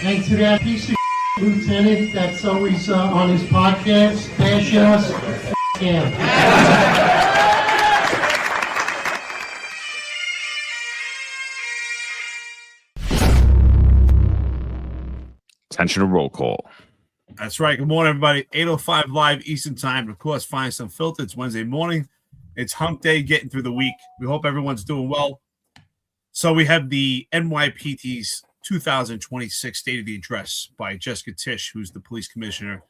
And to that piece of lieutenant that's always on his podcast, bash us, him. Attention to roll call. That's right. Good morning, everybody. 8:05 live Eastern Time. Of course, find some filter. It's Wednesday morning. It's hump day, getting through the week. We hope everyone's doing well. So we have the NYPD's 2026 State of the Address by Jessica Tisch, who's the police commissioner.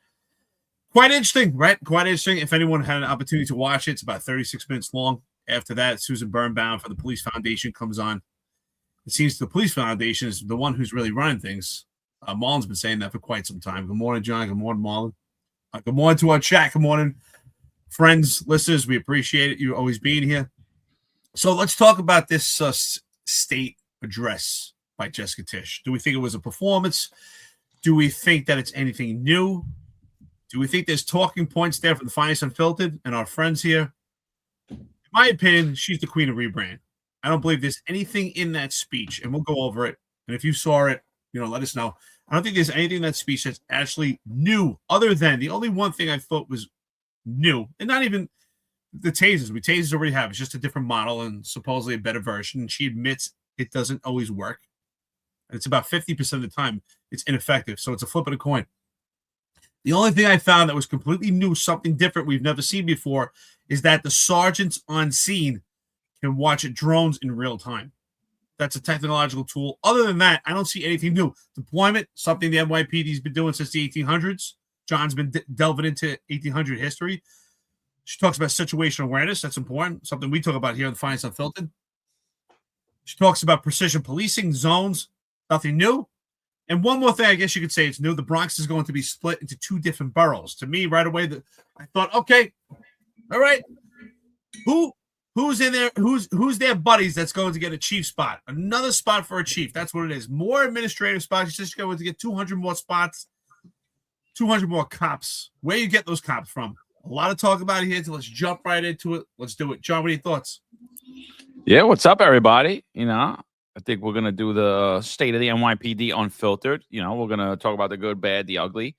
Quite interesting, right? Quite interesting. If anyone had an opportunity to watch it, it's about 36 minutes long. After that, Susan Birnbaum from the Police Foundation comes on. It seems the Police Foundation is the one who's really running things. Marlon's been saying that for quite some time. Good morning, John. Good morning, Marlon. Good morning to our chat. Good morning, friends, listeners. We appreciate it. You always being here. So let's talk about this state address by Jessica Tisch. Do we think it was a performance? Do we think that it's anything new? Do we think there's talking points there for the Finest Unfiltered and our friends here? In my opinion, she's the queen of rebrand. I don't believe there's anything in that speech, and we'll go over it. And if you saw it, let us know. I don't think there's anything in that speech that's actually new, other than the only one thing I thought was new, and not even the tasers. Tasers already have. It's just a different model and supposedly a better version. And she admits it doesn't always work. And it's about 50% of the time it's ineffective. So it's a flip of a coin. The only thing I found that was completely new, something different we've never seen before, is that the sergeants on scene can watch drones in real time. That's a technological tool. Other than that, I don't see anything new. Deployment, something the NYPD's been doing since the 1800s. John's been delving into 1800 history. She talks about situational awareness. That's important. Something we talk about here on the Finance Unfiltered. She talks about precision policing, zones, nothing new. And one more thing, I guess you could say it's new. The Bronx is going to be split into two different boroughs. To me, right away, I thought, okay, all right, who's in there? Who's their buddies that's going to get a chief spot? Another spot for a chief. That's what it is. More administrative spots. She's just going to get 200 more spots, 200 more cops. Where you get those cops from? A lot of talk about it here, so let's jump right into it. Let's do it. John, what are your thoughts? Yeah, what's up, everybody? I think we're going to do the state of the NYPD unfiltered. We're going to talk about the good, bad, the ugly.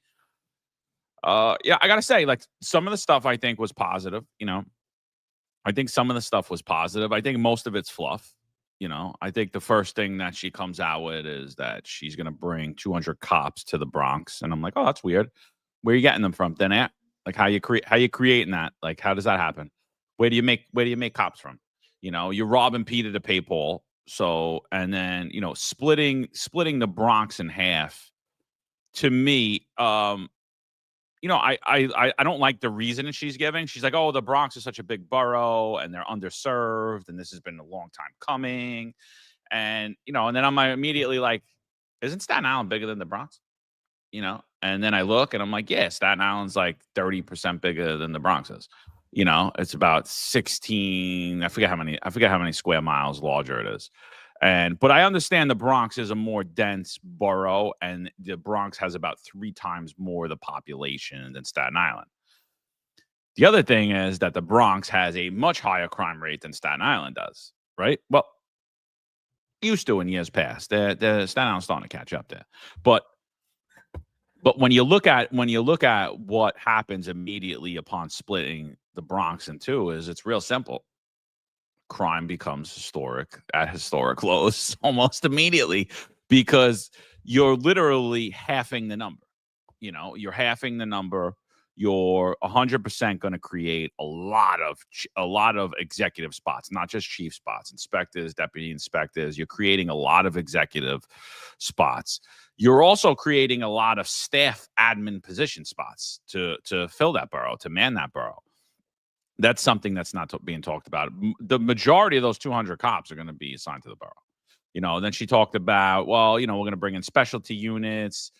I got to say, like, some of the stuff I think was positive. I think some of the stuff was positive. I think most of it's fluff. I think the first thing that she comes out with is that she's going to bring 200 cops to the Bronx. And I'm like, oh, that's weird. Where are you getting them from? Thin air? Like, how you creating that? Like, how does that happen? Where do you make cops from? You're robbing Peter to pay Paul. So, and then, splitting the Bronx in half, to me, I don't like the reason she's giving. She's like, oh, the Bronx is such a big borough and they're underserved and this has been a long time coming. And, and then I'm immediately like, isn't Staten Island bigger than the Bronx? And then I look and I'm like, yeah, Staten Island's like 30% bigger than the Bronx is. It's about 16. I forget how many square miles larger it is. But I understand the Bronx is a more dense borough, and the Bronx has about 3 times more the population than Staten Island. The other thing is that the Bronx has a much higher crime rate than Staten Island does, right? Well, used to in years past. The Staten Island's starting to catch up there. But when you look at what happens immediately upon splitting the Bronx in two, is it's real simple. Crime becomes at historic lows almost immediately, because you're literally halving the number. You're halving the number. You're 100% going to create a lot of executive spots, not just chief spots, inspectors, deputy inspectors. You're creating a lot of executive spots. You're also creating a lot of staff admin position spots to fill that borough, to man that borough. That's something that's not being talked about. The majority of those 200 cops are going to be assigned to the borough. Then she talked about, well, we're going to bring in specialty units.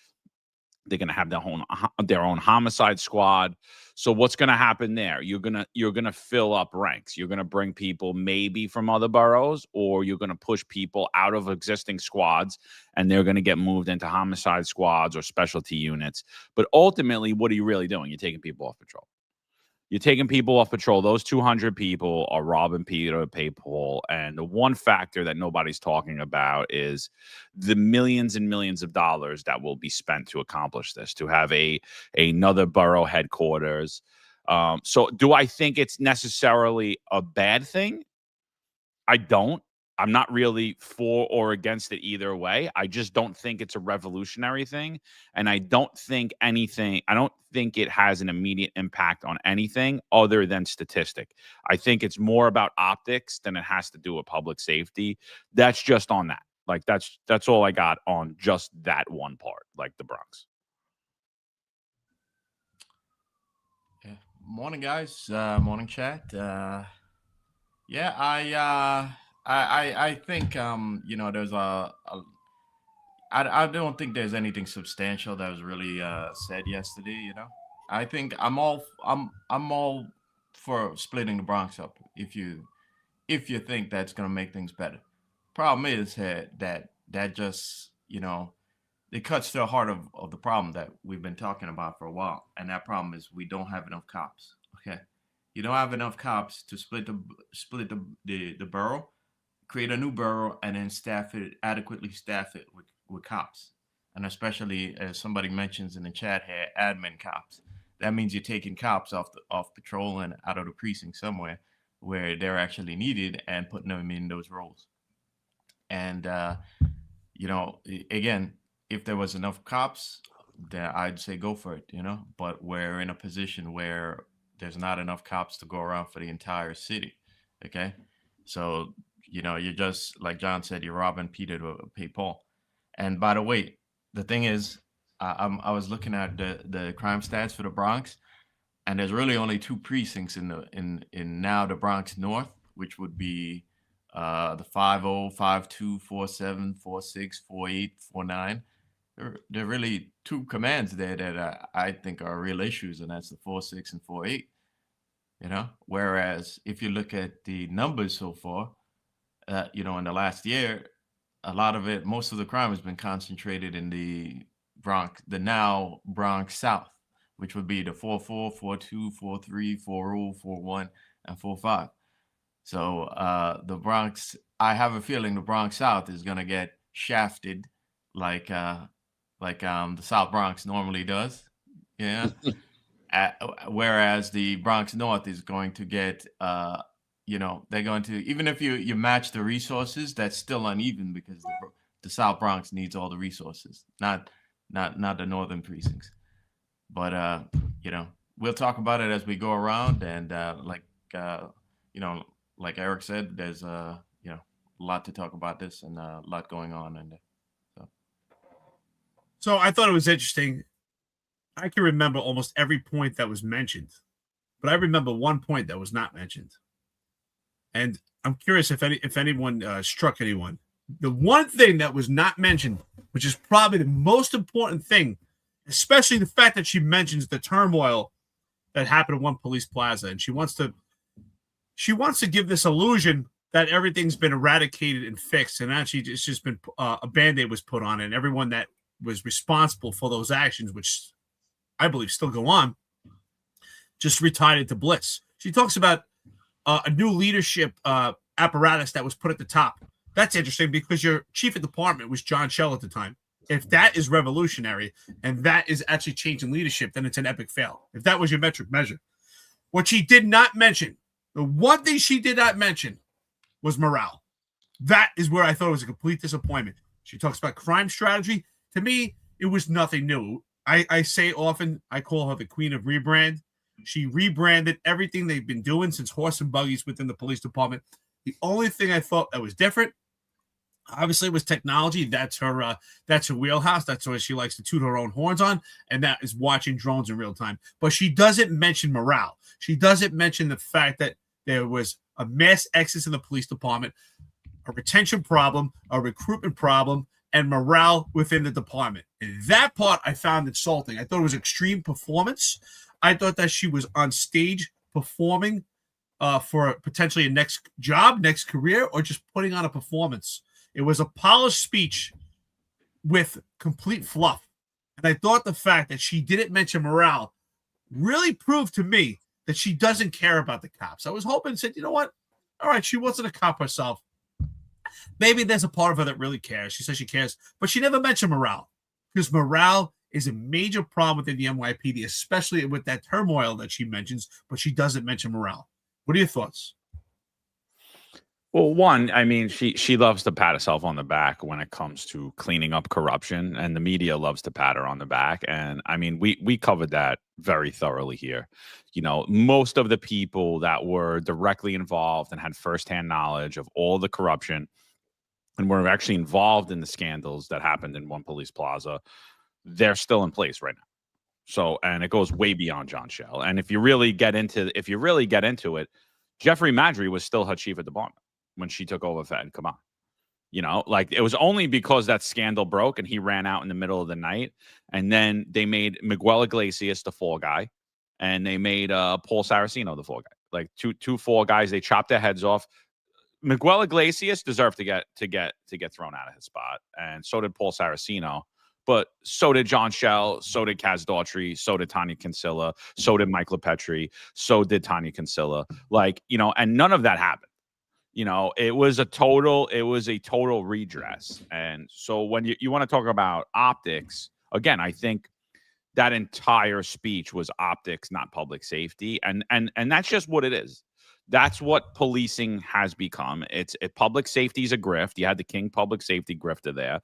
They're going to have their own homicide squad. So what's going to happen there? You're going to fill up ranks. You're going to bring people maybe from other boroughs, or you're going to push people out of existing squads and they're going to get moved into homicide squads or specialty units. But ultimately, what are you really doing? You're taking people off patrol. You're taking people off patrol. Those 200 people are robbing Peter to pay Paul. And the one factor that nobody's talking about is the millions and millions of dollars that will be spent to accomplish this, to have another borough headquarters. So do I think it's necessarily a bad thing? I don't. I'm not really for or against it either way. I just don't think it's a revolutionary thing. And I don't think it has an immediate impact on anything other than statistic. I think it's more about optics than it has to do with public safety. That's just on that. Like that's all I got on just that one part, like the Bronx. Yeah. Morning, guys. Morning, chat. Yeah, I think there's I don't think there's anything substantial that was really said yesterday. I think I'm all for splitting the Bronx up if you think that's gonna make things better. Problem is that just it cuts to the heart of the problem that we've been talking about for a while, and that problem is we don't have enough cops. Okay, you don't have enough cops to split the borough, create a new borough, and then adequately staff it with cops, and especially as somebody mentions in the chat here, admin cops. That means you're taking cops off patrol and out of the precinct somewhere where they're actually needed and putting them in those roles. And again, if there was enough cops, then I'd say go for it. But we're in a position where there's not enough cops to go around for the entire city. Okay, so you're just like John said, you're robbing Peter to pay Paul. And by the way, the thing is, I was looking at the crime stats for the Bronx, and there's really only two precincts in now the Bronx North, which would be the 50, 52, 47, 46, 48, 49. There are really two commands there that I think are real issues, and that's the 46 and 48. Whereas if you look at the numbers so far, in the last year, most of the crime has been concentrated in the Bronx, the now Bronx South, which would be the 44, 42, 43, 40, 41, and 45. So the Bronx, I have a feeling the Bronx South is gonna get shafted like the South Bronx normally does. Yeah. Whereas the Bronx North is going to get they're going to, even if you match the resources, that's still uneven because the South Bronx needs all the resources, not the northern precincts. But we'll talk about it as we go around, and like Eric said, there's a lot to talk about this and a lot going on, and so I thought it was interesting. I can remember almost every point that was mentioned, but I remember one point that was not mentioned. And I'm curious if anyone struck anyone. The one thing that was not mentioned, which is probably the most important thing, especially the fact that she mentions the turmoil that happened at One Police Plaza, and she wants to give this illusion that everything's been eradicated and fixed, and actually it's just been a Band-Aid was put on it, and everyone that was responsible for those actions, which I believe still go on, just retired into bliss. She talks about a new leadership apparatus that was put at the top. That's interesting because your chief of department was John Shell at the time. If that is revolutionary and that is actually changing leadership, then it's an epic fail. If that was your metric measure. What she did not mention, the one thing she did not mention was morale. That is where I thought it was a complete disappointment. She talks about crime strategy. To me, it was nothing new. I say often, I call her the queen of rebrand. She rebranded everything they've been doing since horse and buggies within the police department. The only thing I thought that was different, obviously, was technology. That's her wheelhouse. That's what she likes to toot her own horns on, and that is watching drones in real time. But she doesn't mention morale. She doesn't mention the fact that there was a mass exodus in the police department, a retention problem, a recruitment problem, and morale within the department. And that part I found insulting. I thought it was extreme performance. I thought that she was on stage performing for potentially a next job, next career, or just putting on a performance. It was a polished speech with complete fluff. And I thought the fact that she didn't mention morale really proved to me that she doesn't care about the cops. I was hoping, said, you know what? All right, she wasn't a cop herself. Maybe there's a part of her that really cares. She says she cares, but she never mentioned morale, because morale is a major problem within the NYPD, especially with that turmoil that she mentions, but she doesn't mention morale. What are your thoughts? Well, one, I mean, she loves to pat herself on the back when it comes to cleaning up corruption, and the media loves to pat her on the back. And I mean, we covered that very thoroughly here. You know, most of the people that were directly involved and had firsthand knowledge of all the corruption and were actually involved in the scandals that happened in One Police Plaza, they're still in place right now. So, and it goes way beyond John Shell. And if you really get into it, Jeffrey Madry was still her chief of department when she took over Fed. Come on. You know, like it was only because that scandal broke and he ran out in the middle of the night. And then they made Miguel Iglesias the fall guy, and they made Paul Saraceno the fall guy. Like two fall guys, they chopped their heads off. Miguel Iglesias deserved to get thrown out of his spot, and so did Paul Saraceno. But so did John Shell, so did Kaz Daughtry, so did Tanya Kinsella, so did Mike LePetri, so did Tanya Kinsella. Like, you know, and none of that happened. You know, it was a total redress. And so when you want to talk about optics, again, I think that entire speech was optics, not public safety. And that's just what it is. That's what policing has become. Public safety is a grift. You had the king public safety grifter there,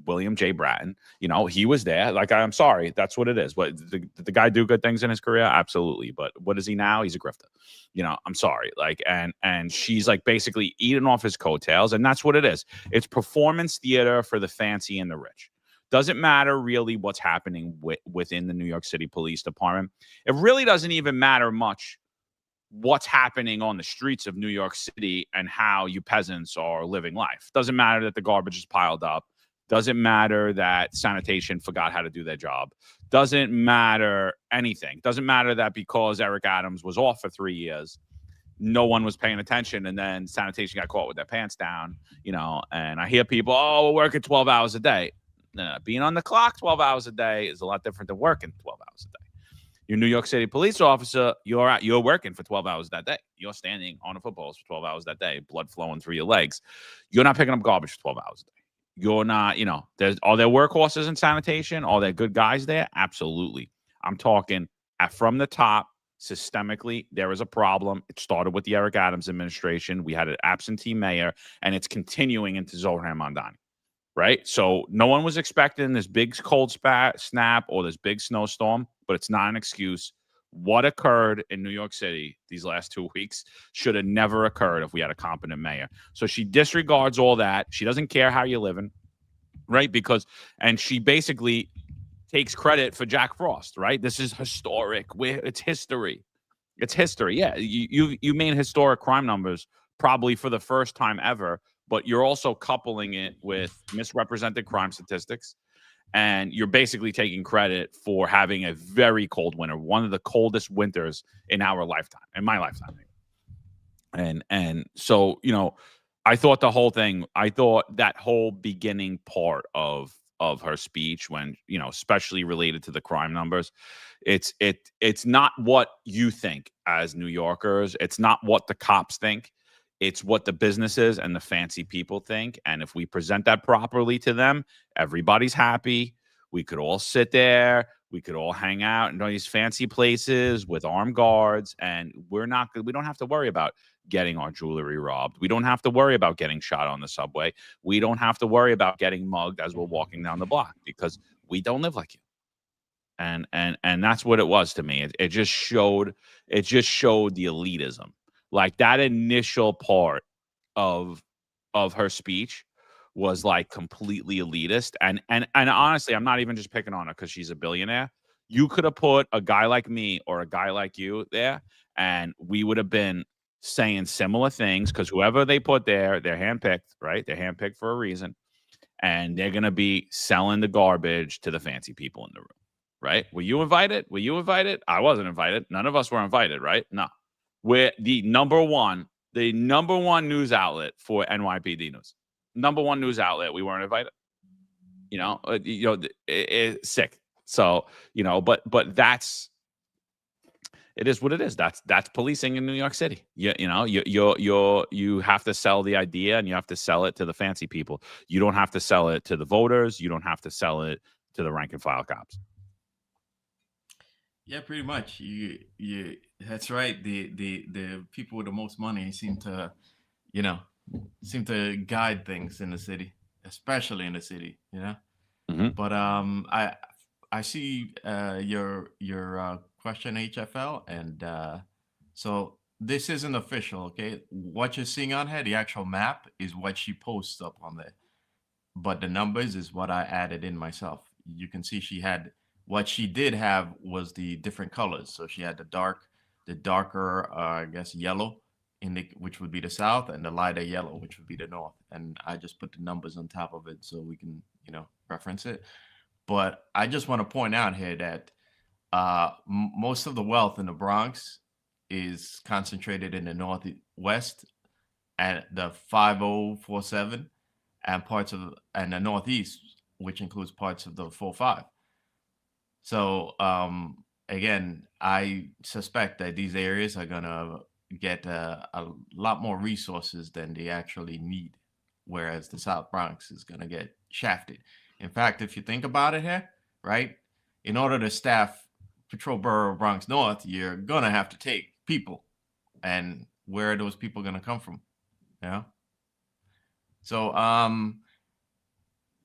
William J. Bratton. You know, he was there. Like, I'm sorry, that's what it is. What did the guy do good things in his career? Absolutely. But what is he now? He's a grifter. You know, I'm sorry. Like, and she's like basically eating off his coattails, and that's what it is. It's performance theater for the fancy and the rich. Doesn't matter really what's happening within the New York City Police Department. It really doesn't even matter much what's happening on the streets of New York City and how you peasants are living life. Doesn't matter that the garbage is piled up. Doesn't matter that sanitation forgot how to do their job. Doesn't matter anything. Doesn't matter that because Eric Adams was off for 3 years, no one was paying attention, and then sanitation got caught with their pants down, you know. And I hear people, oh, we're working 12 hours a day. Being on the clock 12 hours a day is a lot different than working 12 hours a day. You're a New York City police officer, you're working for 12 hours that day. You're standing on a football for 12 hours that day, blood flowing through your legs. You're not picking up garbage for 12 hours a day. You're not, you know, are there workhorses in sanitation? Are there good guys there? Absolutely. I'm talking from the top, systemically, there is a problem. It started with the Eric Adams administration. We had an absentee mayor, and it's continuing into Zohran Mamdani. Right? So no one was expecting this big cold snap or this big snowstorm, but it's not an excuse. What occurred in New York City these last 2 weeks should have never occurred if we had a competent mayor. So she disregards all that. She doesn't care how you're living, right? And she basically takes credit for Jack Frost, right? This is historic. It's history. It's history. Yeah, you made historic crime numbers probably for the first time ever, but you're also coupling it with misrepresented crime statistics. And you're basically taking credit for having a very cold winter, one of the coldest winters in our lifetime, in my lifetime. And so, you know, I thought that whole beginning part of her speech, when, you know, especially related to the crime numbers, it's not what you think as New Yorkers. It's not what the cops think. It's what the businesses and the fancy people think. And if we present that properly to them, everybody's happy. We could all sit there. We could all hang out in these fancy places with armed guards. And we don't have to worry about getting our jewelry robbed. We don't have to worry about getting shot on the subway. We don't have to worry about getting mugged as we're walking down the block, because we don't live like you. And that's what it was to me. It just showed the elitism. Like, that initial part of her speech was like completely elitist. And honestly, I'm not even just picking on her because she's a billionaire. You could have put a guy like me or a guy like you there, and we would have been saying similar things, because whoever they put there, they're handpicked, right? They're handpicked for a reason. And they're going to be selling the garbage to the fancy people in the room, right? Were you invited? I wasn't invited. None of us were invited, right? No. We're the number one news outlet for NYPD news. Number one news outlet. We weren't invited. You know, it's sick. So, you know, but that's it is what it is. That's policing in New York City. You have to sell the idea, and you have to sell it to the fancy people. You don't have to sell it to the voters. You don't have to sell it to the rank and file cops. Yeah, pretty much. You that's right. The people with the most money seem to, you know, guide things in the city, especially in the city, you know. Mhm. But I see your question, HFL, and so this isn't official, okay? What you're seeing on here, the actual map, is what she posts up on there, but the numbers is what I added in myself. You can see what she did have was the different colors. So she had the darker, I guess, yellow which would be the south, and the lighter yellow, which would be the north. And I just put the numbers on top of it so we can, reference it. But I just want to point out here that most of the wealth in the Bronx is concentrated in the northwest at the 5047 and the northeast, which includes parts of the 45. So again, I suspect that these areas are gonna get a lot more resources than they actually need, whereas the South Bronx is gonna get shafted. In fact, if you think about it here, right, in order to staff Patrol Borough Bronx North, you're gonna have to take people, and where are those people gonna come from? Yeah. So I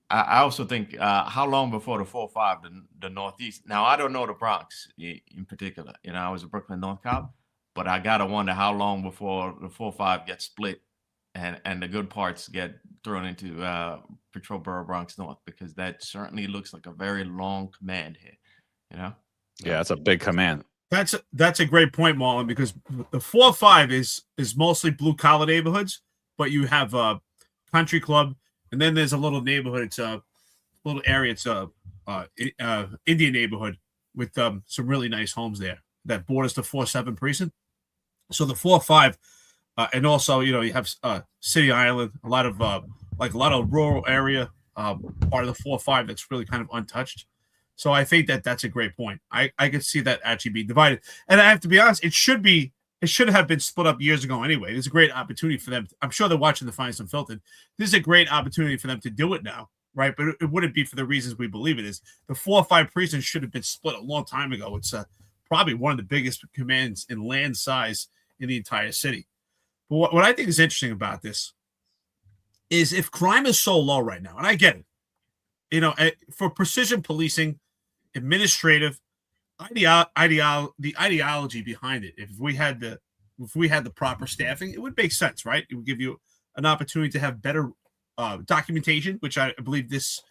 also think how long before the 4-5, the Northeast? Now, I don't know the Bronx in particular. I was a Brooklyn North cop, but I got to wonder how long before the 4-5 gets split and the good parts get thrown into Patrol Borough Bronx North, because that certainly looks like a very long command here, Yeah, that's a big command. That's a great point, Marlon, because the 4-5 is mostly blue collar neighborhoods, but you have a country club, and then there's a little neighborhood. It's a little area. It's a Indian neighborhood with some really nice homes there that borders the 4-7 precinct. So the 4-5, and also you have City Island, a lot of rural area part of the 4-5 that's really kind of untouched. So I think that's a great point. I could see that actually be divided, and I have to be honest, it should have been split up years ago anyway. There's a great opportunity for them. I'm sure they're watching the Finest Unfiltered. This is a great opportunity for them to do it now, right? But it wouldn't be for the reasons we believe it is. The 4-5 precinct should have been split a long time ago. It's probably one of the biggest commands in land size in the entire city. But what I think is interesting about this is if crime is so low right now, and I get it, for precision policing, administrative, the ideology behind it. If we had the proper staffing, it would make sense, right? It would give you an opportunity to have better documentation, which I believe this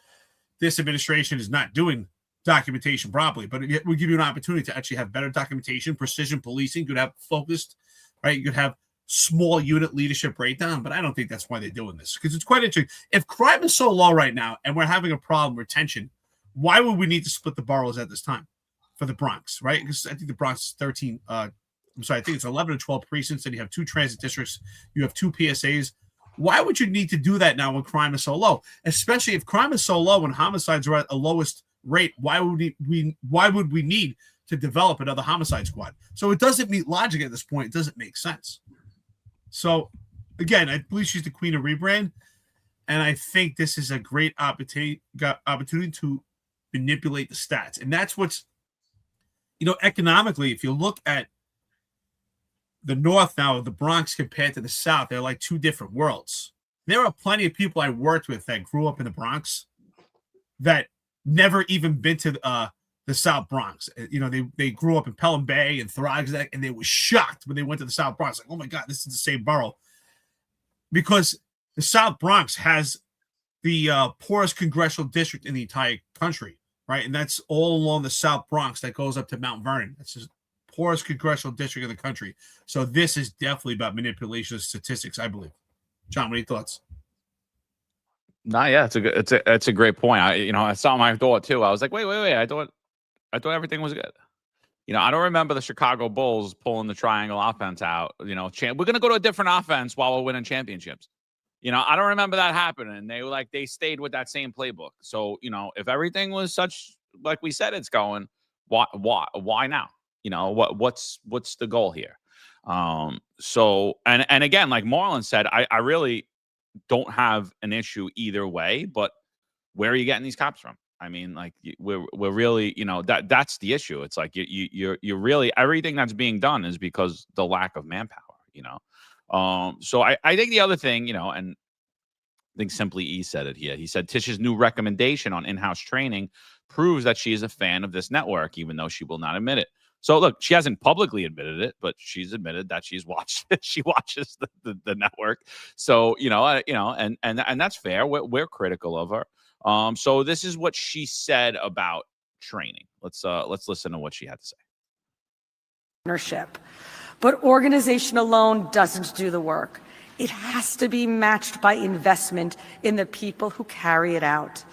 administration is not doing documentation properly, but it would give you an opportunity to actually have better documentation, precision policing. You could have focused, right? You could have small unit leadership breakdown, but I don't think that's why they're doing this, because it's quite interesting. If crime is so low right now and we're having a problem with retention, why would we need to split the boroughs at this time for the Bronx, right? Because I think the Bronx is 13. I think it's 11 or 12 precincts, and you have 2 transit districts. You have 2 PSAs. Why would you need to do that now when crime is so low? Especially if crime is so low and homicides are at a lowest rate, why would we need to develop another homicide squad? So it doesn't meet logic at this point. It doesn't make sense. So again, I believe she's the queen of rebrand, and I think this is a great opportunity to manipulate the stats. And that's what's, economically, if you look at the North now, the Bronx compared to the South, they're like 2 different worlds. There are plenty of people I worked with that grew up in the Bronx that never even been to the South Bronx. They grew up in Pelham Bay and Throgs, and they were shocked when they went to the South Bronx. Like, oh my God, this is the same borough. Because the South Bronx has the poorest congressional district in the entire country, right? And that's all along the South Bronx that goes up to Mount Vernon. That's the poorest congressional district in the country. So this is definitely about manipulation of statistics, I believe. John, what are your thoughts? No, yeah, it's a great point. I saw my thought too. I was like, wait. I thought everything was good. I don't remember the Chicago Bulls pulling the triangle offense out. We're going to go to a different offense while we're winning championships. I don't remember that happening. They stayed with that same playbook. So, if everything was such like we said it's going, why now? You know, what's the goal here? So and again, like Marlon said, I really don't have an issue either way, but where are you getting these cops from? I mean, like we're really, you know, that's the issue. It's like you're really, everything that's being done is because the lack of manpower, you know. So I think the other thing, you know, and I think Simply E said it here. He said Tish's new recommendation on in-house training proves that she is a fan of this network, even though she will not admit it. So look, she hasn't publicly admitted it, but she's admitted that she's watched it. She watches the network. So and that's fair. We're critical of her. So this is what she said about training. Let's listen to what she had to say. Partnership, but organization alone doesn't do the work. It has to be matched by investment in the people who carry it out,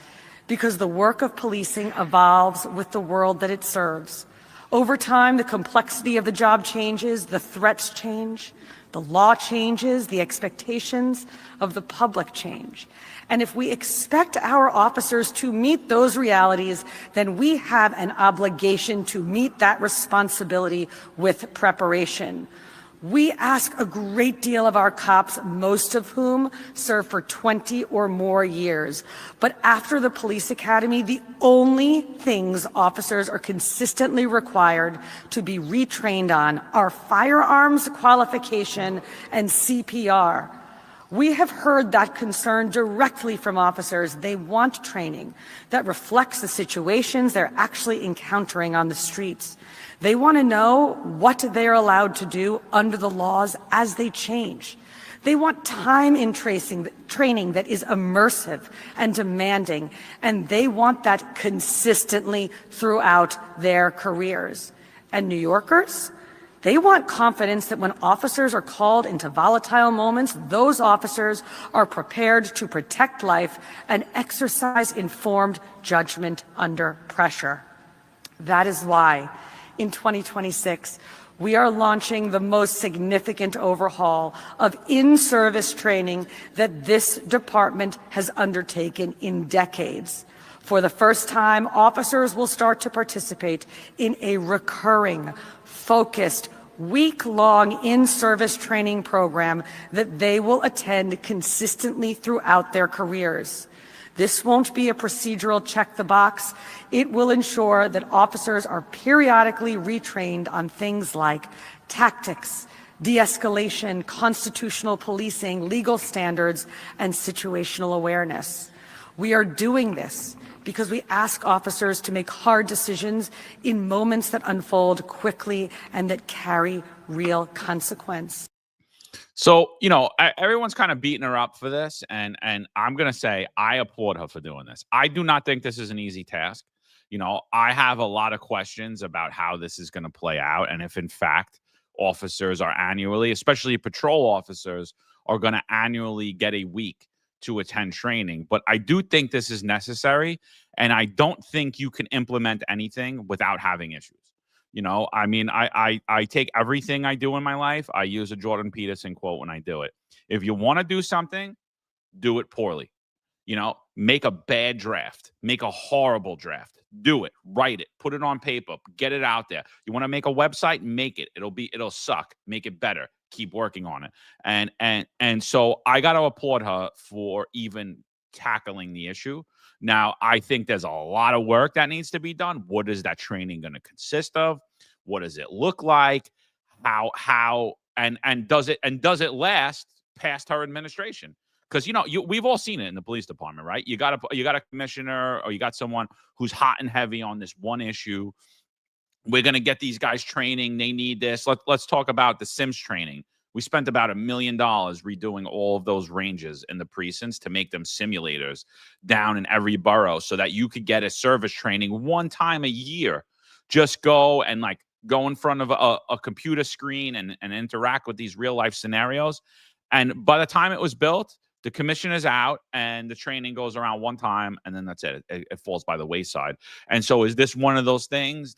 because the work of policing evolves with the world that it serves. Over time, the complexity of the job changes, the threats change, the law changes, the expectations of the public change. And if we expect our officers to meet those realities, then we have an obligation to meet that responsibility with preparation. We ask a great deal of our cops, most of whom serve for 20 or more years. But after the police academy, the only things officers are consistently required to be retrained on are firearms qualification and CPR. We have heard that concern directly from officers. They want training that reflects the situations they're actually encountering on the streets. They want to know what they're allowed to do under the laws as they change. They want time in training that is immersive and demanding, and they want that consistently throughout their careers. And New Yorkers, they want confidence that when officers are called into volatile moments, those officers are prepared to protect life and exercise informed judgment under pressure. That is why, in 2026, we are launching the most significant overhaul of in-service training that this department has undertaken in decades. For the first time, officers will start to participate in a recurring, focused, week-long in-service training program that they will attend consistently throughout their careers. This won't be a procedural check the box. It will ensure that officers are periodically retrained on things like tactics, de-escalation, constitutional policing, legal standards, and situational awareness. We are doing this because we ask officers to make hard decisions in moments that unfold quickly and that carry real consequence. So, you know, everyone's kind of beating her up for this, and I'm going to say I applaud her for doing this. I do not think this is an easy task. You know, I have a lot of questions about how this is going to play out, and if in fact officers are annually, especially patrol officers, are going to annually get a week to attend training. But I do think this is necessary, and I don't think you can implement anything without having issues. You know, I mean, I take everything I do in my life. I use a Jordan Peterson quote when I do it. If you want to do something, do it poorly. You know, make a bad draft, make a horrible draft, do it, write it, put it on paper, get it out there. You want to make a website, make it. It'll suck. Make it better. Keep working on it. And so I got to applaud her for even tackling the issue. Now, I think there's a lot of work that needs to be done. What is that training going to consist of? What does it look like? How and does it last past her administration? Because you know, we've all seen it in the police department, right? You got a commissioner or you got someone who's hot and heavy on this one issue. We're going to get these guys training. They need this. Let's talk about the Sims training. We spent about $1 million redoing all of those ranges in the precincts to make them simulators down in every borough so that you could get a service training one time a year. Just go and go in front of a computer screen and interact with these real life scenarios. And by the time it was built, the commission is out and the training goes around one time and then that's it. It falls by the wayside. And so is this one of those things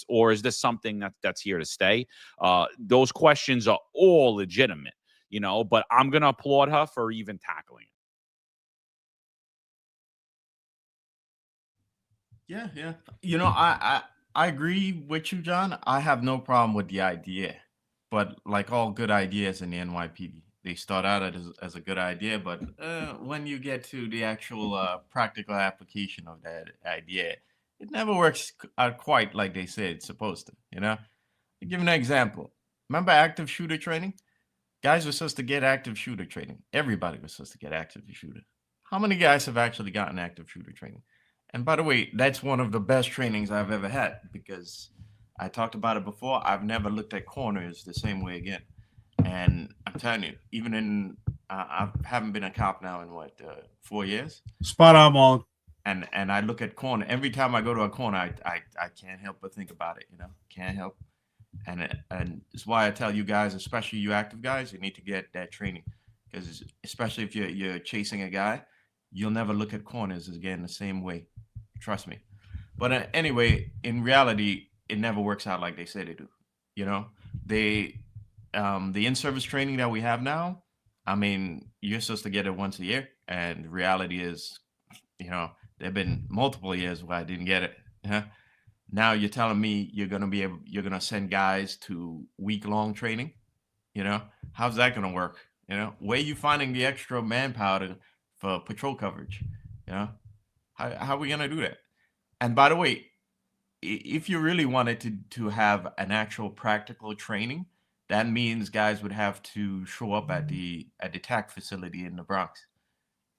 or is this something that's here to stay? Those questions are all legitimate, you know, but I'm going to applaud her for even tackling it. Yeah. You know, I agree with you, John. I have no problem with the idea, but like all good ideas in the NYPD, they start out as a good idea, but when you get to the actual practical application of that idea, it never works out quite like they say it's supposed to. I'll give you an example. Remember active shooter training? Guys were supposed to get active shooter training. Everybody was supposed to get active shooter. How many guys have actually gotten active shooter training? And by the way, that's one of the best trainings I've ever had because I talked about it before. I've never looked at corners the same way again. And I'm telling you, even I haven't been a cop now in 4 years. Spot on, Marlon. And I look at corner every time I go to a corner. I can't help but think about it. Can't help. And it's why I tell you guys, especially you active guys, you need to get that training because especially if you're chasing a guy, you'll never look at corners again the same way. Trust me. But anyway, in reality, it never works out like they say they do. The in-service training that we have now, I mean, you're supposed to get it once a year, and the reality is, there've been multiple years where I didn't get it. Now you're telling me you're gonna send guys to week-long training. How's that gonna work? Where are you finding the extra manpower for patrol coverage? How are we gonna do that? And by the way, if you really wanted to have an actual practical training, that means guys would have to show up at the TAC facility in the Bronx,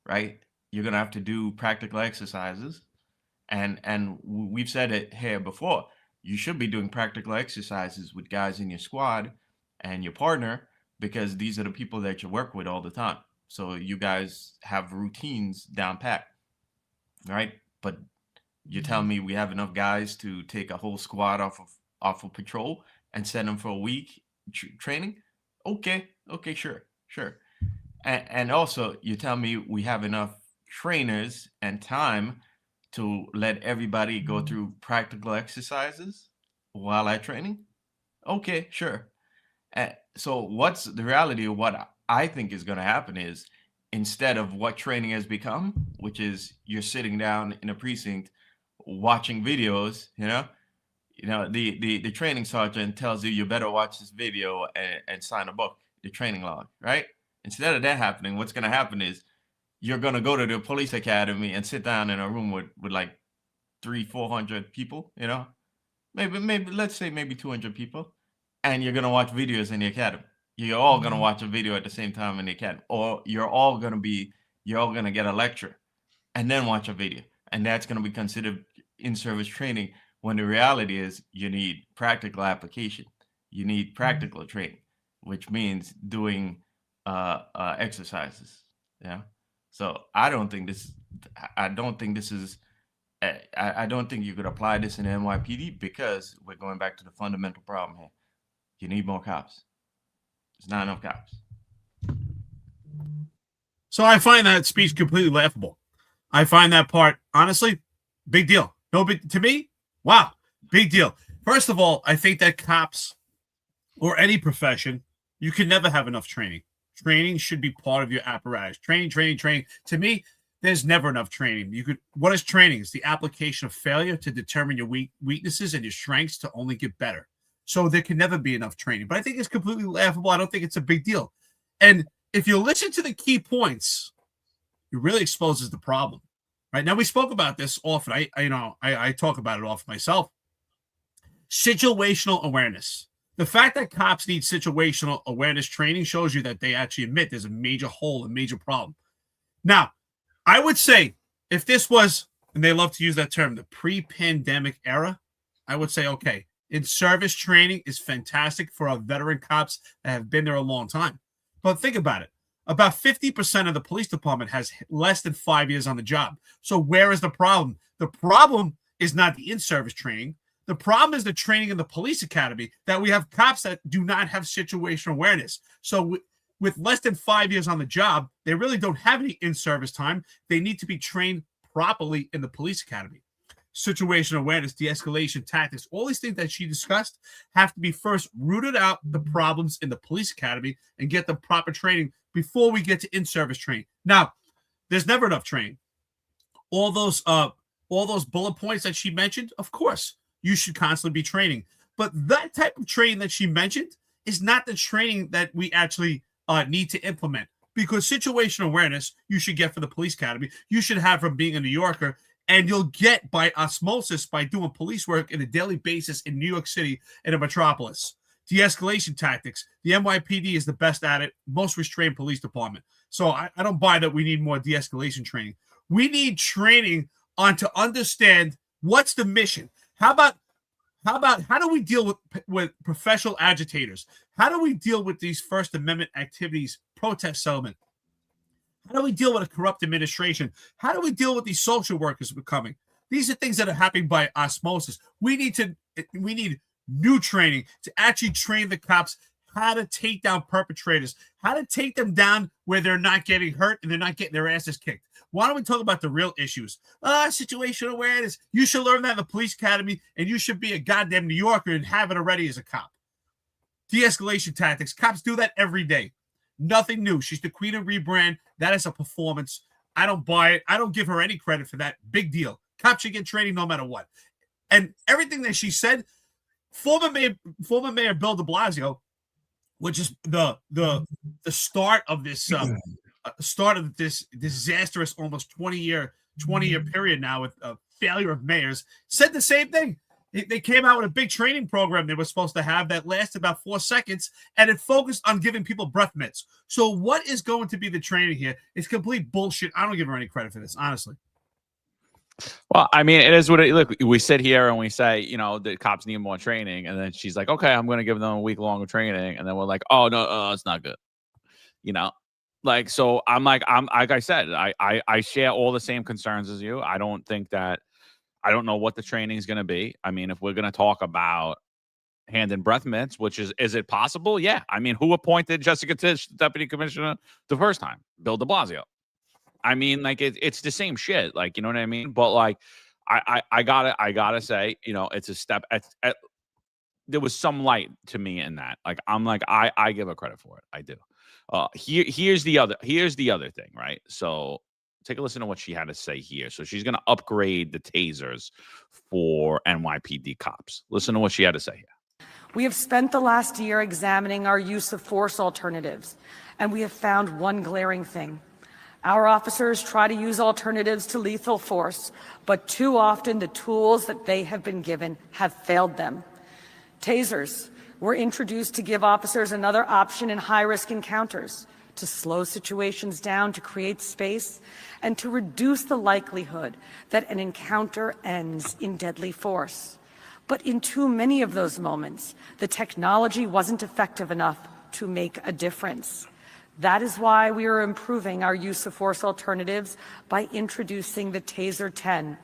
right? You're gonna have to do practical exercises, and we've said it here before. You should be doing practical exercises with guys in your squad and your partner because these are the people that you work with all the time. So you guys have routines down pat, right? But you're telling me we have enough guys to take a whole squad off of patrol and send them for a week training? Okay, sure. And also, you tell me we have enough trainers and time to let everybody go through practical exercises while at training? Okay, sure. So what's the reality of what I think is going to happen is instead of what training has become, which is you're sitting down in a precinct watching videos, the training sergeant tells you better watch this video and sign a book, the training log, right? Instead of that happening, what's going to happen is you're going to go to the police academy and sit down in a room with like 300-400 people, maybe let's say maybe 200 people, and you're going to watch videos in the academy. You're all going to watch a video at the same time in the academy, or you're all going to get a lecture and then watch a video, and that's going to be considered in-service training when the reality is you need practical application. You need practical training, which means doing exercises. So I don't think you could apply this in NYPD because we're going back to the fundamental problem here. You need more cops. There's not enough cops. So I find that speech completely laughable. I find that part, honestly, big deal. No big to me. Wow, big deal. First of all, I think that cops or any profession, you can never have enough training. Training should be part of your apparatus. Training. To me, there's never enough training. What is training? It's the application of failure to determine your weaknesses and your strengths to only get better. So there can never be enough training. But I think it's completely laughable. I don't think it's a big deal. And if you listen to the key points, it really exposes the problem. Right now, we spoke about this often. I talk about it often myself. Situational awareness. The fact that cops need situational awareness training shows you that they actually admit there's a major hole, a major problem. Now, I would say if this was, and they love to use that term, the pre-pandemic era, I would say, okay, in-service training is fantastic for our veteran cops that have been there a long time. But think about it. About 50% of the police department has less than 5 years on the job. So where is the problem? The problem is not the in-service training. The problem is the training in the police academy that we have cops that do not have situational awareness. So with less than 5 years on the job, they really don't have any in-service time. They need to be trained properly in the police academy. Situational awareness, de-escalation tactics, all these things that she discussed have to be first rooted out the problems in the police academy and get the proper training before we get to in-service training. Now, there's never enough training. All those bullet points that she mentioned, of course, you should constantly be training. But that type of training that she mentioned is not the training that we actually need to implement, because situational awareness you should get for the police academy. You should have from being a New Yorker, and you'll get by osmosis by doing police work on a daily basis in New York City and a metropolis. De-escalation tactics. The NYPD is the best at it, most restrained police department. So I don't buy that we need more de-escalation training. We need training on to understand what's the mission. How about how do we deal with professional agitators? How do we deal with these First Amendment activities, protest settlement? How do we deal with a corrupt administration? How do we deal with these social workers becoming? These are things that are happening by osmosis. We need new training to actually train the cops how to take down perpetrators, how to take them down where they're not getting hurt and they're not getting their asses kicked. Why don't we talk about the real issues? Situational awareness. You should learn that in the police academy, and you should be a goddamn New Yorker and have it already as a cop. De-escalation tactics. Cops do that every day. Nothing new. She's the queen of rebrand. That is a performance. I don't buy it. I don't give her any credit for that. Big deal. Cops should get training no matter what. And everything that she said, former Mayor Bill de Blasio, which is the start of this disastrous almost 20-year period now with a failure of mayors, said the same thing. They came out with a big training program they were supposed to have that lasted about 4 seconds, and it focused on giving people breath mints. So what is going to be the training here? It's complete bullshit. I don't give her any credit for this, honestly. Well, I mean, it is what it look. We sit here and we say, the cops need more training, and then she's like, "Okay, I'm going to give them a week long of training," and then we're like, "Oh no, it's not good," So I'm like I said, I share all the same concerns as you. I don't know what the training is going to be. I mean, if we're going to talk about hand and breath mints, which is it possible? Yeah. I mean, who appointed Jessica Tisch, deputy commissioner, the first time? Bill de Blasio. I mean, it's the same shit. You know what I mean? But I gotta say, it's a step. There was some light to me in that. I give her credit for it. I do. Here's the other thing, right? So take a listen to what she had to say here. So she's gonna upgrade the tasers for NYPD cops. Listen to what she had to say here. We have spent the last year examining our use of force alternatives, and we have found one glaring thing. Our officers try to use alternatives to lethal force, but too often the tools that they have been given have failed them. Tasers were introduced to give officers another option in high-risk encounters, to slow situations down, to create space, and to reduce the likelihood that an encounter ends in deadly force. But in too many of those moments, the technology wasn't effective enough to make a difference. That is why we are improving our use of force alternatives by introducing the Taser 10.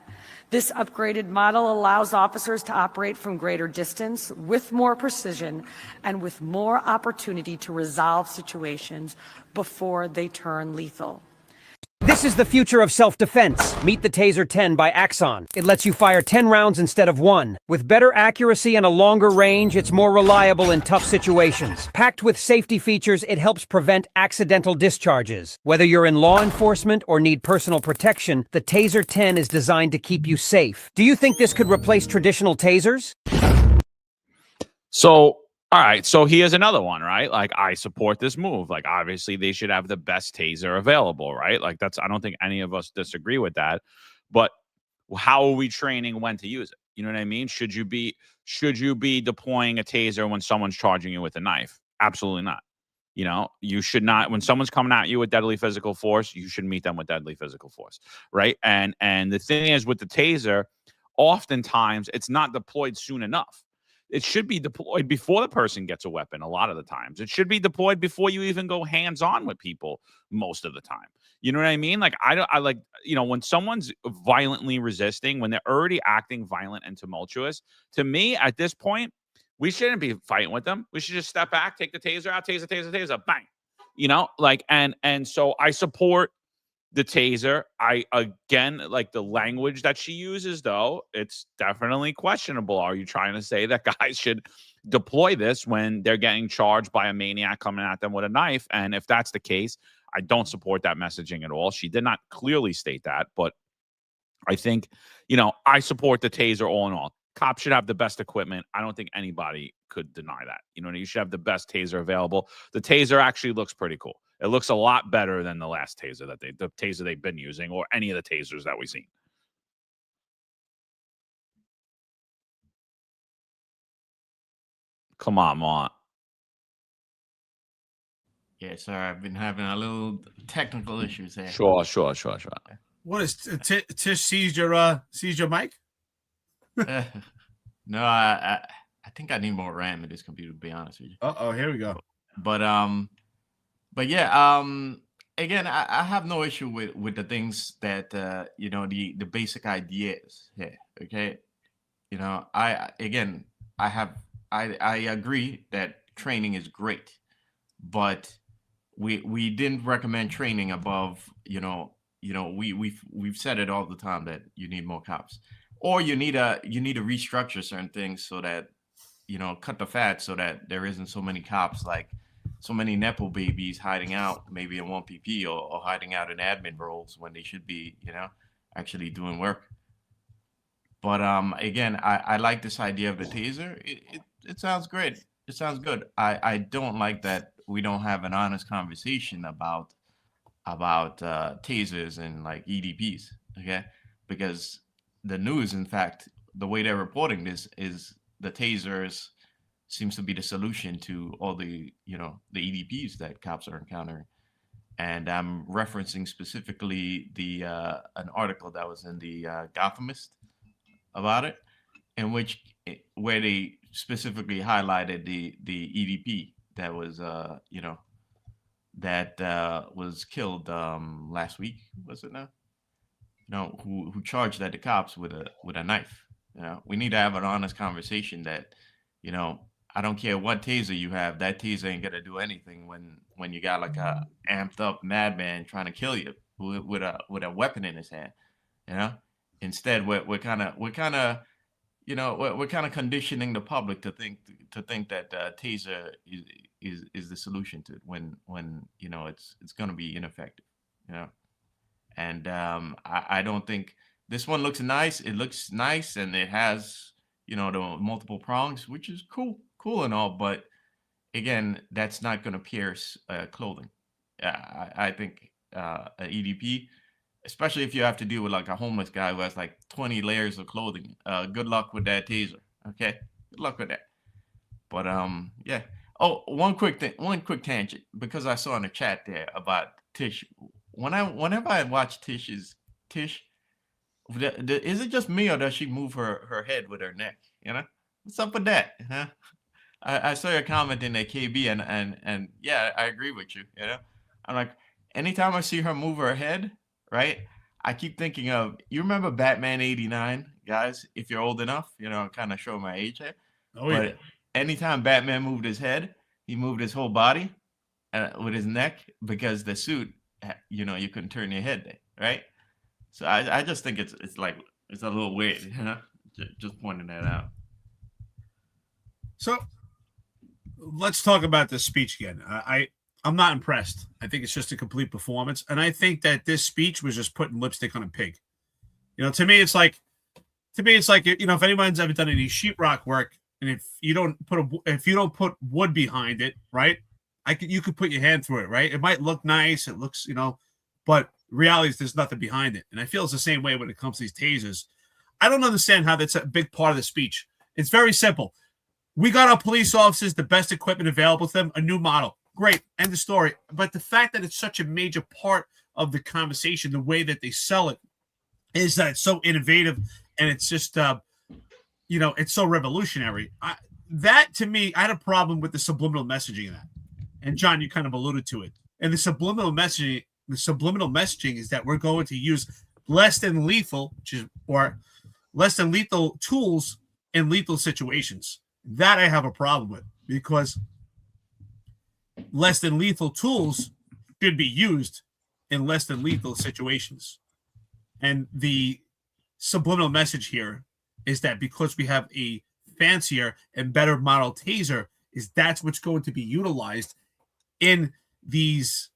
This upgraded model allows officers to operate from greater distance with more precision and with more opportunity to resolve situations before they turn lethal. This is the future of self-defense. Meet the Taser 10 by Axon. It lets you fire 10 rounds instead of 1. With better accuracy and a longer range, it's more reliable in tough situations. Packed with safety features, it helps prevent accidental discharges. Whether you're in law enforcement or need personal protection, the Taser 10 is designed to keep you safe. Do you think this could replace traditional tasers? So, all right. So here's another one, right? I support this move. Obviously they should have the best taser available, right? I don't think any of us disagree with that, but how are we training when to use it? You know what I mean? Should you be deploying a taser when someone's charging you with a knife? Absolutely not. You should not, when someone's coming at you with deadly physical force, you should meet them with deadly physical force. Right. And the thing is with the taser, oftentimes it's not deployed soon enough. It should be deployed before the person gets a weapon. A lot of the times it should be deployed before you even go hands on with people. Most of the time, you know what I mean? When someone's violently resisting, when they're already acting violent and tumultuous, to me at this point, we shouldn't be fighting with them. We should just step back, take the taser out, taser, bang, and so I support the taser. Again, the language that she uses, though, it's definitely questionable. Are you trying to say that guys should deploy this when they're getting charged by a maniac coming at them with a knife? And if that's the case, I don't support that messaging at all. She did not clearly state that, but I think, I support the taser all in all. Cops should have the best equipment. I don't think anybody could deny that. You know, you should have the best taser available. The taser actually looks pretty cool. It looks a lot better than the last taser the taser they've been using, or any of the tasers that we've seen. Come on, Mont. Yeah, sorry, I've been having a little technical issues there. Sure. What is Tish seized your mic? No, I think I need more RAM in this computer, to be honest with you. Oh, here we go. But yeah, again, I have no issue with the things that the basic ideas here. Okay, I agree that training is great, but we didn't recommend training above we've said it all the time that you need more cops, or you need to restructure certain things so that cut the fat so that there isn't so many cops, like so many nepo babies hiding out maybe in 1PP or hiding out in admin roles when they should be actually doing work. But again, I like this idea of the taser. It sounds great. It sounds good. I don't like that we don't have an honest conversation about tasers and like EDPs, okay? Because the news, in fact, the way they're reporting this is the tasers seems to be the solution to all the the EDPs that cops are encountering. And I'm referencing specifically an article that was in the Gothamist about it, in which where they specifically highlighted the EDP that was was killed last week, was it now? Who charged at the cops with a knife. We need to have an honest conversation that I don't care what taser you have, that taser ain't gonna do anything when you got like a amped up madman trying to kill you with a weapon in his hand. Instead we're kind of conditioning the public to think that taser is the solution to it when it's going to be ineffective. And I don't think this one looks nice. It looks nice, and it has the multiple prongs, which is cool and all. But again, that's not going to pierce clothing. I think an EDP, especially if you have to deal with like a homeless guy who has like 20 layers of clothing. Good luck with that taser. Okay, good luck with that. But yeah. Oh, one quick tangent, because I saw in the chat there about Tish. Whenever I watch Tish, is it just me, or does she move her head with her neck? What's up with that? Huh? I saw your comment in the KB, and yeah, I agree with you. I'm like, anytime I see her move her head, right, I keep thinking of, you remember Batman '89, guys? If you're old enough, kind of show my age here. Oh yeah. But anytime Batman moved his head, he moved his whole body with his neck, because the suit, you couldn't turn your head there, right? So I just think it's a little weird, just pointing that out. So let's talk about this speech again. I'm not impressed. I think it's just a complete performance, and I think that this speech was just putting lipstick on a pig. To me, it's like if anyone's ever done any sheetrock work, and if you don't put wood behind it, right? You could put your hand through it, right? It might look nice, it looks, but reality is there's nothing behind it. And I feel it's the same way when it comes to these tasers. I don't understand how that's a big part of the speech. It's very simple. We got our police officers the best equipment available to them, a new model. Great, end of story. But the fact that it's such a major part of the conversation, the way that they sell it, is that it's so innovative, and it's just it's so revolutionary. That, to me, I had a problem with the subliminal messaging of that. And John, you kind of alluded to it. And the subliminal messaging is that we're going to use less than lethal tools in lethal situations. That I have a problem with, because less than lethal tools should be used in less than lethal situations. And the subliminal message here is that because we have a fancier and better model taser, that's what's going to be utilized in these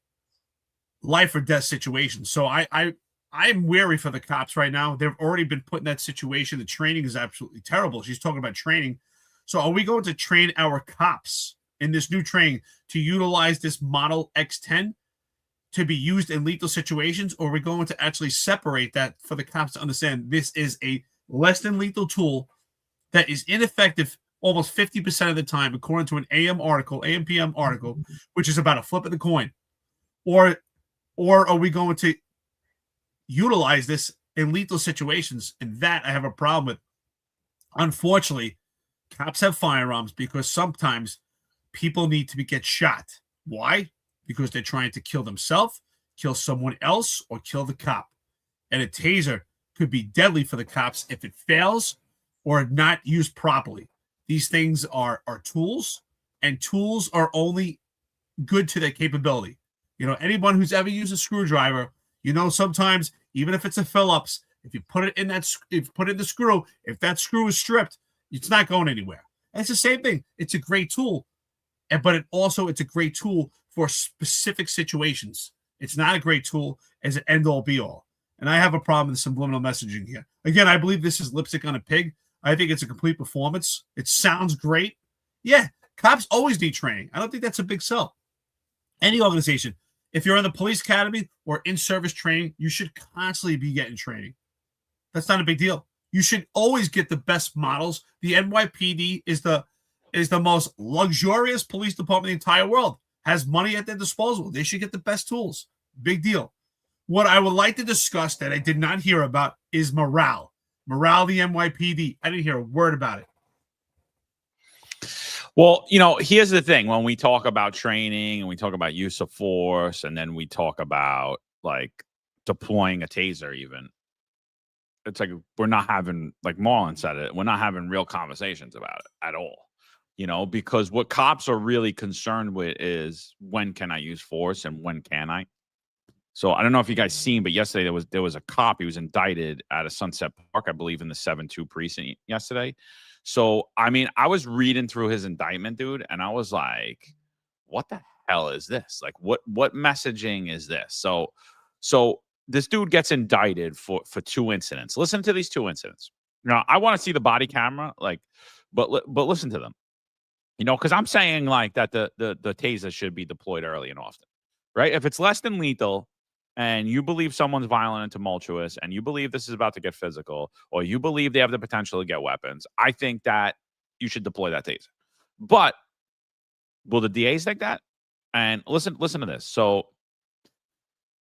life or death situations. So I I'm wary for the cops right now. They've already been put in that situation. The training is absolutely terrible. She's talking about training. So are we going to train our cops in this new training to utilize this Model X10 to be used in lethal situations, or are we going to actually separate that for the cops to understand this is a less than lethal tool that is ineffective almost 50% of the time, according to an AM/PM article, which is about a flip of the coin? Or are we going to utilize this in lethal situations? And that I have a problem with. Unfortunately, cops have firearms because sometimes people need to get shot. Why? Because they're trying to kill themselves, kill someone else, or kill the cop. And a taser could be deadly for the cops if it fails or not used properly. These things are tools, and tools are only good to their capability. You know, anyone who's ever used a screwdriver, you know, sometimes even if it's a Phillips, if you put it in that, if you put it in the screw, if that screw is stripped, it's not going anywhere. And it's the same thing. It's a great tool, but it's a great tool for specific situations. It's not a great tool as an end-all be-all. And I have a problem with subliminal messaging here. Again, I believe this is lipstick on a pig. I think it's a complete performance. It sounds great. Yeah, cops always need training. I don't think that's a big sell. Any organization, if you're in the police academy or in-service training, you should constantly be getting training. That's not a big deal. You should always get the best models. The NYPD is the most luxurious police department in the entire world. Has money at their disposal. They should get the best tools. Big deal. What I would like to discuss that I did not hear about is morale. Morale, the NYPD. I didn't hear a word about it. Well, you know, here's the thing. When we talk about training and we talk about use of force, and then we talk about like deploying a taser, even, it's like we're not having, like Marlon said it, we're not having real conversations about it at all. You know, because what cops are really concerned with is when can I use force and when can I? So I don't know if you guys seen, but yesterday there was a cop. He was indicted at a Sunset Park, I believe, in the 7-2 precinct yesterday. So I mean, I was reading through his indictment, dude, and I was like, "What the hell is this? Like, what messaging is this?" So this dude gets indicted for 2 incidents. Listen to these 2 incidents. Now, I want to see the body camera, like, but listen to them. You know, because I'm saying like that the taser should be deployed early and often, right? If it's less than lethal, and you believe someone's violent and tumultuous, and you believe this is about to get physical, or you believe they have the potential to get weapons, I think that you should deploy that taser. But will the DAs think that? And listen to this. So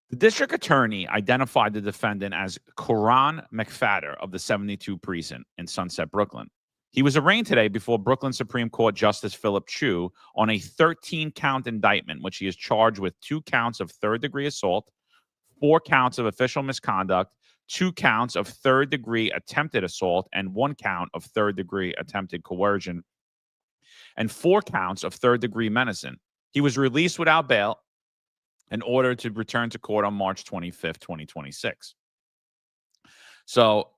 the district attorney identified the defendant as Quran McFadder of the 72 precinct in Sunset, Brooklyn. He was arraigned today before Brooklyn Supreme Court Justice Philip Chu on a 13-count indictment, which he is charged with 2 counts of third-degree assault, 4 counts of official misconduct, 2 counts of third-degree attempted assault, and 1 count of third-degree attempted coercion, and 4 counts of third-degree menacing. He was released without bail and ordered to return to court on March 25th, 2026. So,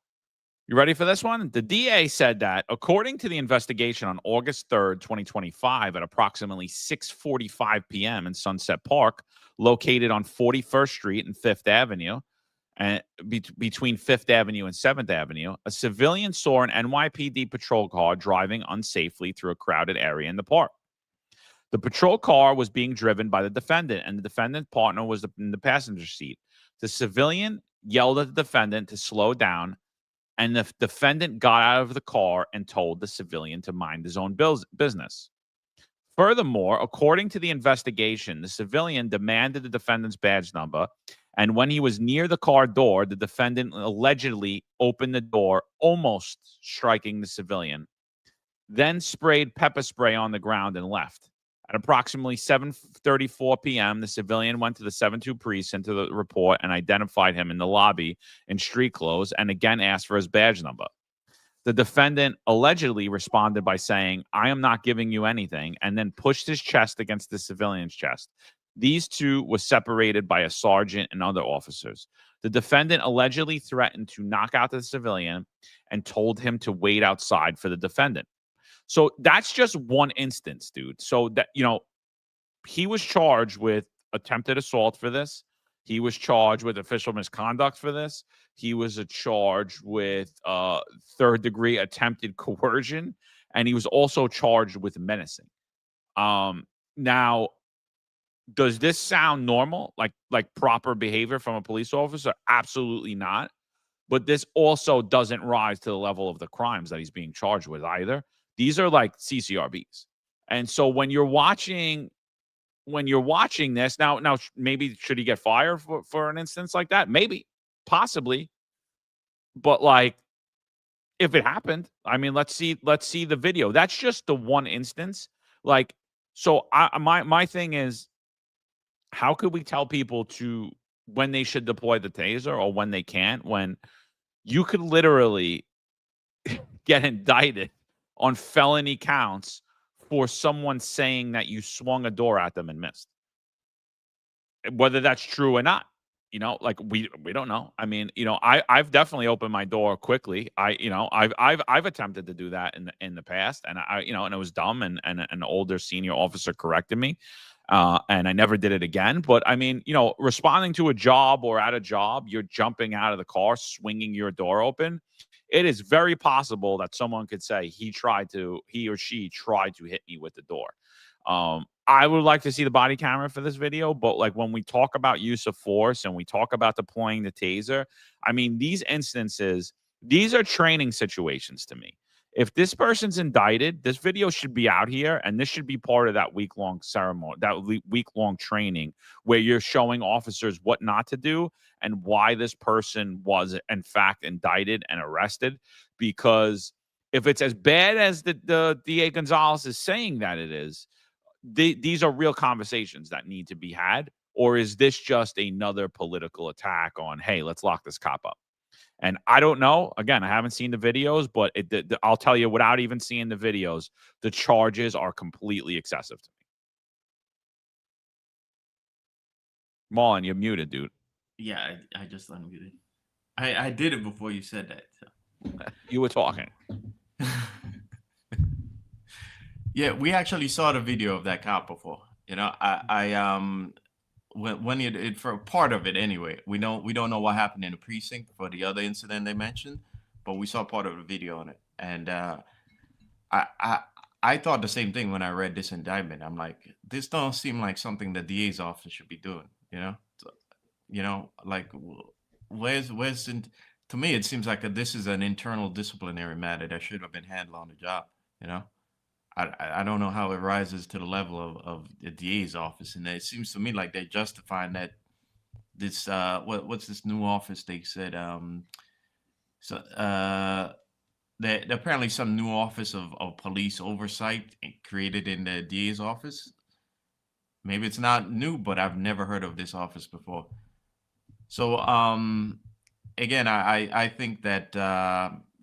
you ready for this one? The DA said that, according to the investigation on August 3rd, 2025, at approximately 6:45 p.m. in Sunset Park, located on 41st Street and 5th Avenue, and between 5th Avenue and 7th Avenue, a civilian saw an NYPD patrol car driving unsafely through a crowded area in the park. The patrol car was being driven by the defendant, and the defendant's partner was in the passenger seat. The civilian yelled at the defendant to slow down, and the defendant got out of the car and told the civilian to mind his own business. Furthermore, according to the investigation, the civilian demanded the defendant's badge number, and when he was near the car door, the defendant allegedly opened the door, almost striking the civilian, then sprayed pepper spray on the ground and left. At approximately 7:34 p.m., the civilian went to the 7-2 precinct to the report and identified him in the lobby in street clothes and again asked for his badge number. The defendant allegedly responded by saying, "I am not giving you anything," and then pushed his chest against the civilian's chest. These two were separated by a sergeant and other officers. The defendant allegedly threatened to knock out the civilian and told him to wait outside for the defendant. So that's just one instance, dude. So that, you know, he was charged with attempted assault for this. He was charged with official misconduct for this. He was charged with third-degree attempted coercion, and he was also charged with menacing. Now, does this sound normal, like proper behavior from a police officer? Absolutely not. But this also doesn't rise to the level of the crimes that he's being charged with either. These are like CCRBs. And so when you're watching this now, maybe should he get fired for an instance like that? Maybe, possibly. But like, if it happened, I mean, let's see the video. That's just the one instance. Like, so my thing is, how could we tell people to when they should deploy the taser or when they can't, when you could literally get indicted on felony counts for someone saying that you swung a door at them and missed? Whether that's true or not, like we don't know. I mean, I've definitely opened my door quickly. I've attempted to do that in the past, and and it was dumb, and an older senior officer corrected me. And I never did it again. But I mean, responding to a job or at a job, you're jumping out of the car, swinging your door open. It is very possible that someone could say he or she tried to hit me with the door. I would like to see the body camera for this video, but like when we talk about use of force and we talk about deploying the taser, I mean, these instances, these are training situations to me. If this person's indicted, this video should be out here, and this should be part of that week-long ceremony, that week-long training where you're showing officers what not to do and why this person was, in fact, indicted and arrested. Because if it's as bad as the DA Gonzalez is saying that it is, these are real conversations that need to be had. Or is this just another political attack on, hey, let's lock this cop up? And I don't know. Again, I haven't seen the videos, but I'll tell you, without even seeing the videos, the charges are completely excessive to me. Marlon, you're muted, dude. Yeah, I just unmuted. I did it before you said that. So. You were talking. Yeah, we actually saw the video of that cop before. When it for part of it anyway. We don't know what happened in the precinct for the other incident they mentioned, but we saw part of the video on it. And I thought the same thing when I read this indictment. I'm like, this don't seem like something the DA's office should be doing. Like where's to me it seems like this is an internal disciplinary matter that should have been handled on the job. I don't know how it rises to the level of the DA's office, and it seems to me like they're justifying that this what's this new office they said there apparently some new office of police oversight created in the DA's office. Maybe it's not new, but I've never heard of this office before. So again, I think that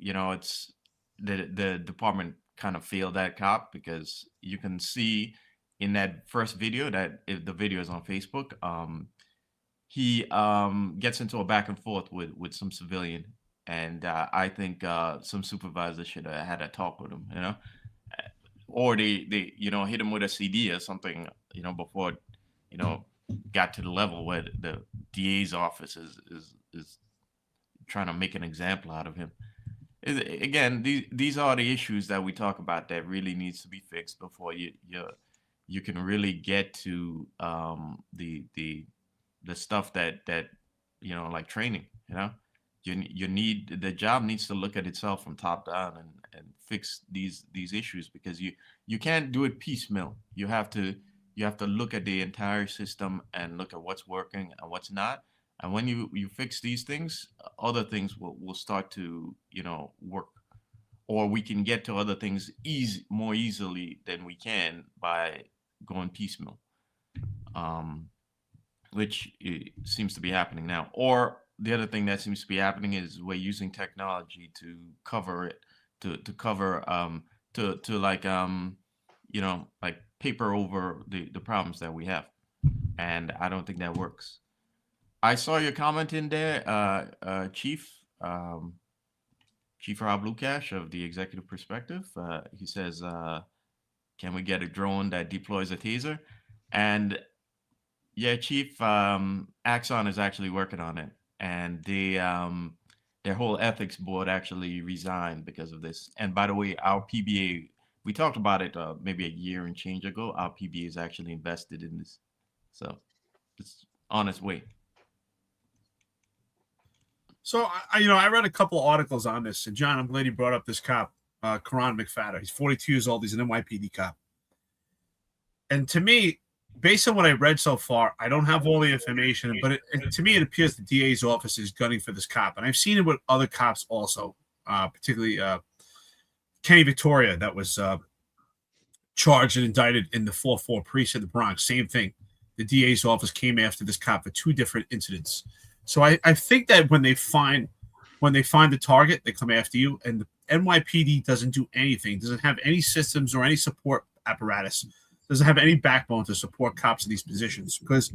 it's the department kind of failed that cop, because you can see in that first video, that if the video is on Facebook, he gets into a back and forth with some civilian, and I think some supervisor should have had a talk with him, or they hit him with a CD or something, before got to the level where the DA's office is trying to make an example out of him. Again, these are the issues that we talk about that really needs to be fixed before you can really get to the stuff that like training. The job needs to look at itself from top down and fix these issues, because you can't do it piecemeal. You have to look at the entire system and look at what's working and what's not. And when you fix these things, other things will start to, work, or we can get to other things more easily than we can by going piecemeal, which seems to be happening now. Or the other thing that seems to be happening is we're using technology to cover it, to cover, to like, like paper over the problems that we have. And I don't think that works. I saw your comment in there, Chief Rob Lukash of the Executive Perspective. He says, can we get a drone that deploys a taser? And, Yeah, Chief. Axon is actually working on it, and their whole ethics board actually resigned because of this. And by the way, our PBA, we talked about it maybe a year and change ago. Our PBA is actually invested in this, so it's on its way. So I read a couple of articles on this, and John, I'm glad you brought up this cop, Karan McFadder. He's 42 years old. He's an NYPD cop, and to me, based on what I read so far, I don't have all the information, but to me, it appears the DA's office is gunning for this cop, and I've seen it with other cops also, particularly Kenny Victoria, that was charged and indicted in the 4-4 precinct in the Bronx. Same thing. The DA's office came after this cop for 2 different incidents. So I think that when they find the target, they come after you, and the NYPD doesn't do anything, doesn't have any systems or any support apparatus, doesn't have any backbone to support cops in these positions, because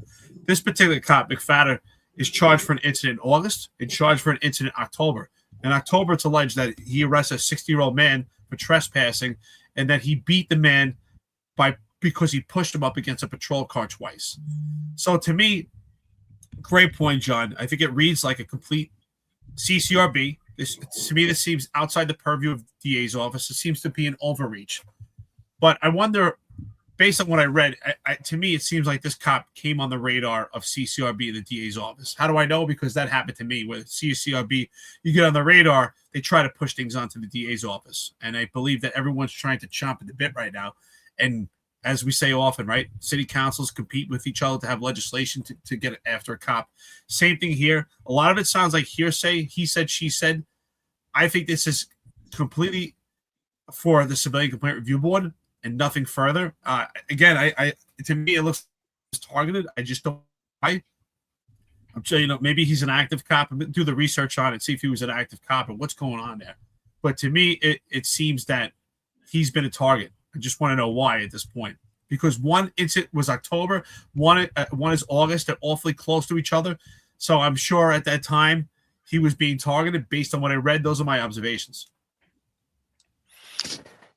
this particular cop, McFadder, is charged for an incident in August and charged for an incident in October. In October, it's alleged that he arrested a 60-year-old man for trespassing, and that he beat the man because he pushed him up against a patrol car twice. So to me, great point, John. I think it reads like a complete CCRB. To me, this seems outside the purview of the DA's office. It seems to be an overreach. But I wonder, based on what I read, to me, it seems like this cop came on the radar of CCRB in the DA's office. How do I know? Because that happened to me with CCRB. You get on the radar, they try to push things onto the DA's office. And I believe that everyone's trying to chomp at the bit right now. And as we say often, right, city councils compete with each other to have legislation to get after a cop. Same thing here. A lot of it sounds like hearsay. He said, she said. I think this is completely for the Civilian Complaint Review Board and nothing further. Again, I to me, it looks targeted. I just don't. I'm sure, maybe he's an active cop. Do the research on it, see if he was an active cop and what's going on there. But to me, it seems that he's been a target. I just want to know why at this point. Because one incident was October, one is August. They're awfully close to each other. So I'm sure at that time he was being targeted based on what I read. Those are my observations.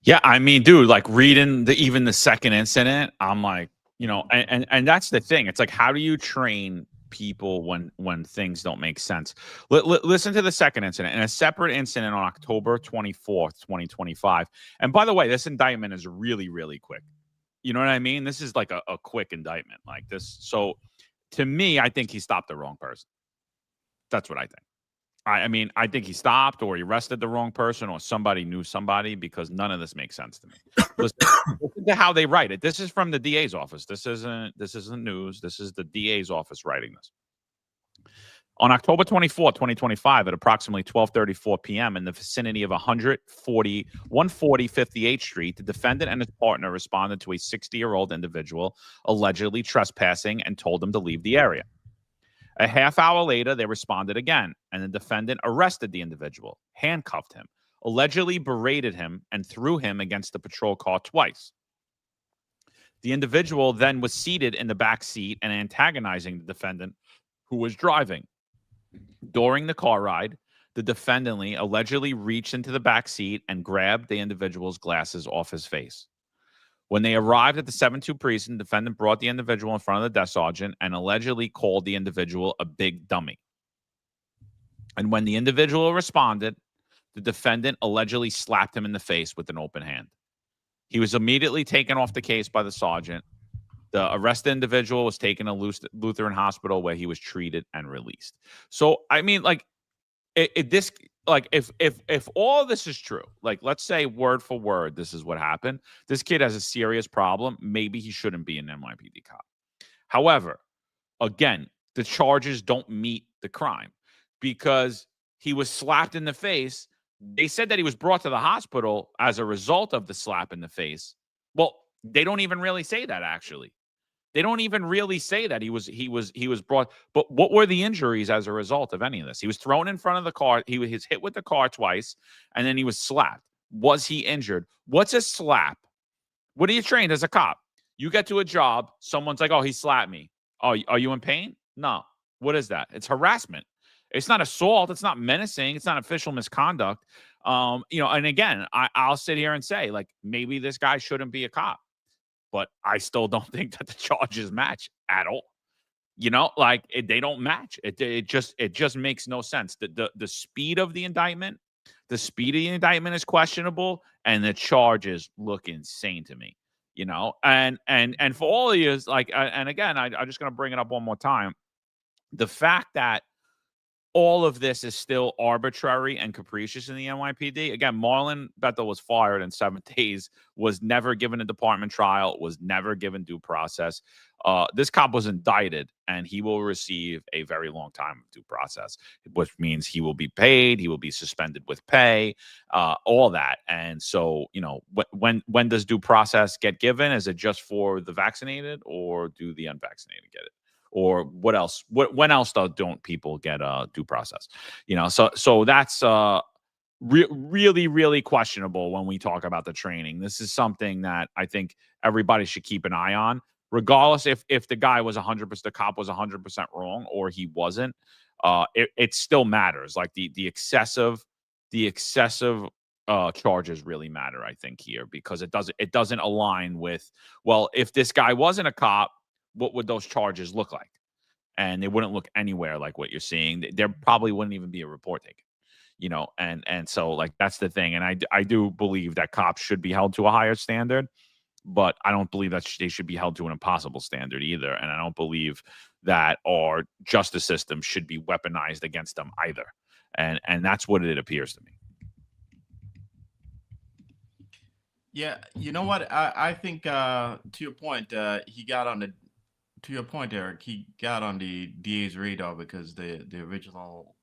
Yeah, I mean, dude, like reading even the second incident, I'm like, and that's the thing. It's like, how do you train people when things don't make sense? Listen to the second incident. In a separate incident on October 24th, 2025. And by the way, this indictment is really, really quick. You know what I mean? This is like a quick indictment like this. So to me, I think he stopped the wrong person. That's what I think. I mean, I think he stopped or he arrested the wrong person or somebody knew somebody, because none of this makes sense to me. Listen to how they write it. This is from the DA's office. This isn't news. This is the DA's office writing this. On October 24, 2025, at approximately 12:34 p.m. in the vicinity of 140 58th Street, the defendant and his partner responded to a 60-year-old individual allegedly trespassing and told him to leave the area. A half hour later, they responded again, and the defendant arrested the individual, handcuffed him, allegedly berated him, and threw him against the patrol car twice. The individual then was seated in the back seat and antagonizing the defendant, who was driving. During the car ride, the defendant allegedly reached into the back seat and grabbed the individual's glasses off his face. When they arrived at the 7-2 precinct, the defendant brought the individual in front of the desk sergeant and allegedly called the individual a big dummy. And when the individual responded, the defendant allegedly slapped him in the face with an open hand. He was immediately taken off the case by the sergeant. The arrested individual was taken to Lutheran Hospital, where he was treated and released. So, I mean, like, if all this is true, like, let's say word for word, this is what happened. This kid has a serious problem. Maybe he shouldn't be an NYPD cop. However, again, the charges don't meet the crime, because he was slapped in the face. They said that he was brought to the hospital as a result of the slap in the face. Well, they don't even really say that, actually. They don't even really say that he was brought. But what were the injuries as a result of any of this? He was thrown in front of the car. He was hit with the car twice, and then he was slapped. Was he injured? What's a slap? What are you trained as a cop? You get to a job, someone's like, "Oh, he slapped me." Oh, are you in pain? No. What is that? It's harassment. It's not assault. It's not menacing. It's not official misconduct. And again, I'll sit here and say, like, maybe this guy shouldn't be a cop. But I still don't think that the charges match at all. They don't match. It just makes no sense. The speed of the indictment, is questionable, and the charges look insane to me. And for all of you, and again, I'm just gonna bring it up one more time. The fact that all of this is still arbitrary and capricious in the NYPD. Again, Marlon Bethel was fired in 7 days, was never given a department trial, was never given due process. This cop was indicted, and he will receive a very long time of due process, which means he will be paid, he will be suspended with pay, all that. And so, when does due process get given? Is it just for the vaccinated, or do the unvaccinated get it? Or what else? When else don't people get due process? So that's really, really questionable when we talk about the training. This is something that I think everybody should keep an eye on, regardless if the guy was 100%, the cop was 100% wrong, or he wasn't. It still matters. Like the excessive charges really matter, I think, here, because it doesn't align with, well, if this guy wasn't a cop, what would those charges look like? And they wouldn't look anywhere like what you're seeing. There probably wouldn't even be a report taken, and so that's the thing. And I do believe that cops should be held to a higher standard, but I don't believe that they should be held to an impossible standard either. And I don't believe that our justice system should be weaponized against them either. And that's what it appears to me. Yeah, you know what? I think to your point, to your point, Eric, he got on the DA's radar because the original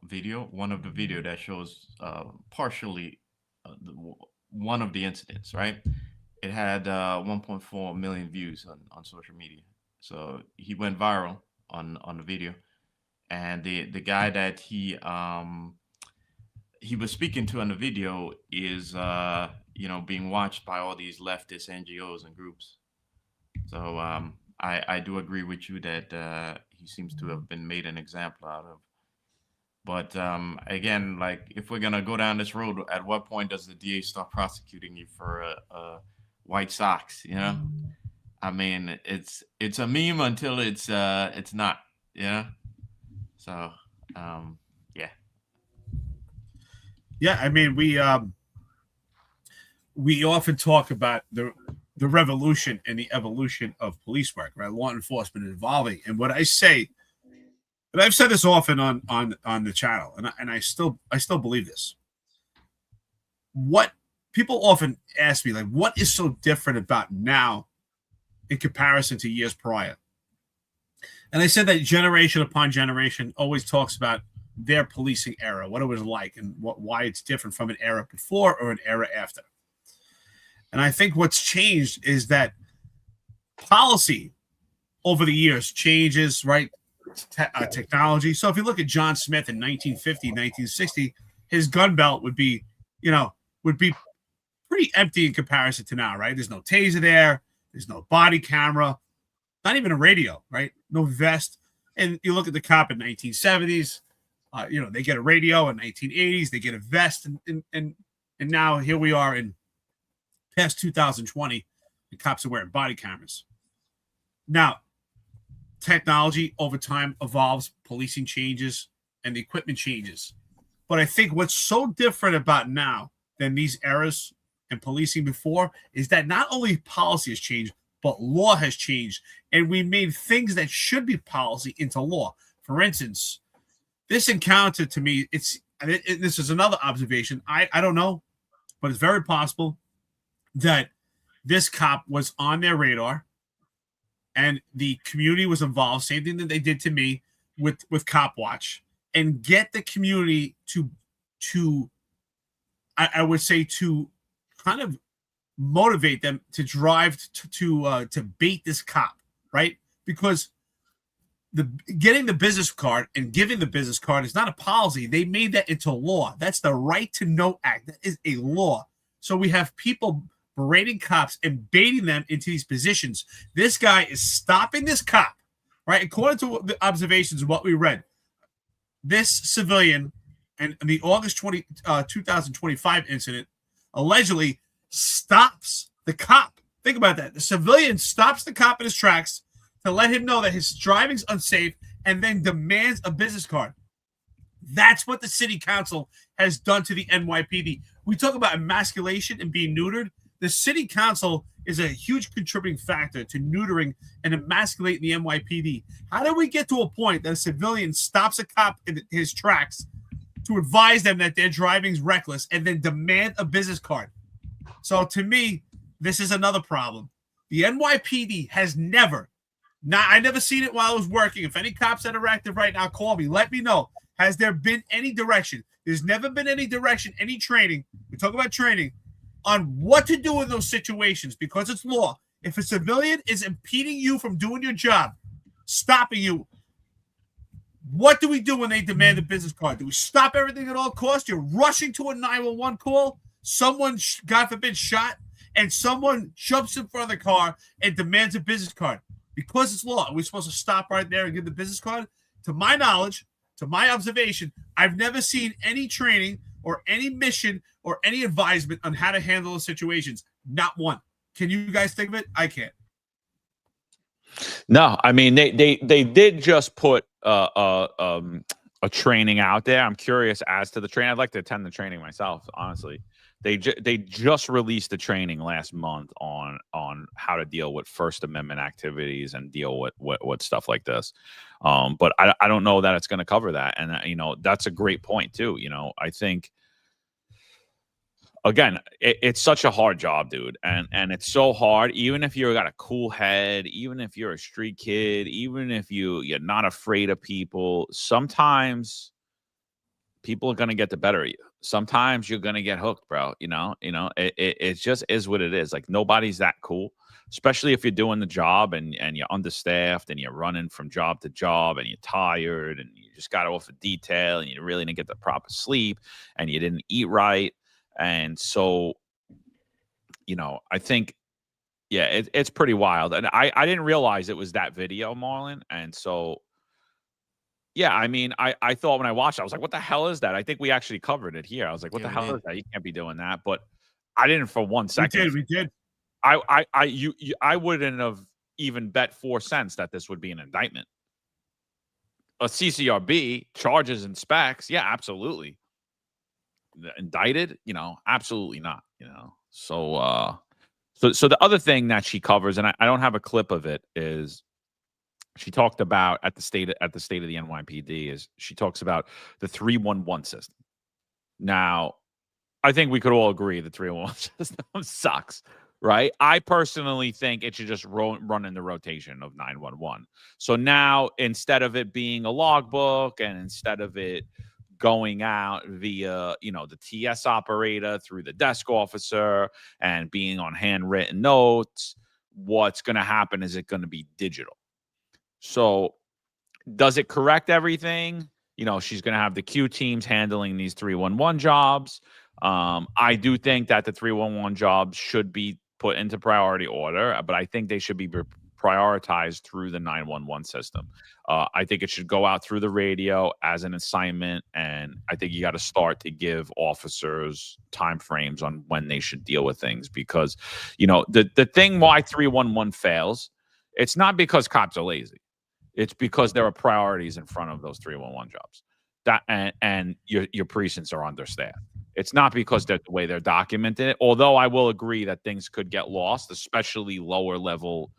video, one of the video that shows partially one of the incidents, right? It had 1.4 million views on social media, so he went viral on the video. And the guy that he was speaking to on the video is being watched by all these leftist NGOs and groups. So I do agree with you that he seems to have been made an example out of. But again, if we're gonna go down this road, at what point does the DA start prosecuting you for white socks? I mean, it's a meme until it's not. So yeah. Yeah, I mean, we often talk about the revolution and the evolution of police work, right? Law enforcement evolving. And what I say, and I've said this often on the channel, and I still believe this. What people often ask me, what is so different about now in comparison to years prior? And I said that generation upon generation always talks about their policing era, what it was like, and why it's different from an era before or an era after. And I think what's changed is that policy over the years changes, right? Technology. So if you look at John Smith in 1950, 1960, his gun belt would be pretty empty in comparison to now, right? There's no taser there. There's no body camera, not even a radio, right? No vest. And you look at the cop in 1970s, they get a radio. In 1980s, they get a vest. And now here we are in past 2020, the cops are wearing body cameras. Now, technology over time evolves, policing changes, and the equipment changes. But I think what's so different about now than these eras and policing before is that not only policy has changed, but law has changed. And we made things that should be policy into law. For instance, this encounter to me, this is another observation. I don't know, but it's very possible that this cop was on their radar and the community was involved. Same thing that they did to me with Cop Watch, and get the community to I would say to kind of motivate them to drive to bait this cop, right? Because getting the business card and giving the business card is not a policy. They made that into law. That's the Right to Know Act. That is a law. So we have people berating cops and baiting them into these positions. This guy is stopping this cop, right? According to the observations of what we read, this civilian and the August 2025 incident allegedly stops the cop. Think about that. The civilian stops the cop in his tracks, to let him know that his driving's unsafe and then demands a business card. That's what the city council has done to the NYPD. We talk about emasculation and being neutered. The city council is a huge contributing factor to neutering and emasculating the NYPD. How do we get to a point that a civilian stops a cop in his tracks to advise them that their driving's reckless and then demand a business card? So to me, this is another problem. The NYPD has never, I never seen it while I was working. If any cops that are active right now, call me. Let me know. Has there been any direction? There's never been any direction, any training. We talk about training on what to do in those situations because it's law. If a civilian is impeding you from doing your job, stopping you, what do we do when they demand a business card? Do we stop everything at all costs? You're rushing to a 911 call. Someone, God forbid, shot, and someone jumps in front of the car and demands a business card. Because it's law, are we supposed to stop right there and give the business card? To my knowledge, to my observation, I've never seen any training or any mission or any advisement on how to handle those situations. Not one. Can you guys think of it? I can't. No, I mean they did just put a training out there. I'm curious as to the training. I'd like to attend the training myself, honestly. They just released the training last month on how to deal with First Amendment activities and deal with stuff like this. But I don't know that it's going to cover that. And, that's a great point, too. I think, again, it's such a hard job, dude. And it's so hard, even if you've got a cool head, even if you're a street kid, even if you're not afraid of people, sometimes people are going to get the better of you. Sometimes you're going to get hooked, bro. It just is what it is. Like, nobody's that cool, especially if you're doing the job and you're understaffed and you're running from job to job and you're tired and you just got off a detail and you really didn't get the proper sleep and you didn't eat right. And so, I think, yeah, it's pretty wild. And I didn't realize it was that video, Marlon. And so, yeah, I mean, I thought when I watched it, I was like, what the hell is that? I think we actually covered it here. I was like, what the hell is that? You can't be doing that. But I didn't for 1 second. We did. I wouldn't have even bet 4 cents that this would be an indictment. A CCRB, charges and specs. Yeah, absolutely. Indicted, absolutely not, So the other thing that she covers, and I don't have a clip of it, is she talked about at the state of the NYPD is she talks about the 311 system. Now, I think we could all agree the 311 system sucks, right? I personally think it should just run in the rotation of 911. So now, instead of it being a logbook and instead of it going out via, the TS operator through the desk officer and being on handwritten notes, what's going to happen is it going to be digital. So does it correct everything? She's going to have the Q teams handling these 311 jobs. I do think that the 311 jobs should be put into priority order, but I think they should be prioritized through the 911 system. I think it should go out through the radio as an assignment, and I think you got to start to give officers time frames on when they should deal with things because, the thing why 311 fails, it's not because cops are lazy. It's because there are priorities in front of those 311 jobs. And your precincts are understaffed. It's not because the way they're documented it, although I will agree that things could get lost, especially lower level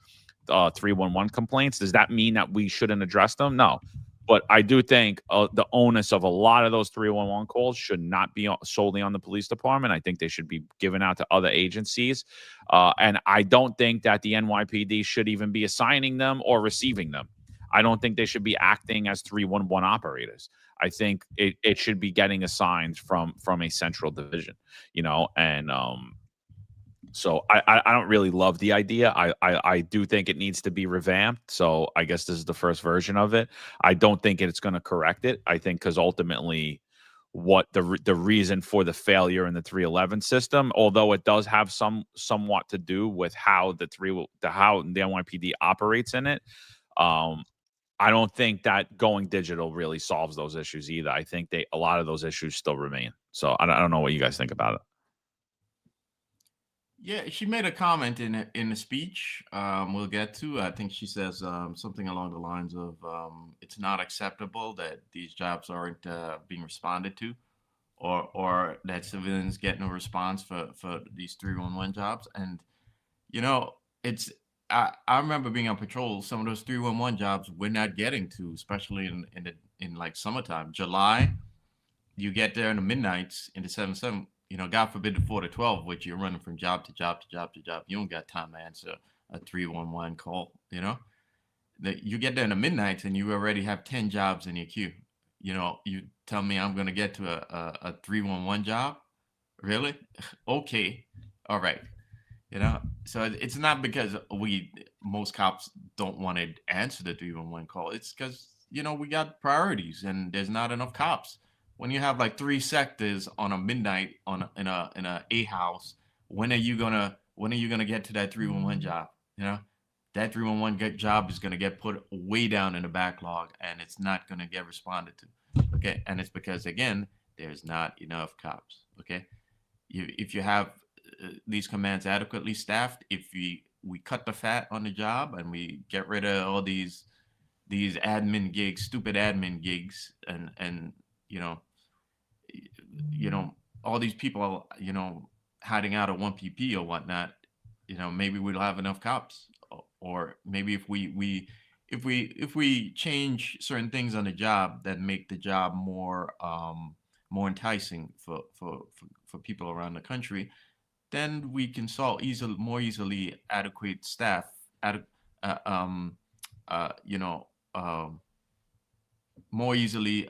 311 complaints. Does that mean that we shouldn't address them? No. But I do think the onus of a lot of those 311 calls should not be solely on the police department. I think they should be given out to other agencies. And I don't think that the NYPD should even be assigning them or receiving them. I don't think they should be acting as 311 operators. I think it should be getting assigned from a central division, and so I don't really love the idea. I do think it needs to be revamped. So I guess this is the first version of it. I don't think it's going to correct it. I think because ultimately what the reason for the failure in the 311 system, although it does have somewhat to do with how the NYPD operates in it. I don't think that going digital really solves those issues either. I think a lot of those issues still remain. So I don't know what you guys think about it. Yeah, she made a comment in the speech. We'll get to. I think she says something along the lines of it's not acceptable that these jobs aren't being responded to, or that civilians get no response for these 311 jobs. And you know, it's I remember being on patrol. Some of those 311 jobs we're not getting to, especially in like summertime, July. You get there in the midnights in the 7/7. You know, God forbid the 4 to 12, which you're running from job to job to job to job. You don't got time to answer a 311 call. You know, that you get there in the midnights and you already have 10 jobs in your queue. You know, you tell me I'm gonna get to a 311 job, really? Okay, all right. You know, so it's not because most cops don't want to answer the 311 call. It's because we got priorities and there's not enough cops. When you have like 3 sectors on a midnight in a house, when are you gonna get to that 311 job? You know, that 311 job is gonna get put way down in the backlog and it's not gonna get responded to. Okay, and it's because again there's not enough cops. Okay, if you have these commands adequately staffed, if we cut the fat on the job and we get rid of all these admin gigs, stupid admin gigs, and all these people hiding out at 1PP or whatnot, maybe we'll have enough cops. Or maybe if we change certain things on the job that make the job more enticing for people around the country, then we can more easily adequate staff, more easily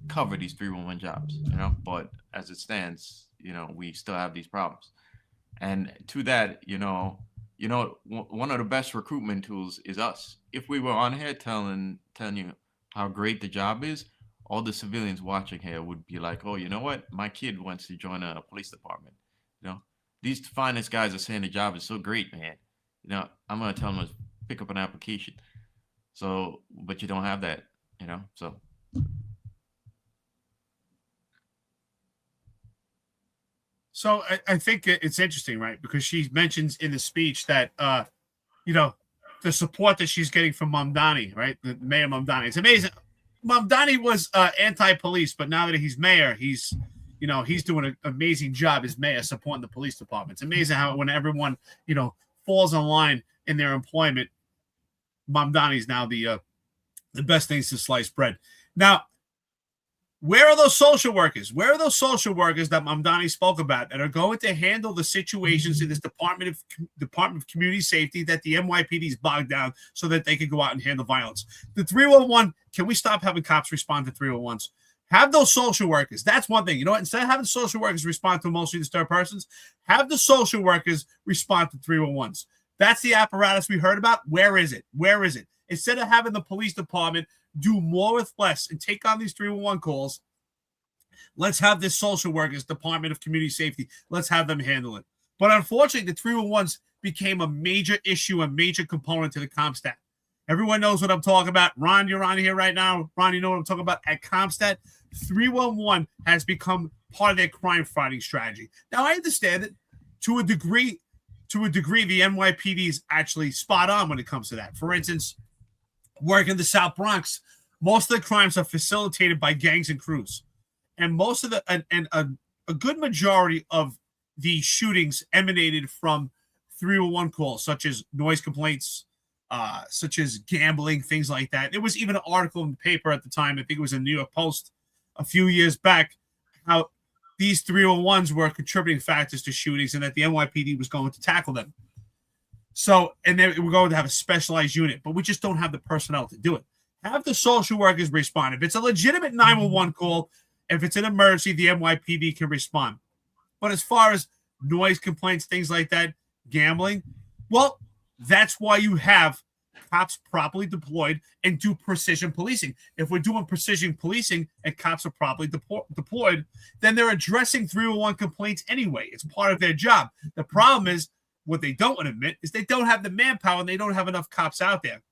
cover these 311 jobs. But as it stands, we still have these problems. And to that, one of the best recruitment tools is us. If we were on here telling you how great the job is, all the civilians watching here would be like, oh, you know what? My kid wants to join a police department. These finest guys are saying the job is so great, man. I'm going to tell them to pick up an application. So, but you don't have that, so. So I think it's interesting, right? Because she mentions in the speech that, the support that she's getting from Mamdani, right? The Mayor Mamdani. It's amazing. Mamdani was anti-police, but now that he's mayor, he's doing an amazing job as mayor supporting the police department. It's amazing how when everyone, falls in line in their employment, Mamdani's now the best things to slice bread. Now, where are those social workers? Where are those social workers that Mamdani spoke about that are going to handle the situations in this Department of Community Safety that the NYPD's bogged down so that they can go out and handle violence? The 311, can we stop having cops respond to 311s? Have those social workers. That's one thing. Instead of having social workers respond to emotionally disturbed persons, have the social workers respond to 311s. That's the apparatus we heard about. Where is it? Where is it? Instead of having the police department do more with less and take on these 311 calls, let's have this social workers, Department of Community Safety, let's have them handle it. But unfortunately, the 311s became a major issue, a major component to the CompStat. Everyone knows what I'm talking about. Ron, you're on here right now. Ron, you know what I'm talking about. At CompStat, 311 has become part of their crime fighting strategy. Now, I understand it to a degree. The NYPD is actually spot on when it comes to that. For instance, work in the South Bronx, most of the crimes are facilitated by gangs and crews. And most of a good majority of the shootings emanated from 311 calls, such as noise complaints, such as gambling, things like that. There was even an article in the paper at the time, I think it was in the New York Post a few years back, how these 301s were contributing factors to shootings and that the NYPD was going to tackle them. So, and then we're going to have a specialized unit, but we just don't have the personnel to do it. Have the social workers respond. If it's a legitimate 911 call, if it's an emergency, the NYPD can respond. But as far as noise complaints, things like that, gambling, well, that's why you have cops properly deployed and do precision policing. If we're doing precision policing and cops are properly deployed, then they're addressing 301 complaints anyway. It's part of their job. The problem is, what they don't want to admit is they don't have the manpower and they don't have enough cops out there.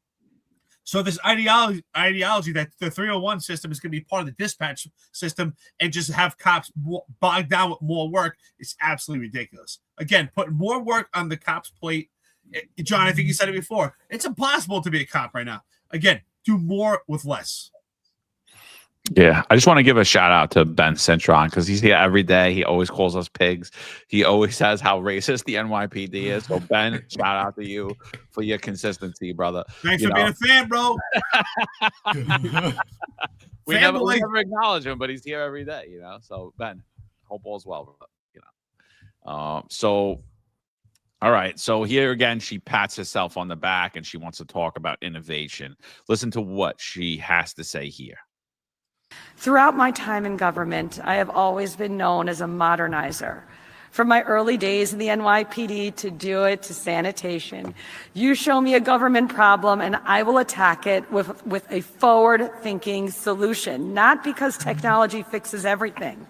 So this ideology that the 301 system is going to be part of the dispatch system and just have cops bogged down with more work is absolutely ridiculous. Again, putting more work on the cops' plate. John, I think you said it before. It's impossible to be a cop right now. Again, do more with less. Yeah, I just want to give a shout out to Ben Cintron because he's here every day. He always calls us pigs. He always says how racist the NYPD is. So Ben, shout out to you for your consistency, brother. Thanks for being a fan, bro. we never acknowledge him, but he's here every day. So Ben, hope all's well, brother. So. All right. So here again, she pats herself on the back and she wants to talk about innovation. Listen to what she has to say here. Throughout my time in government, I have always been known as a modernizer. From my early days in the NYPD to do it to sanitation, you show me a government problem and I will attack it with a forward-thinking solution, not because technology fixes everything,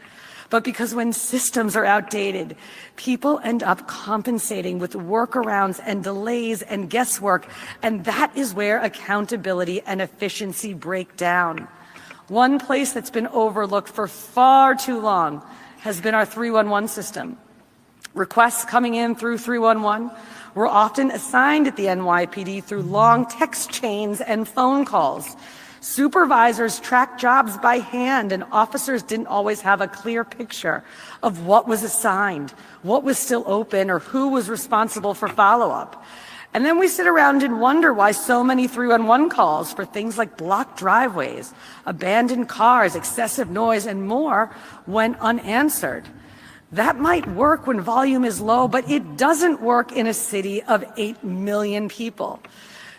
but because when systems are outdated, people end up compensating with workarounds and delays and guesswork, and that is where accountability and efficiency break down. One place that's been overlooked for far too long has been our 311 system. Requests coming in through 311 were often assigned at the NYPD through long text chains and phone calls. Supervisors tracked jobs by hand, and officers didn't always have a clear picture of what was assigned, what was still open, or who was responsible for follow-up. And then we sit around and wonder why so many 311 calls for things like blocked driveways, abandoned cars, excessive noise, and more went unanswered. That might work when volume is low, but it doesn't work in a city of 8 million people.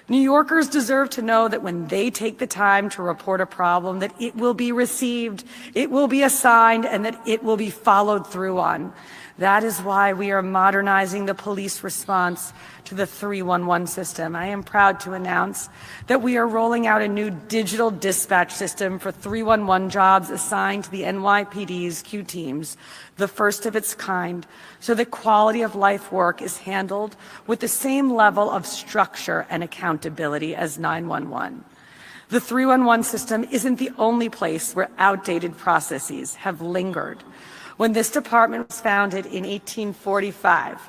New Yorkers deserve to know that when they take the time to report a problem, that it will be received, it will be assigned, and that it will be followed through on. That is why we are modernizing the police response to the 311 system. I am proud to announce that we are rolling out a new digital dispatch system for 311 jobs assigned to the NYPD's Q teams, the first of its kind, so that quality of life work is handled with the same level of structure and accountability as 911. The 311 system isn't the only place where outdated processes have lingered. When this department was founded in 1845,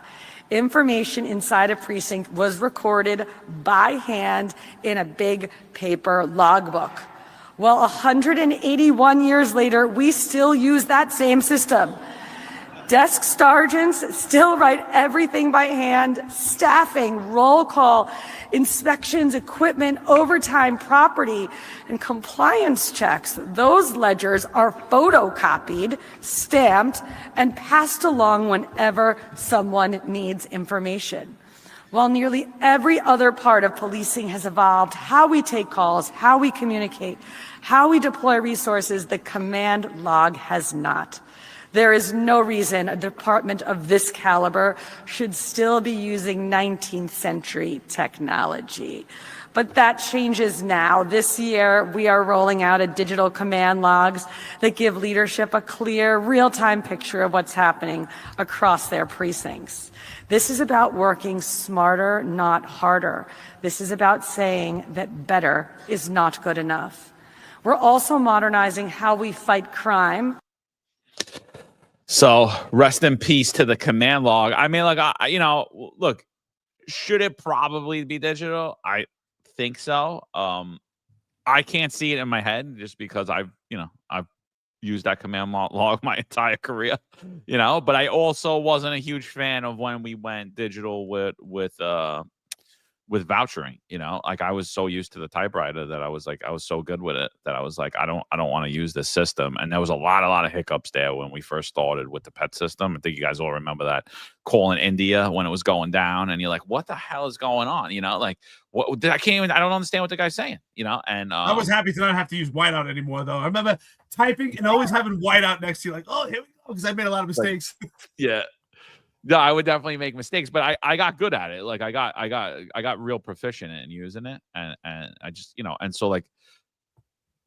information inside a precinct was recorded by hand in a big paper logbook. Well, 181 years later, we still use that same system. Desk sergeants still write everything by hand, staffing, roll call, inspections, equipment, overtime, property, and compliance checks. Those ledgers are photocopied, stamped, and passed along whenever someone needs information. While nearly every other part of policing has evolved, how we take calls, how we communicate, how we deploy resources, the command log has not. There is no reason a department of this caliber should still be using 19th century technology. But that changes now. This year, we are rolling out a digital command logs that give leadership a clear, real-time picture of what's happening across their precincts. This is about working smarter, not harder. This is about saying that better is not good enough. We're also modernizing how we fight crime. So rest in peace to the command log. I mean, like, look, should it probably be digital? I think so. I can't see it in my head just because I've used that command log my entire career, but I also wasn't a huge fan of when we went digital with vouchering, like I was so used to the typewriter that I was so good with it that I was like, I don't want to use this system. And there was a lot of hiccups there when we first started with the PET system. I think you guys all remember that, calling India when it was going down and you're like, what the hell is going on? Like what I don't understand what the guy's saying, and I was happy to not have to use whiteout anymore though. I remember typing and always having whiteout next to you, like, oh, here we go, because I made a lot of mistakes. Yeah. No, I would definitely make mistakes, but I got good at it. Like I got real proficient in using it, and I just and so like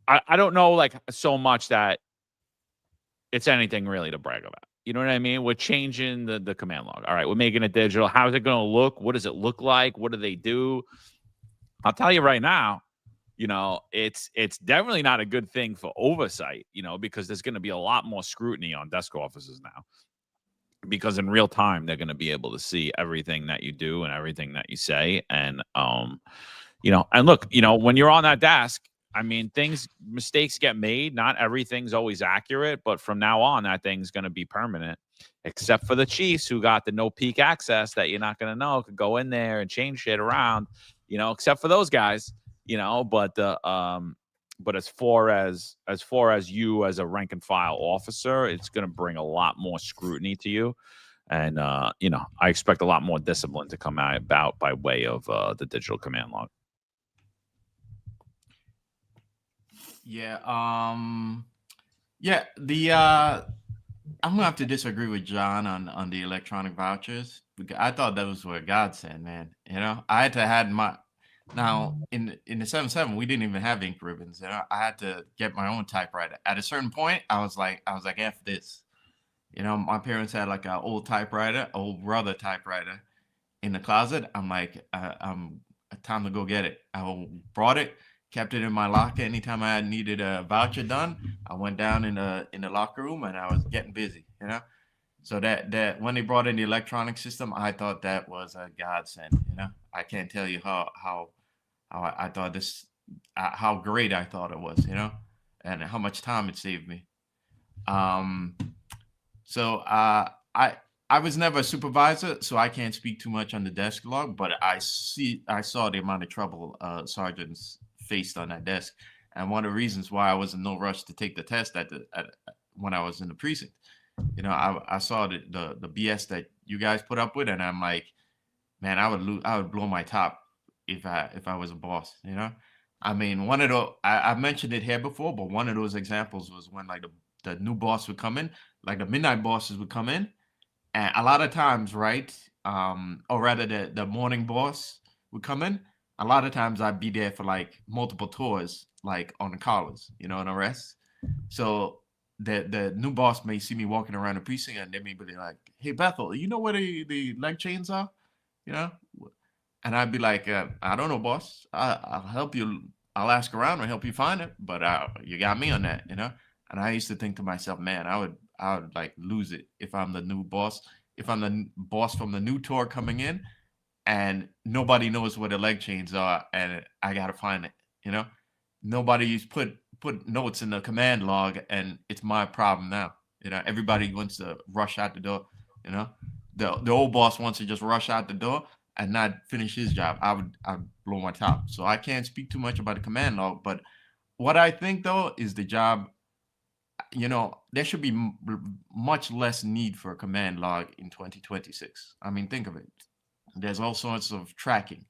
I don't know like so much that it's anything really to brag about. You know what I mean? We're changing the command log. All right, we're making it digital. How is it going to look? What does it look like? What do they do? I'll tell you right now, you know, it's definitely not a good thing for oversight, you know, because there's going to be a lot more scrutiny on desk officers now. Because in real time, they're going to be able to see everything that you do and everything that you say. And, you know, and look, you know, when you're on that desk, I mean, mistakes get made. Not everything's always accurate, but from now on, that thing's going to be permanent, except for the chiefs who got the no peek access that you're not going to know, could go in there and change shit around, you know, except for those guys, you know, but as far as you as a rank and file officer, it's going to bring a lot more scrutiny to you. And, you know, I expect a lot more discipline to come out about by way of the digital command log. Yeah. Yeah. I'm gonna have to disagree with John on the electronic vouchers. I thought that was what God said, man. You know, I had to had my now in the 7.7 we didn't even have ink ribbons. You know, I had to get my own typewriter. At a certain point, I was like, F this. You know, my parents had like an old typewriter, old brother typewriter in the closet. I'm like, I'm time to go get it. I brought it, kept it in my locker. Anytime I needed a voucher done, I went down in the locker room and I was getting busy, you know. So that when they brought in the electronic system, I thought that was a godsend, you know. I can't tell you how I thought this, how great I thought it was, you know, and how much time it saved me. So I was never a supervisor, so I can't speak too much on the desk log, but I saw the amount of trouble sergeants faced on that desk, and one of the reasons why I was in no rush to take the test when I was in the precinct. You know, I saw the BS that you guys put up with, and I'm like, man, I would blow my top if I was a boss. You know, I mean, one of the I mentioned it here before, but one of those examples was when like the new boss would come in, like the midnight bosses would come in, and a lot of times, right, or rather the morning boss would come in. A lot of times I'd be there for like multiple tours, like on the collars, you know, and the rest. So the new boss may see me walking around the precinct and they may be like, "Hey Bethel, you know where the leg chains are?" You know? And I'd be like, "I don't know, boss. I'll help you. I'll ask around and help you find it, but you got me on that, you know?" And I used to think to myself, man, I would like lose it if I'm the new boss. If I'm the boss from the new tour coming in and nobody knows where the leg chains are and I gotta find it, you know? Nobody's put notes in the command log and it's my problem now. You know, everybody wants to rush out the door, you know? The old boss wants to just rush out the door and not finish his job. I'd blow my top. So I can't speak too much about the command log, but what I think though is the job, you know, there should be much less need for a command log in 2026. I mean, think of it. There's all sorts of tracking.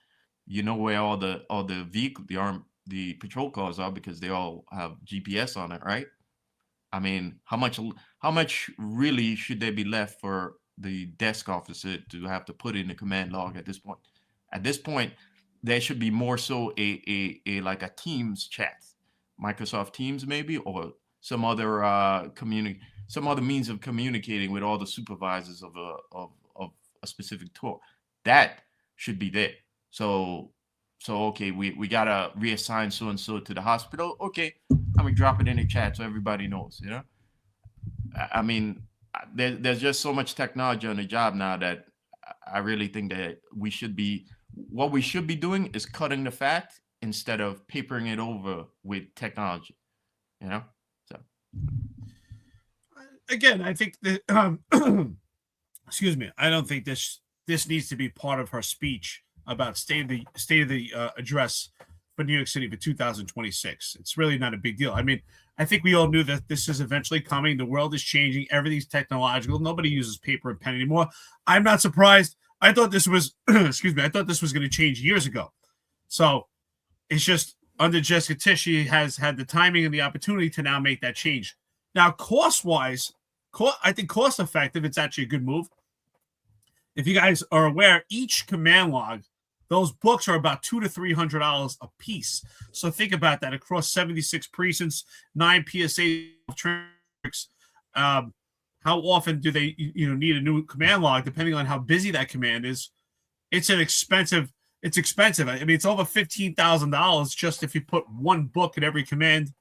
You know where all the vehicle, the patrol cars are because they all have GPS on it, right? I mean, how much really should there be left for the desk officer to have to put in the command log at this point? At this point, there should be more so a like a Teams chat, Microsoft Teams maybe, or some other some other means of communicating with all the supervisors of a specific tour. That should be there. So okay, we gotta reassign so and so to the hospital. Okay, and we drop it in the chat so everybody knows. You know, I mean, there's just so much technology on the job now that I really think that what we should be doing is cutting the fat instead of papering it over with technology. You know. So again, I think that excuse me, I don't think this needs to be part of her speech about state of the address for New York City for 2026. It's really not a big deal. I mean, I think we all knew that this is eventually coming. The world is changing. Everything's technological. Nobody uses paper and pen anymore. I'm not surprised. I thought this was excuse me. I thought this was going to change years ago. So it's just under Jessica Tisch, she has had the timing and the opportunity to now make that change. Now, cost-wise, I think cost-effective, it's actually a good move. If you guys are aware, each command log, those books are about $200 to $300 a piece. So think about that across 76 precincts, 9 PSA tricks. How often do they need a new command log? Depending on how busy that command is, it's an expensive it's expensive. I mean, it's over $15,000 just if you put one book in every command.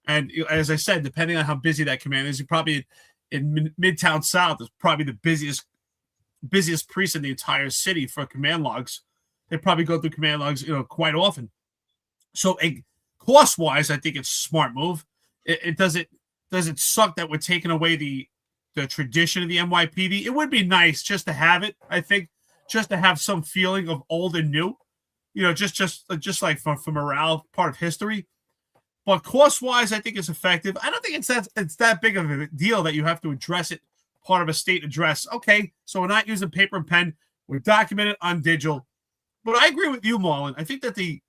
And as I said, depending on how busy that command is, you probably in Midtown South is probably the busiest priest in the entire city for command logs. They probably go through command logs, quite often. So, cost wise, I think it's a smart move. It doesn't suck that we're taking away the tradition of the NYPD. It would be nice just to have it. I think just to have some feeling of old and new. Just like for morale, part of history. But cost-wise, I think it's effective. I don't think it's that big of a deal that you have to address it part of a state address. Okay, so we're not using paper and pen. We're documented on digital. But I agree with you, Marlon. I think that the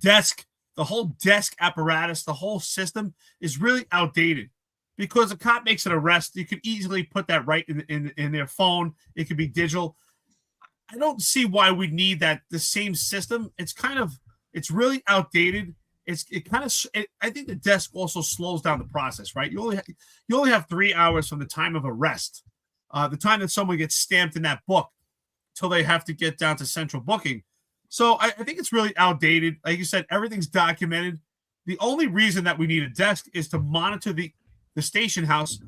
desk, the whole desk apparatus, the whole system is really outdated. Because a cop makes an arrest, you could easily put that right in their phone. It could be digital. I don't see why we need the same system. It's really outdated. I think the desk also slows down the process, right? You only have 3 hours from the time of arrest, the time that someone gets stamped in that book, till they have to get down to central booking. So I think it's really outdated. Like you said, everything's documented. The only reason that we need a desk is to monitor the station house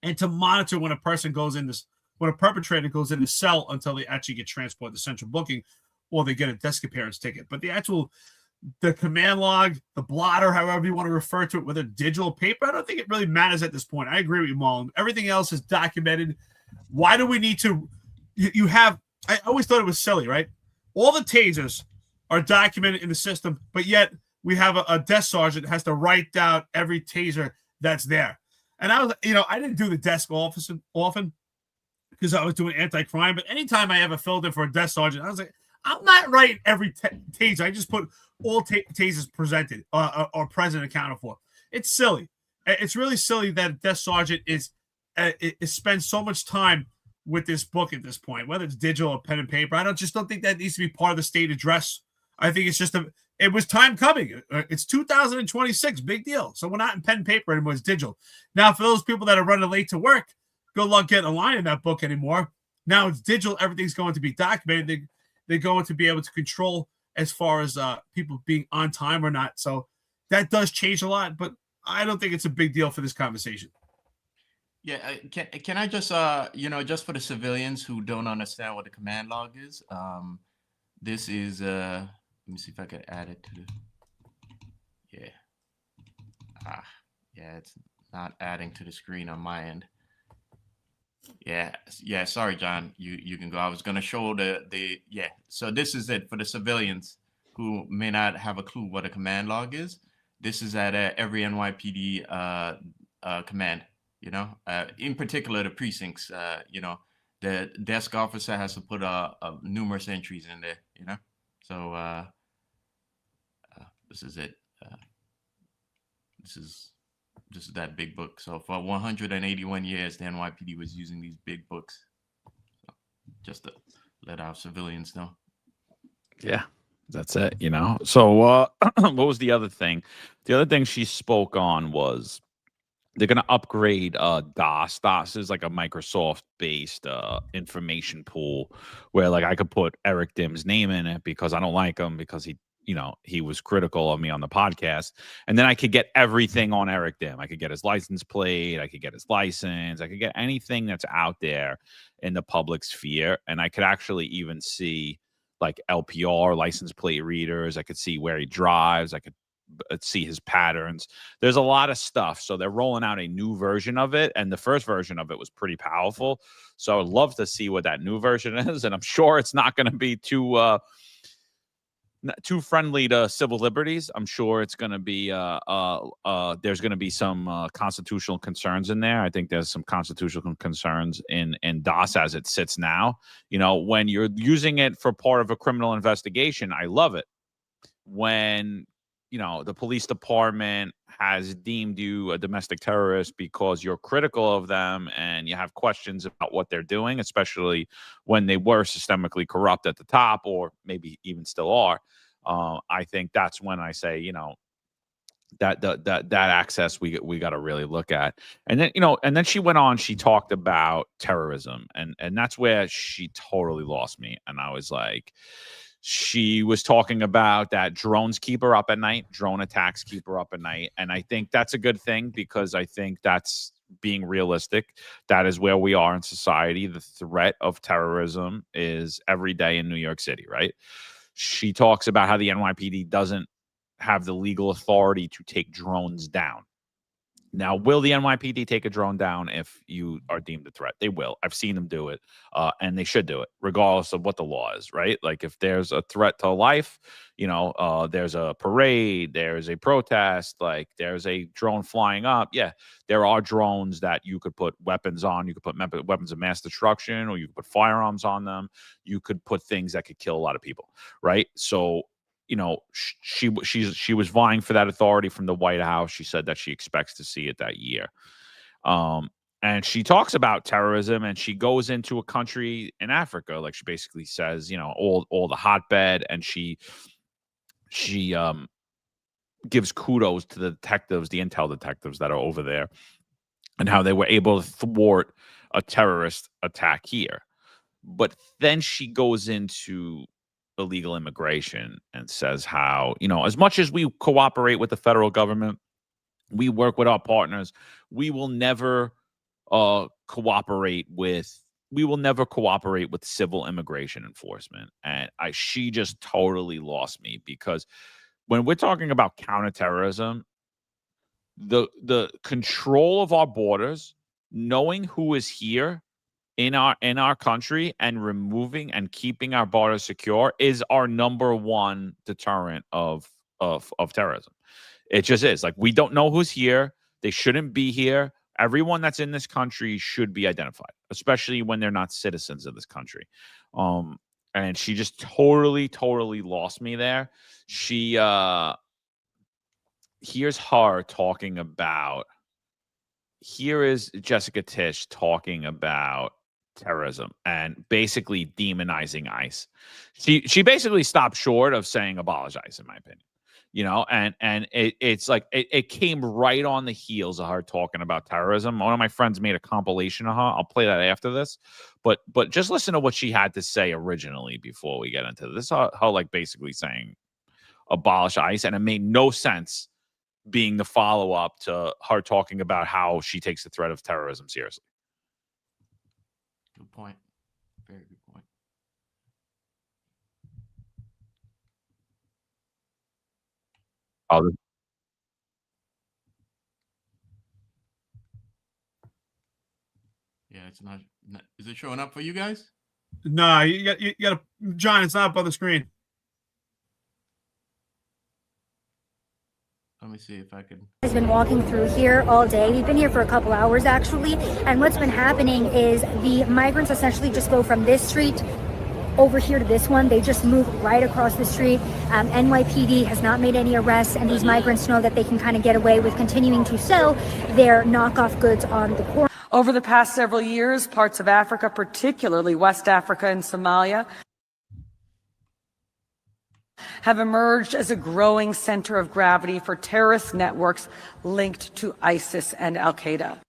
and to monitor when a perpetrator goes in the cell until they actually get transported to central booking or they get a desk appearance ticket. But the command log, the blotter, however you want to refer to it, whether digital paper, I don't think it really matters at this point. I agree with you, Mullen. Everything else is documented. Why do we need to? I always thought it was silly, right? All the tasers are documented in the system, but yet we have a desk sergeant that has to write down every taser that's there. And I didn't do the desk often because I was doing anti-crime, but anytime I ever filled in for a desk sergeant, I was like, I'm not writing every taser. I just put all tasers presented or present accounted for. It's silly. It's really silly that a desk sergeant spends so much time with this book at this point, whether it's digital or pen and paper. I don't think that needs to be part of the state address. I think it's just it was time coming. It's 2026, big deal. So we're not in pen and paper anymore. It's digital. Now, for those people that are running late to work, good luck getting a line in that book anymore. Now it's digital. Everything's going to be documented. They're going to be able to control as far as people being on time or not. So that does change a lot, but I don't think it's a big deal for this conversation. Yeah, can I just just for the civilians who don't understand what the command log is, this is let me see if I can add it to the it's not adding to the screen on my end. Yeah, sorry, John, you can go. I was gonna show so this is it for the civilians who may not have a clue what a command log is. This is at every NYPD command. In particular, the precincts, the desk officer has to put numerous entries in there, So this is it. This is that big book. So for 181 years, the NYPD was using these big books. So just to let our civilians know. Yeah, that's it, So what was the other thing? The other thing she spoke on was they're going to upgrade DOS. DOS is like a Microsoft-based information pool where I could put Eric Dim's name in it because I don't like him because he was critical of me on the podcast. And then I could get everything on Eric Dim. I could get his license plate. I could get his license. I could get anything that's out there in the public sphere. And I could actually even see LPR license plate readers. I could see where he drives. I could see his patterns. There's a lot of stuff. So they're rolling out a new version of it. And the first version of it was pretty powerful. So I would love to see what that new version is. And I'm sure it's not going to be too friendly to civil liberties. I'm sure it's going to be there's going to be some constitutional concerns in there. I think there's some constitutional concerns in DOS as it sits now. When you're using it for part of a criminal investigation, I love it. When the police department has deemed you a domestic terrorist because you're critical of them and you have questions about what they're doing, especially when they were systemically corrupt at the top or maybe even still are. I think that's when I say, that access we got to really look at. And then, you know, and then she went on, she talked about terrorism, and that's where she totally lost me. And I was like, she was talking about that drones keep her up at night, drone attacks keep her up at night. And I think that's a good thing, because I think that's being realistic. That is where we are in society. The threat of terrorism is every day in New York City, right? She talks about how the NYPD doesn't have the legal authority to take drones down. Now, will the NYPD take a drone down if you are deemed a threat? They will. I've seen them do it, and they should do it, regardless of what the law is, right? Like, if there's a threat to life, you know, there's a parade, there's a protest, like there's a drone flying up. Yeah, there are drones that you could put weapons on. You could put weapons of mass destruction, or you could put firearms on them. You could put things that could kill a lot of people, right? So, you know, she was vying for that authority from the White House. She said that she expects to see it that year. And she talks about terrorism, and she goes into a country in Africa. Like, she basically says, you know, all the hotbed, and she gives kudos to the detectives, the intel detectives that are over there, and how they were able to thwart a terrorist attack here. But then she goes into illegal immigration and says how, you know, as much as we cooperate with the federal government, we work with our partners, we will never cooperate with civil immigration enforcement. And she just totally lost me, because when we're talking about counterterrorism, the control of our borders, knowing who is here in our country, and removing and keeping our borders secure, is our number one deterrent of terrorism. It just is. Like, we don't know who's here. They shouldn't be here. Everyone that's in this country should be identified, especially when they're not citizens of this country. And she just totally lost me there. She here's her talking about. Here is Jessica Tisch talking about terrorism and basically demonizing ICE. She basically stopped short of saying abolish ICE, in my opinion. You know, and it's like it came right on the heels of her talking about terrorism. One of my friends made a compilation of her. I'll play that after this, but just listen to what she had to say originally before we get into this. Her like basically saying abolish ICE, and it made no sense, being the follow-up to her talking about how she takes the threat of terrorism seriously. Good point. Very good point. Oh, Yeah, it's not. Is it showing up for you guys? No, you got to, John. It's not up on the screen. Let me see if I can. Has been walking through here all day. We've been here for a couple hours actually, and what's been happening is the migrants essentially just go from this street over here to this one. They just move right across the street. NYPD has not made any arrests, and these migrants know that they can kind of get away with continuing to sell their knockoff goods on the corner. Over the past several years, parts of Africa, particularly West Africa and Somalia, have emerged as a growing center of gravity for terrorist networks linked to ISIS and Al-Qaeda.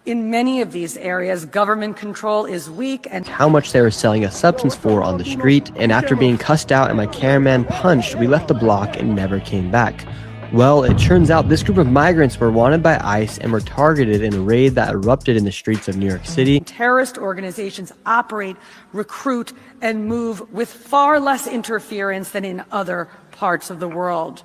In many of these areas, government control is weak, and how much they were selling a substance for on the street, and after being cussed out and my cameraman punched, we left the block and never came back. Well, it turns out this group of migrants were wanted by ICE and were targeted in a raid that erupted in the streets of New York City. Terrorist organizations operate, recruit, and move with far less interference than in other parts of the world.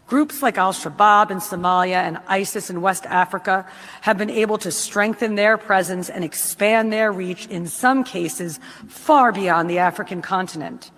Groups like Al-Shabaab in Somalia and ISIS in West Africa have been able to strengthen their presence and expand their reach, in some cases, far beyond the African continent.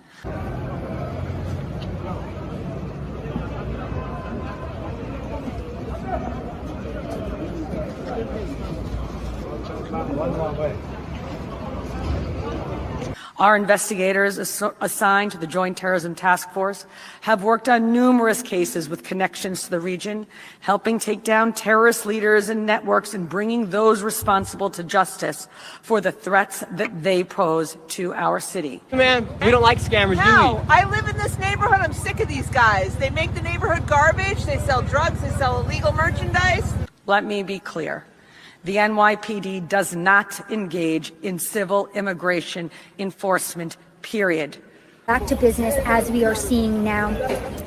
Our investigators assigned to the Joint Terrorism Task Force have worked on numerous cases with connections to the region, helping take down terrorist leaders and networks and bringing those responsible to justice for the threats that they pose to our city. Man, we don't like scammers, No, I live in this neighborhood. I'm sick of these guys. They make the neighborhood garbage. They sell drugs. They sell illegal merchandise. Let me be clear. The NYPD does not engage in civil immigration enforcement, period. Back to business as we are seeing now.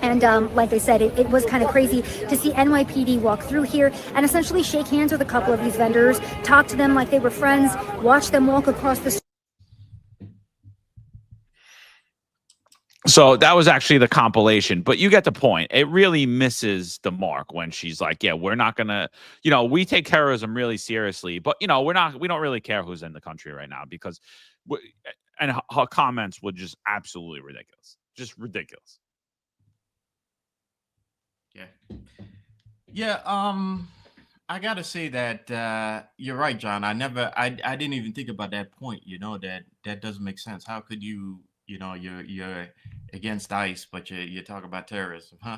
And like I said, it was kind of crazy to see NYPD walk through here and essentially shake hands with a couple of these vendors, talk to them like they were friends, watch them walk across the street. So that was actually the compilation, but you get the point. It really misses the mark when she's like, yeah, we're not going to, we take terrorism really seriously, but, we don't really care who's in the country right now because, and her comments were just absolutely ridiculous. Just ridiculous. Yeah. Yeah. I got to say that you're right, John. I didn't even think about that point, that doesn't make sense. How could you, you're against ICE, but you talk about terrorism, huh?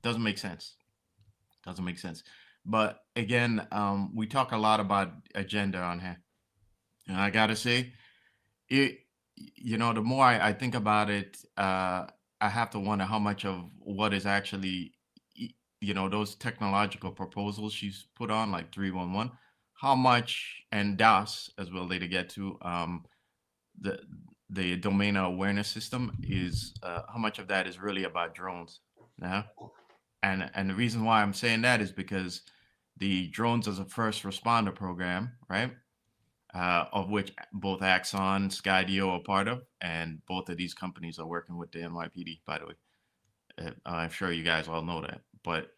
Doesn't make sense. Doesn't make sense. But again, we talk a lot about agenda on here. And I gotta say, the more I think about it, I have to wonder how much of what is actually, those technological proposals she's put on, like 311, how much, and DOS as well later get to, the domain awareness system is how much of that is really about drones. Yeah. And the reason why I'm saying that is because the drones as a first responder program, right? Of which both Axon, Skydio are part of, and both of these companies are working with the NYPD, by the way. I'm sure you guys all know that. But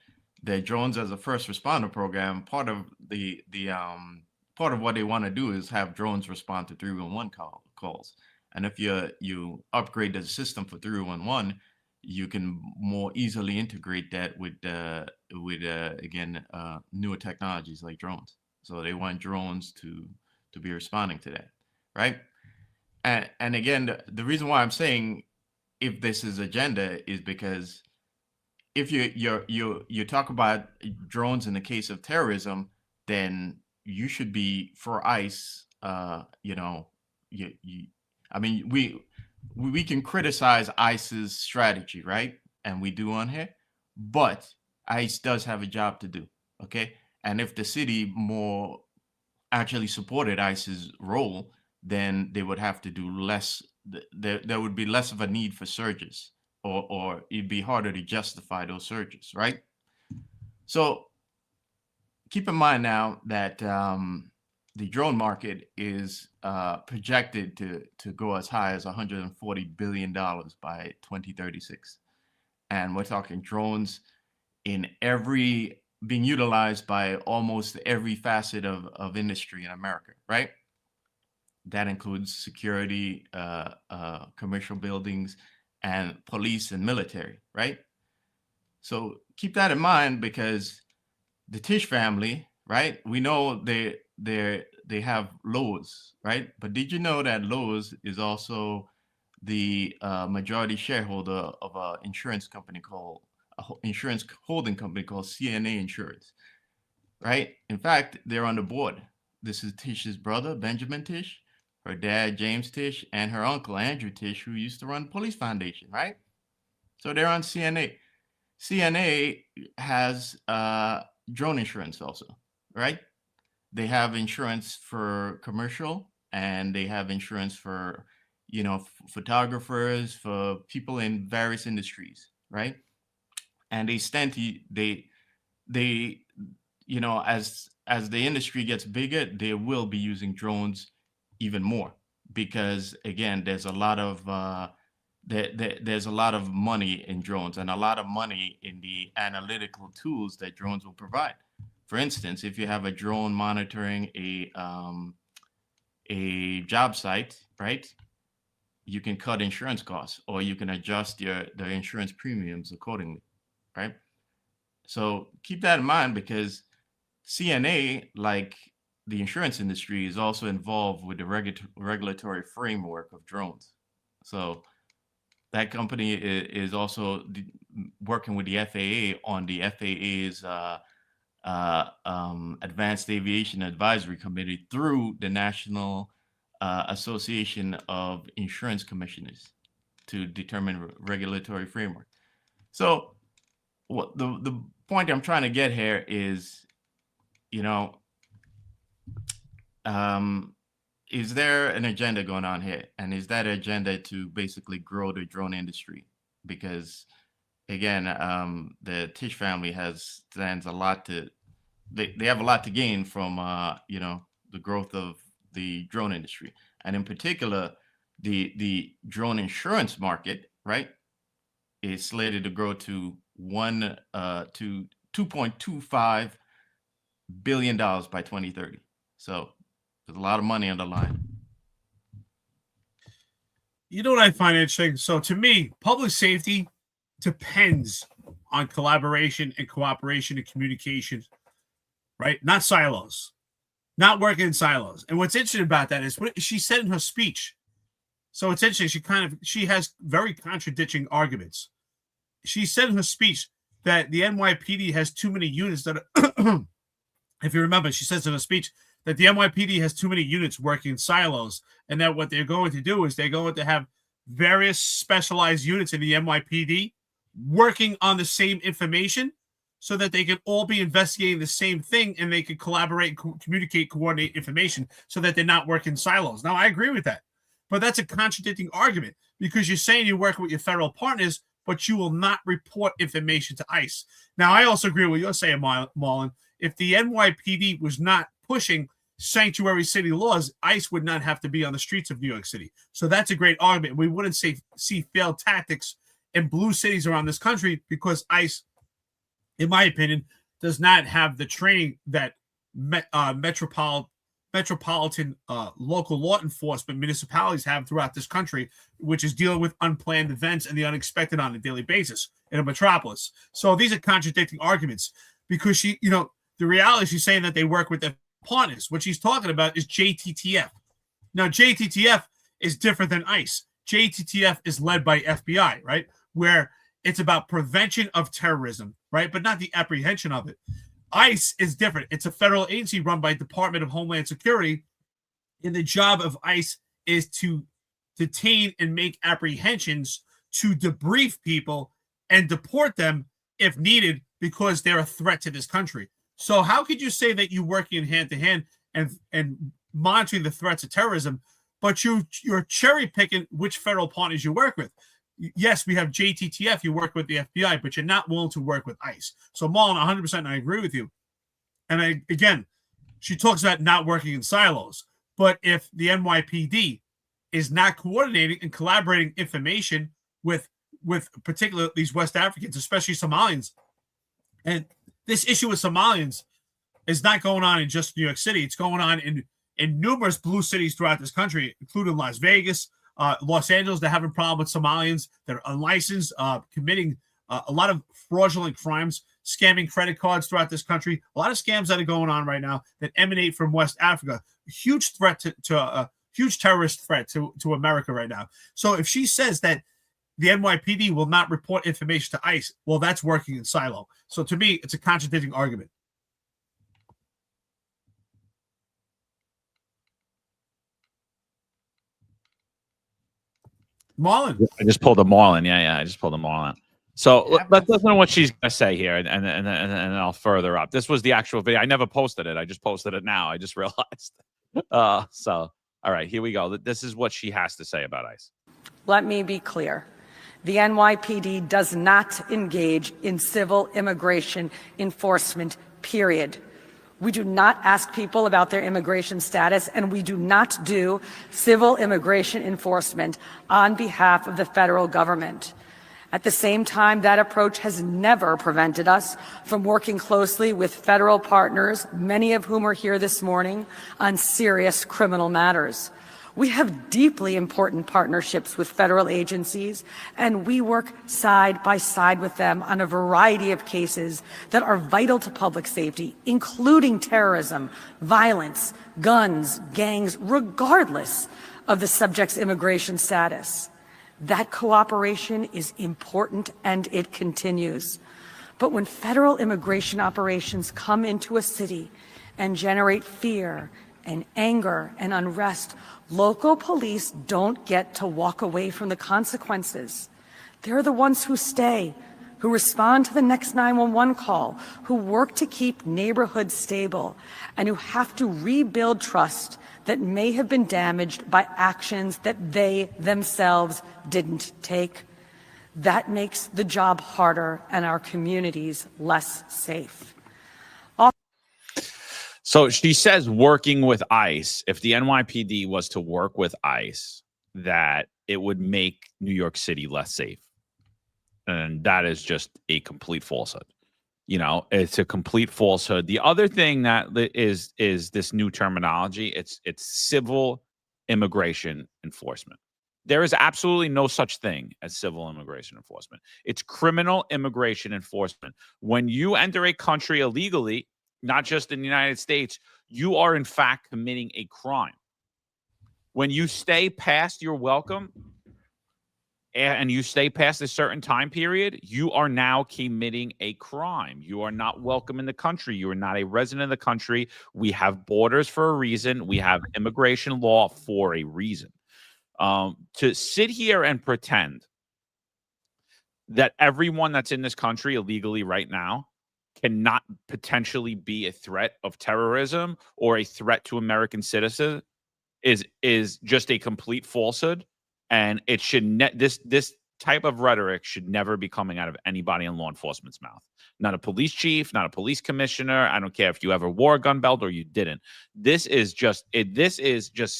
the drones as a first responder program, part of part of what they want to do is have drones respond to 311 calls. And if you upgrade the system for 311, you can more easily integrate that with again newer technologies like drones. So they want drones to be responding to that, right? And again, the reason why I'm saying if this is agenda is because if you talk about drones in the case of terrorism, then you should be for ICE. I mean, we can criticize ICE's strategy, right? And we do on here, but ICE does have a job to do, okay? And if the city more actually supported ICE's role, then they would have to do less. There would be less of a need for surges, or it'd be harder to justify those surges, right? So keep in mind now that the drone market is projected to go as high as $140 billion by 2036. And we're talking drones being utilized by almost every facet of industry in America, right? That includes security, commercial buildings, and police and military, right? So keep that in mind because the Tisch family, right? We know they have Lowe's, right? But did you know that Lowe's is also the majority shareholder of an insurance holding company called CNA Insurance, right? In fact, they're on the board. This is Tisch's brother, Benjamin Tisch, her dad, James Tisch, and her uncle, Andrew Tisch, who used to run the police foundation, right? So they're on CNA. CNA has drone insurance also, right? They have insurance for commercial, and they have insurance for, photographers, for people in various industries, right? And they stand to, as the industry gets bigger, they will be using drones even more because again, there's a lot of there's a lot of money in drones and a lot of money in the analytical tools that drones will provide. For instance, if you have a drone monitoring a job site, right? You can cut insurance costs, or you can adjust the insurance premiums accordingly, right? So keep that in mind because CNA, like the insurance industry is also involved with the regulatory framework of drones. So that company is also working with the FAA on the FAA's Advanced Aviation Advisory Committee through the National Association of Insurance Commissioners to determine regulatory framework. So what the point I'm trying to get here is, you know, is there an agenda going on here? And is that agenda to basically grow the drone industry? Because again, the Tisch family stands a lot to, they have a lot to gain from, you know, the growth of the drone industry. And in particular, the drone insurance market, right, is slated to grow to $2.25 billion by 2030. So there's a lot of money on the line. You know what I find interesting? So to me, public safety depends on collaboration and cooperation and communication, right? Not silos, not working in silos. And what's interesting about that is what she said in her speech. So it's interesting. She has very contradicting arguments. She said in her speech that the NYPD has too many units that are, if you remember, she says in her speech that the NYPD has too many units working in silos, and that what they're going to do is they're going to have various specialized units in the NYPD working on the same information so that they can all be investigating the same thing and they can collaborate, communicate, coordinate information so that they're not working silos. Now, I agree with that, but that's a contradicting argument because you're saying you're working with your federal partners, but you will not report information to ICE. Now, I also agree with what you're saying, Marlon. If the NYPD was not pushing sanctuary city laws, ICE would not have to be on the streets of New York City. So that's a great argument. We wouldn't see failed tactics in blue cities around this country because ICE, in my opinion, does not have the training that metropolitan local law enforcement municipalities have throughout this country, which is dealing with unplanned events and the unexpected on a daily basis in a metropolis. So these are contradicting arguments because she, you know, the reality is she's saying that they work with their partners. What she's talking about is JTTF. Now, JTTF is different than ICE. JTTF is led by FBI, right? Where it's about prevention of terrorism, right? But not the apprehension of it. ICE is different. It's a federal agency run by Department of Homeland Security. And the job of ICE is to detain and make apprehensions, to debrief people and deport them if needed because they're a threat to this country. So how could you say that you're working hand to hand and monitoring the threats of terrorism, but you're cherry picking which federal partners you work with? Yes, we have JTTF, you work with the FBI, but you're not willing to work with ICE. So Marlon, 100%, I agree with you. And again, she talks about not working in silos. But if the NYPD is not coordinating and collaborating information with particularly these West Africans, especially Somalians, and this issue with Somalians is not going on in just New York City. It's going on in numerous blue cities throughout this country, including Las Vegas, Los Angeles. They're having problems with Somalians that are unlicensed, committing a lot of fraudulent crimes, scamming credit cards throughout this country. A lot of scams that are going on right now that emanate from West Africa. A huge threat to huge terrorist threat to America right now. So if she says that the NYPD will not report information to ICE, well, that's working in silo. So to me, it's a contradicting argument. Marlon. I just pulled a Marlon. Yeah, I just pulled a Marlon. So let's listen to what she's going to say here, and then I'll further up. This was the actual video. I never posted it. I just posted it now. I just realized. So, all right, here we go. This is what she has to say about ICE. Let me be clear. The NYPD does not engage in civil immigration enforcement, period. We do not ask people about their immigration status, and we do not do civil immigration enforcement on behalf of the federal government. At the same time, that approach has never prevented us from working closely with federal partners, many of whom are here this morning, on serious criminal matters. We have deeply important partnerships with federal agencies, and we work side by side with them on a variety of cases that are vital to public safety, including terrorism, violence, guns, gangs, regardless of the subject's immigration status. That cooperation is important and it continues. But when federal immigration operations come into a city and generate fear and anger and unrest, local police don't get to walk away from the consequences. They're the ones who stay, who respond to the next 911 call, who work to keep neighborhoods stable, and who have to rebuild trust that may have been damaged by actions that they themselves didn't take. That makes the job harder and our communities less safe. So she says working with ICE, if the NYPD was to work with ICE, that it would make New York City less safe. And that is just a complete falsehood. You know, it's a complete falsehood. The other thing that is this new terminology. It's civil immigration enforcement. There is absolutely no such thing as civil immigration enforcement. It's criminal immigration enforcement. When you enter a country illegally, not just in the United States, you are in fact committing a crime. When you stay past your welcome and you stay past a certain time period, you are now committing a crime. You are not welcome in the country. You are not a resident of the country. We have borders for a reason. We have immigration law for a reason. To sit here and pretend that everyone that's in this country illegally right now cannot potentially be a threat of terrorism or a threat to American citizens is just a complete falsehood, and it should this type of rhetoric should never be coming out of anybody in law enforcement's mouth. Not a police chief, not a police commissioner. I don't care if you ever wore a gun belt or you didn't. This is just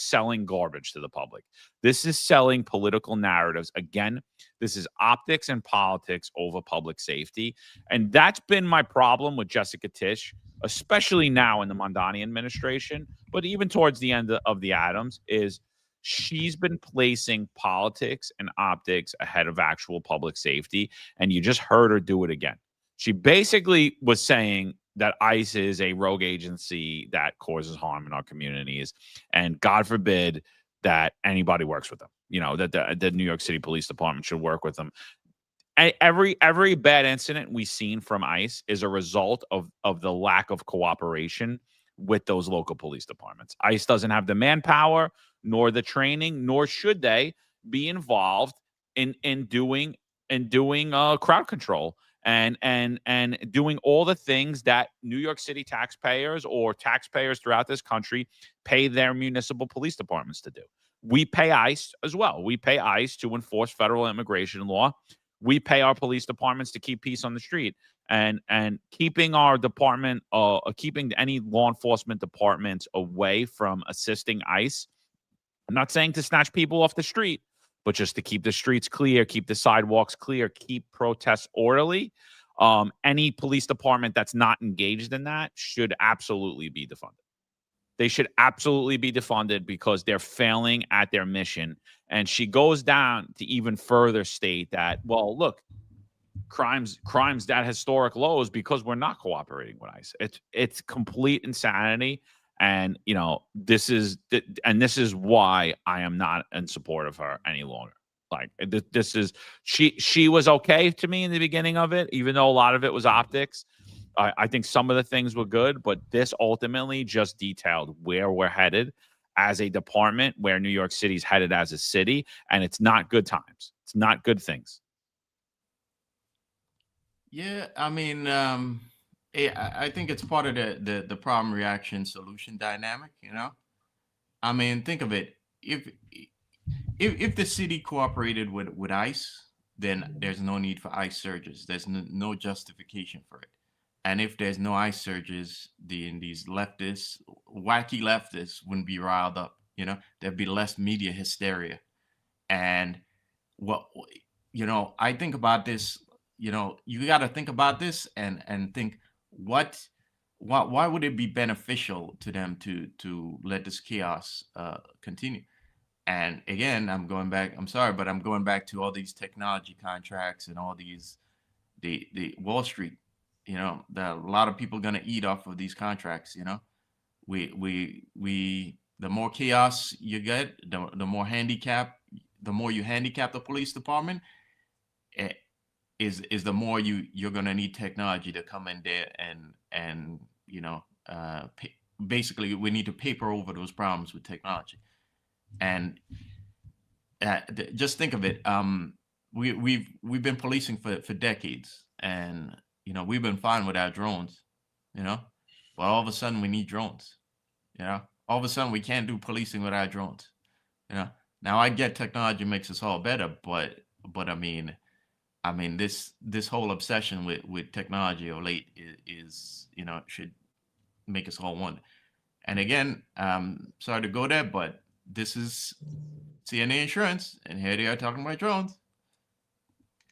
selling garbage to the public. This is selling political narratives. Again, this is optics and politics over public safety. And that's been my problem with Jessica Tisch, especially now in the Mondani administration, but even towards the end of the Adams, is she's been placing politics and optics ahead of actual public safety. And you just heard her do it again. She basically was saying that ICE is a rogue agency that causes harm in our communities. And God forbid that anybody works with them. You know, that the New York City Police Department should work with them. Every bad incident we've seen from ICE is a result of the lack of cooperation with those local police departments. ICE doesn't have the manpower, nor the training, nor should they be involved in doing crowd control and doing all the things that New York City taxpayers or taxpayers throughout this country pay their municipal police departments to do. We pay ICE as well. We pay ICE to enforce federal immigration law. We pay our police departments to keep peace on the street, and keeping our department, keeping any law enforcement departments away from assisting ICE. I'm not saying to snatch people off the street, but just to keep the streets clear, keep the sidewalks clear, keep protests orderly. Any police department that's not engaged in that should absolutely be defunded. They should absolutely be defunded because they're failing at their mission. And she goes down to even further state that, well, look, crimes at historic lows because we're not cooperating with ICE. It's complete insanity. And, you know, this is why I am not in support of her any longer. Like, this is, she was okay to me in the beginning of it, even though a lot of it was optics. I think some of the things were good, but this ultimately just detailed where we're headed as a department, where New York City's headed as a city, and it's not good times. It's not good things. Yeah, I mean, I think it's part of the problem, reaction, solution dynamic. You know, I mean, think of it. If the city cooperated with ICE, then there's no need for ICE surges. There's no justification for it. And if there's no ICE surges, these leftists, wacky leftists, wouldn't be riled up. You know, there'd be less media hysteria. And I think about this. You know, you got to think about this and think why would it be beneficial to them to let this chaos continue? And again, I'm going back. I'm sorry, but I'm going back to all these technology contracts and all these the Wall Street. You know, that a lot of people going to eat off of these contracts. You know, we the more chaos you get, the more you handicap the police department, is the more you're going to need technology to come in there and you know, basically we need to paper over those problems with technology. And just think of it. We've been policing for decades, and you know, we've been fine without drones. You know, but all of a sudden we need drones. You know, all of a sudden we can't do policing without drones. You know, now I get technology makes us all better, but I mean this whole obsession with technology of late is you know, should make us all wonder. And again, sorry to go there, but this is CNA Insurance, and here they are talking about drones.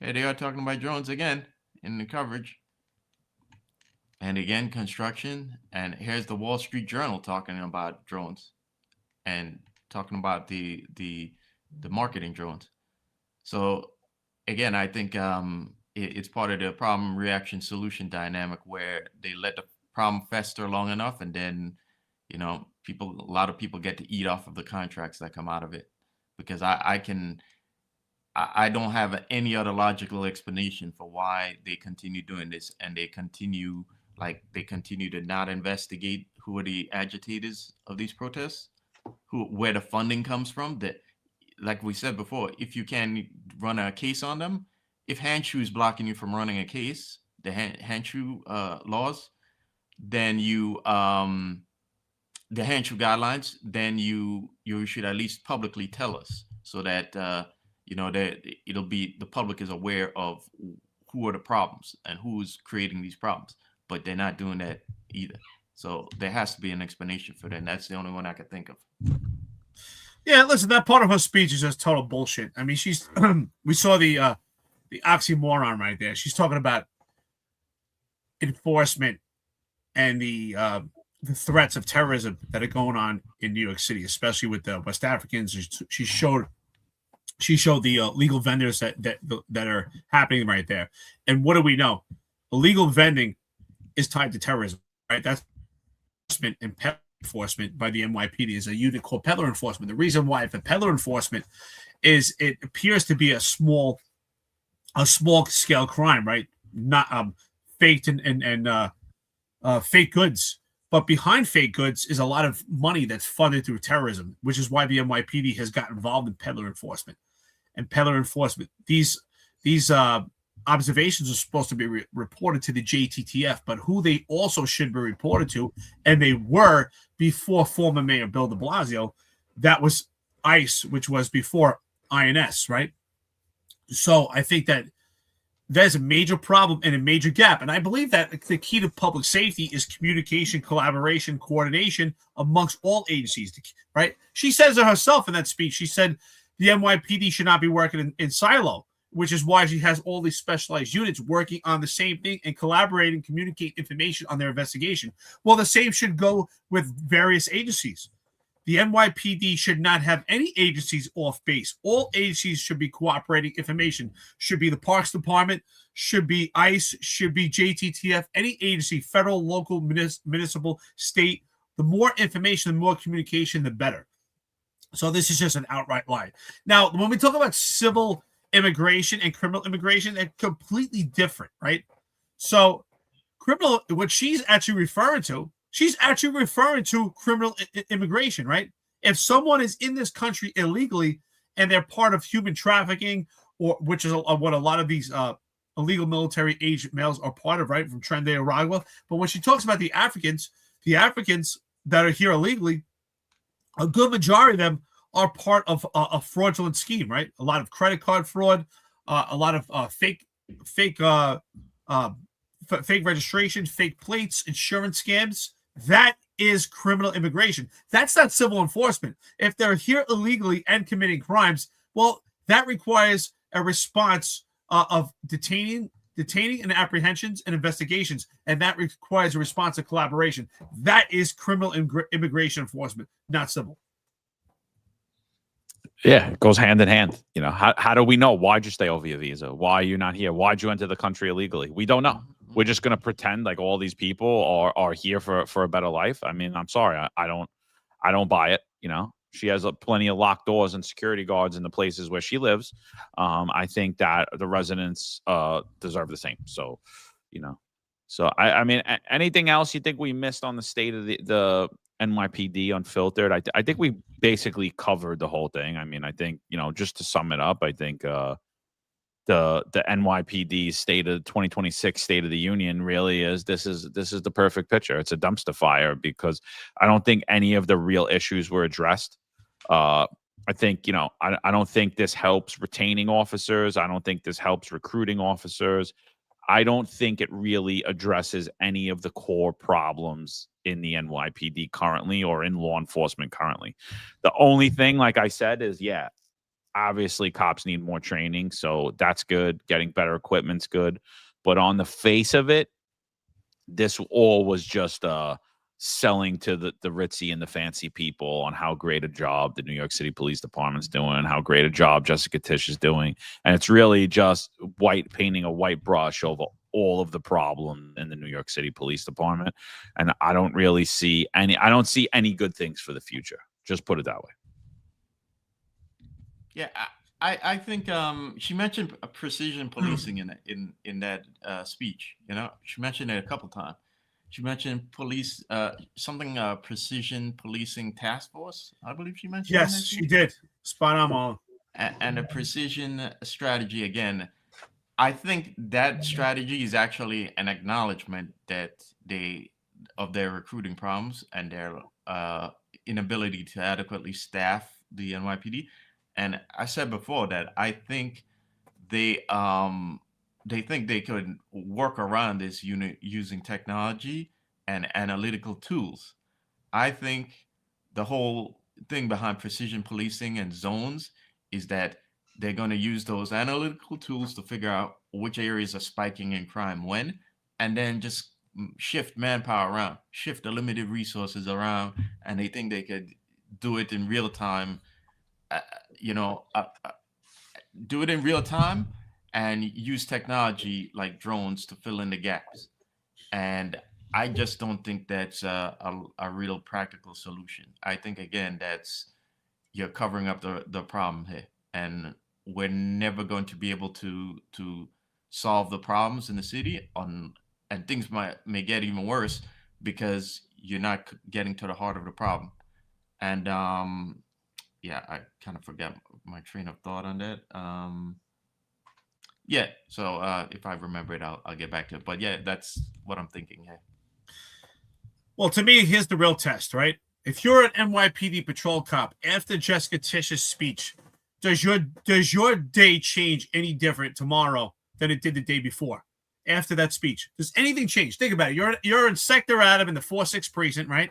Here they are talking about drones again in the coverage. And again, construction. And here's the Wall Street Journal talking about drones and talking about the marketing drones. So again, I think it's part of the problem reaction solution dynamic, where they let the problem fester long enough, and then you know, a lot of people get to eat off of the contracts that come out of it, because I don't have any other logical explanation for why they continue doing this, and they continue to not investigate who are the agitators of these protests, where the funding comes from. That, like we said before, if you can run a case on them, if Handshoe is blocking you from running a case, the Handshoe laws, then you the Handshoe guidelines, then you should at least publicly tell us, so that you know, that the public is aware of who are the problems and who's creating these problems. But they're not doing that either. So there has to be an explanation for that. And that's the only one I could think of. Yeah, listen, that part of her speech is just total bullshit. I mean, she's we saw the oxymoron right there. She's talking about enforcement and the threats of terrorism that are going on in New York City, especially with the West Africans. She showed the legal vendors that are happening right there. And what do we know? Illegal vending is tied to terrorism, right? That's and peddler enforcement by the NYPD is a unit called peddler enforcement. The reason why for peddler enforcement is it appears to be a small scale crime, right? Not faked and fake goods. But behind fake goods is a lot of money that's funded through terrorism, which is why the NYPD has got involved in peddler enforcement. And peddler enforcement, these observations are supposed to be reported to the JTTF, but who they also should be reported to, and they were before former Mayor Bill de Blasio, that was ICE, which was before INS, right? So I think that there's a major problem and a major gap. And I believe that the key to public safety is communication, collaboration, coordination amongst all agencies, right? She says it herself in that speech. She said the NYPD should not be working in silo, which is why she has all these specialized units working on the same thing and collaborating, communicate information on their investigation. Well, the same should go with various agencies. The NYPD should not have any agencies off base. All agencies should be cooperating information. Should be the Parks Department, should be ICE, should be JTTF, any agency, federal, local, municipal, state. The more information, the more communication, the better. So this is just an outright lie. Now, when we talk about civil immigration and criminal immigration, they're completely different, right? So criminal, what she's actually referring to criminal immigration, right? If someone is in this country illegally and they're part of human trafficking, or which is what a lot of these illegal military age males are part of, right, from Trinidad and Tobago. But when she talks about the Africans that are here illegally, a good majority of them are part of a fraudulent scheme, right? A lot of credit card fraud, a lot of fake registration, fake plates, insurance scams. That is criminal immigration. That's not civil enforcement. If they're here illegally and committing crimes, well, that requires a response of detaining and apprehensions and investigations, and that requires a response of collaboration. That is criminal immigration enforcement, not civil. Yeah, it goes hand in hand. You know, how do we know? Why'd you stay over your visa? Why are you not here? Why'd you enter the country illegally? We don't know. We're just gonna pretend like all these people are here for a better life. I mean, I'm sorry, I don't buy it. You know, she has plenty of locked doors and security guards in the places where she lives. I think that the residents deserve the same. So, you know, so I mean, anything else you think we missed on the state of the NYPD Unfiltered? I think we basically covered the whole thing. I mean, I think, you know, just to sum it up, I think the NYPD state of 2026 State of the Union really is this is the perfect picture. It's a dumpster fire because I don't think any of the real issues were addressed. I think, you know, I don't think this helps retaining officers. I don't think this helps recruiting officers. I don't think it really addresses any of the core problems in the NYPD currently or in law enforcement currently. The only thing, like I said, is obviously cops need more training, so that's good. Getting better equipment's good. But on the face of it, this all was just selling to the ritzy and the fancy people on how great a job the New York City Police Department's doing, how great a job Jessica Tisch is doing. And it's really just painting a white brush over all of the problem in the New York City Police Department. And I don't see any good things for the future. Just put it that way. Yeah, I think she mentioned precision policing in that speech. You know, she mentioned it a couple times. She mentioned precision policing task force. I believe she mentioned. Yes, she did. Spot on, Marlon. And a precision strategy again. I think that strategy is actually an acknowledgement that of their recruiting problems and their inability to adequately staff the NYPD. And I said before that I think they think they could work around this unit using technology and analytical tools. I think the whole thing behind precision policing and zones is that they're going to use those analytical tools to figure out which areas are spiking in crime when, and then just shift manpower around, shift the limited resources around, and they think they could do it in real time. Do it in real time and use technology like drones to fill in the gaps. And I just don't think that's a real practical solution. I think again you're covering up the problem here, and we're never going to be able to solve the problems in the city and things may get even worse because you're not getting to the heart of the problem. And yeah, I kind of forgot my train of thought on that. Yeah, so if I remember it, I'll get back to it. But yeah, that's what I'm thinking here. Well, to me, here's the real test, right? If you're an NYPD patrol cop after Jessica Tisch's speech, does your day change any different tomorrow than it did the day before? After that speech, does anything change? Think about it. You're in Sector Adam in the 4-6 precinct, right?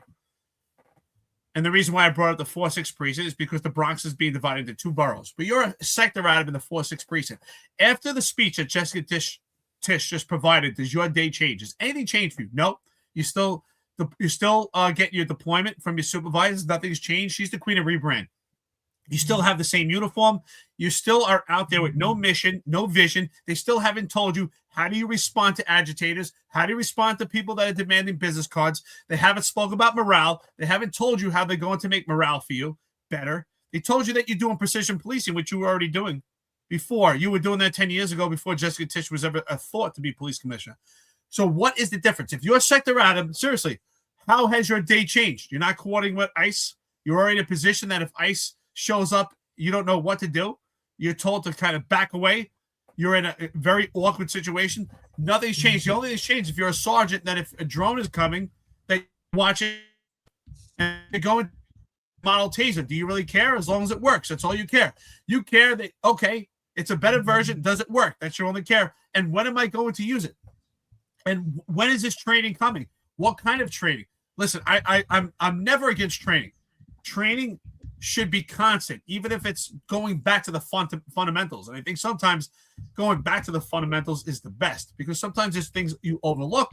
And the reason why I brought up the 4-6 precinct is because the Bronx is being divided into two boroughs. But you're a Sector Adam in the 4-6 precinct. After the speech that Jessica Tisch just provided, does your day change? Does anything change for you? No. You still get your deployment from your supervisors. Nothing's changed. She's the queen of rebrand. You still have the same uniform. You still are out there with no mission, no vision. They still haven't told you how do you respond to agitators? How do you respond to people that are demanding business cards? They haven't spoken about morale. They haven't told you how they're going to make morale for you better. They told you that you're doing precision policing, which you were already doing before. You were doing that 10 years ago before Jessica Tisch was ever a thought to be police commissioner. So what is the difference? If you're Sector Adam, seriously, how has your day changed? You're not coordinating with ICE. You're already in a position that if ICE shows up, you don't know what to do. You're told to kind of back away. You're in a very awkward situation. Nothing's changed. The only thing that's changed if you're a sergeant, that if a drone is coming, that you watch it and you're going model taser. Do you really care? As long as it works, that's all you care. You care that, okay, it's a better version. Does it work? That's your only care. And when am I going to use it? And when is this training coming? What kind of training? Listen, I'm never against training. Training should be constant, even if it's going back to the fundamentals. And I think sometimes going back to the fundamentals is the best because sometimes there's things you overlook.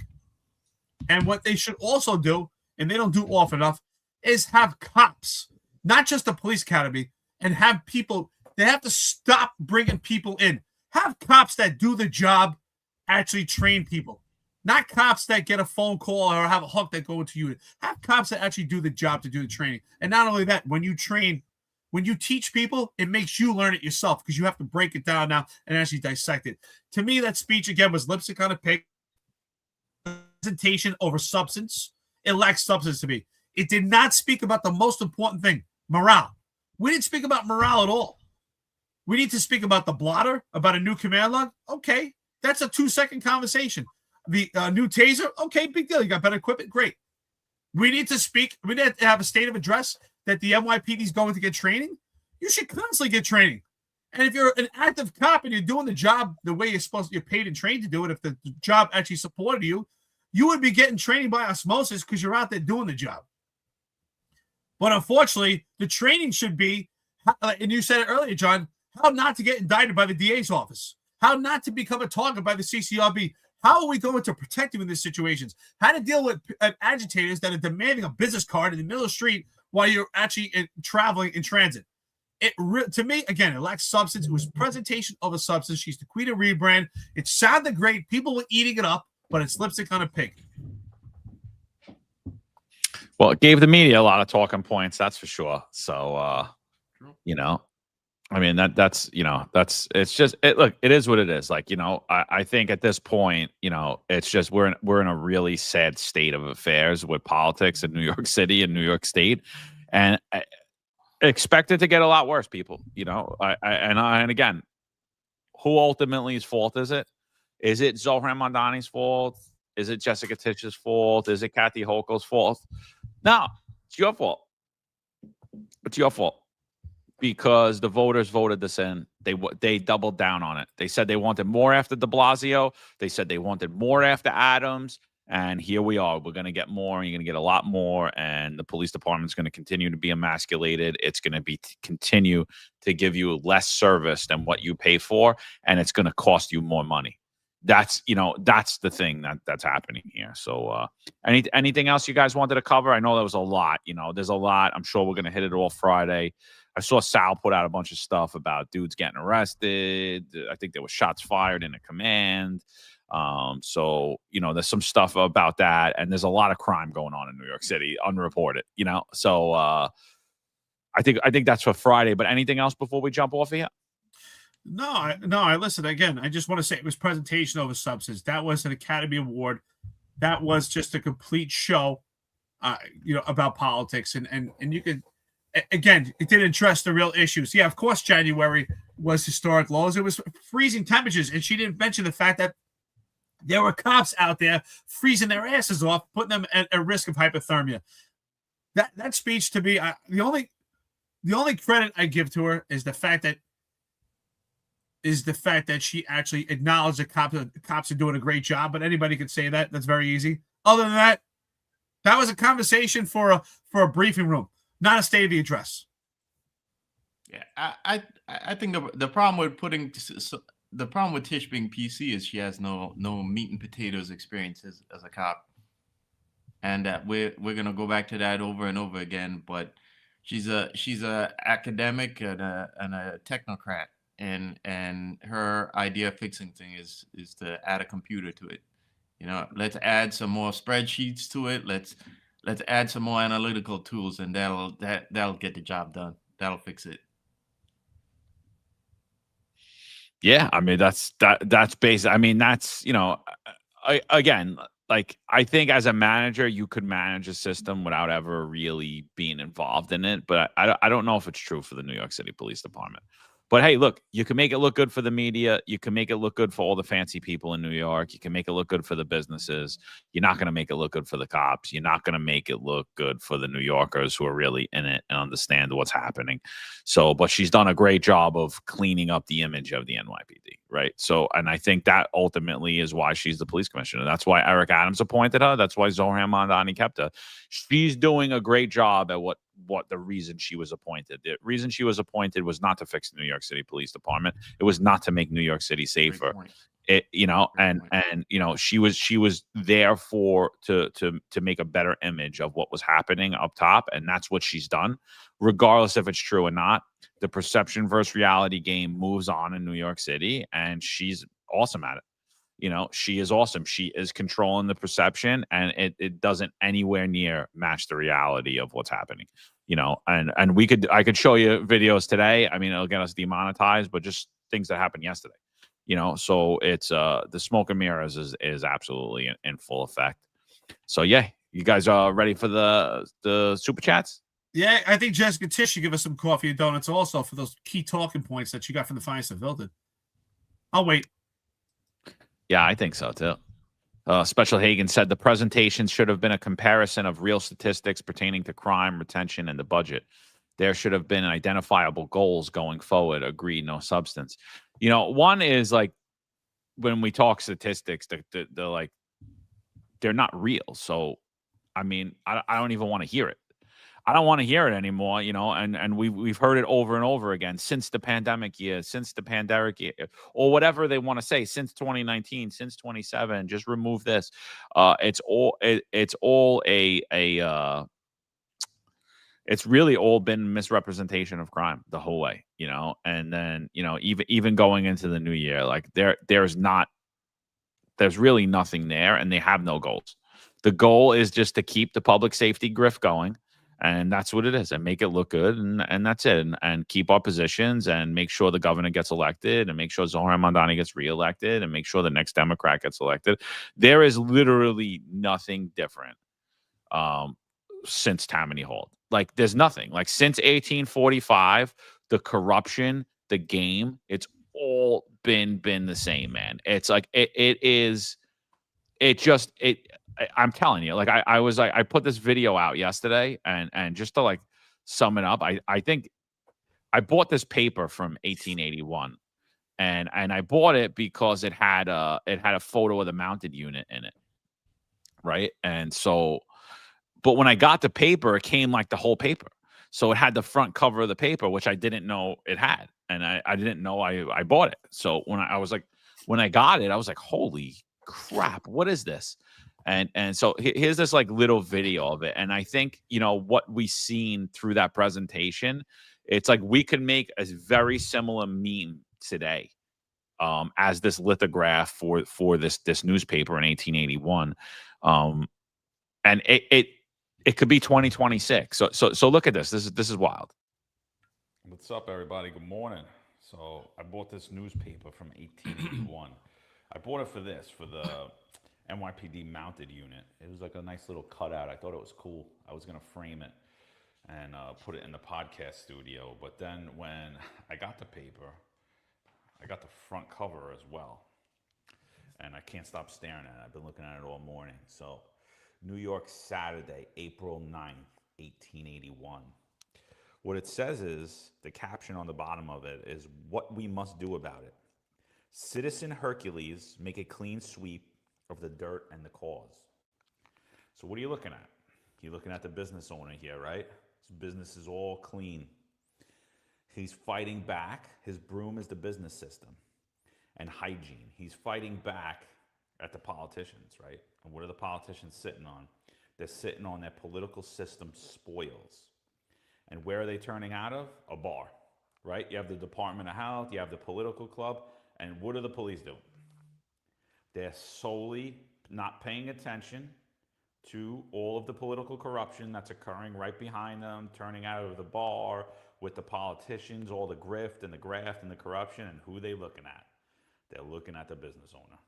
And what they should also do, and they don't do often enough, is have cops, not just the police academy, and have people. They have to stop bringing people in. Have cops that do the job actually train people, not cops that get a phone call or have a hook that go into unit. Have cops that actually do the job to do the training. And not only that, when you teach people, it makes you learn it yourself because you have to break it down now and actually dissect it. To me, that speech again was lipstick on a pig. Presentation over substance. It lacks substance to me. It did not speak about the most important thing, morale. We didn't speak about morale at all. We need to speak about the blotter, about a new command log. Okay, that's a 2-second conversation. The new taser. Okay, big deal. You got better equipment. Great. We need to speak. We need to have a state of address that the NYPD is going to get training. You should constantly get training. And if you're an active cop and you're doing the job the way you're paid and trained to do it, if the job actually supported you, you would be getting training by osmosis because you're out there doing the job. But unfortunately, the training should be, and you said it earlier, John, how not to get indicted by the DA's office, how not to become a target by the CCRB. How are we going to protect you in these situations? How to deal with agitators that are demanding a business card in the middle of the street while you're actually traveling in transit. To me, again, it lacks substance. It was presentation of a substance. She's the queen of rebrand. It sounded great. People were eating it up, but it's lipstick on a pig. Well, it gave the media a lot of talking points, that's for sure. So, I mean, it's just look, it is what it is. Like, I think at this point, it's just we're in a really sad state of affairs with politics in New York City and New York State, and I expect it to get a lot worse, people. And again, who ultimately's fault is it? Is it Zohran Mamdani's fault? Is it Jessica Tisch's fault? Is it Kathy Hochul's fault? No, it's your fault. It's your fault. Because the voters voted this in. They doubled down on it. They said they wanted more after de Blasio. They said they wanted more after Adams. And here we are. We're going to get more. You're going to get a lot more. And the police department's going to continue to be emasculated. It's going to continue to give you less service than what you pay for. And it's going to cost you more money. That's the thing that's happening here. So anything else you guys wanted to cover? I know there was a lot. There's a lot. I'm sure we're going to hit it all Friday. I saw Sal put out a bunch of stuff about dudes getting arrested. I think there were shots fired in a command. So, there's some stuff about that. And there's a lot of crime going on in New York City, unreported, So I think that's for Friday. But anything else before we jump off here? No, I listen, again, I just want to say it was presentation over substance. That was an Academy Award. That was just a complete show, about politics. And you could, again, it didn't address the real issues. Yeah, of course, January was historic lows. It was freezing temperatures. And she didn't mention the fact that there were cops out there freezing their asses off, putting them at a risk of hypothermia. That speech, to me, the only credit I give to her is the fact that she actually acknowledged the cops are doing a great job. But anybody could say that. That's very easy. Other than that, that was a conversation for a briefing room, not a state of the address. Yeah, I think the problem with Tisch being PC is she has no meat and potatoes experience as a cop, and we're gonna go back to that over and over again. But she's a academic and a technocrat, and her idea of fixing things is to add a computer to it. Let's add some more spreadsheets to it. Let's add some more analytical tools, and that'll get the job done. That'll fix it. Yeah, I mean that's basic. I mean that's again, like I think as a manager you could manage a system without ever really being involved in it, but I don't know if it's true for the New York City Police Department. But hey, look, you can make it look good for the media. You can make it look good for all the fancy people in New York. You can make it look good for the businesses. You're not going to make it look good for the cops. You're not going to make it look good for the New Yorkers who are really in it and understand what's happening. So, but she's done a great job of cleaning up the image of the NYPD, right? So, and I think that ultimately is why she's the police commissioner. That's why Eric Adams appointed her. That's why Zohran Mamdani kept her. She's doing a great job at what the reason she was appointed. The reason she was appointed was not to fix the New York City Police Department. It was not to make New York City safer. It, you know, and you know, she was there to make a better image of what was happening up top, and that's what she's done, regardless if it's true or not. The perception versus reality game moves on in New York City, and she's awesome at it. You know, she is awesome. She is controlling the perception, and it doesn't anywhere near match the reality of what's happening. You know, and I could show you videos today. I mean, it'll get us demonetized, but just things that happened yesterday. You know, so it's the smoke and mirrors is absolutely in full effect. So yeah, you guys are ready for the super chats? Yeah, I think Jessica Tisch should give us some coffee and donuts also for those key talking points that she got from the Finest and Filtered. I'll wait. Yeah, I think so too. Special Hagen said the presentation should have been a comparison of real statistics pertaining to crime, retention, and the budget. There should have been identifiable goals going forward. Agreed, no substance. You know, one is like when we talk statistics, they're like they're not real. So, I mean, I don't even want to hear it. I don't want to hear it anymore, you know, and we've heard it over and over again since the pandemic year, or whatever they want to say, since 2019, since 27, just remove this. It's really all been misrepresentation of crime the whole way, you know. And then, you know, even going into the new year, like there's really nothing there, and they have no goals. The goal is just to keep the public safety grift going. And that's what it is, and make it look good, and that's it, and keep our positions, and make sure the governor gets elected, and make sure Zohar Mamdani gets reelected, and make sure the next Democrat gets elected. There is literally nothing different since Tammany Hall. Like, there's nothing. Like, since 1845, the corruption, the game, it's all been the same, man. It's like I'm telling you, like I put this video out yesterday, and just to like sum it up, I think I bought this paper from 1881, and I bought it because it had a photo of the mounted unit in it, right? And so, but when I got the paper, it came like the whole paper, so it had the front cover of the paper, which I didn't know it had, and I didn't know I bought it. So when I got it, I was like, holy crap, what is this? And so here's this like little video of it. And I think, you know, what we seen through that presentation, it's like we could make a very similar meme today as this lithograph for this newspaper in 1881. And it could be 2026. So look at this. This is wild. What's up, everybody? Good morning. So I bought this newspaper from 1881. I bought it for the NYPD mounted unit. It was like a nice little cutout. I thought it was cool. I was going to frame it and put it in the podcast studio. But then when I got the paper, I got the front cover as well. And I can't stop staring at it. I've been looking at it all morning. So New York, Saturday, April 9th, 1881. What it says is, the caption on the bottom of it is, what we must do about it. Citizen Hercules make a clean sweep of the dirt and the cause. So what are you looking at? You're looking at the business owner here, right? His business is all clean. He's fighting back. His broom is the business system and hygiene. He's fighting back at the politicians, right? And what are the politicians sitting on? They're sitting on their political system spoils. And where are they turning out of? A bar, right? You have the Department of Health, you have the political club, and what do the police do? They're solely not paying attention to all of the political corruption that's occurring right behind them, turning out of the bar with the politicians, all the grift and the graft and the corruption, and who are they looking at? They're looking at the business owner.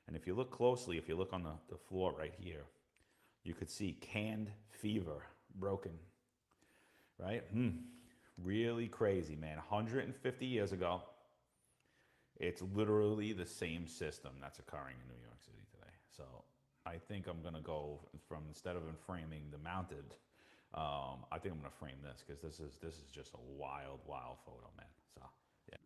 And if you look closely, if you look on the floor right here, you could see canned fever, broken, right? Really crazy, man. 150 years ago, it's literally the same system that's occurring in New York City today. So I think I'm going to go from, instead of framing the mounted, I think I'm going to frame this, because this is just a wild photo, man. So yeah.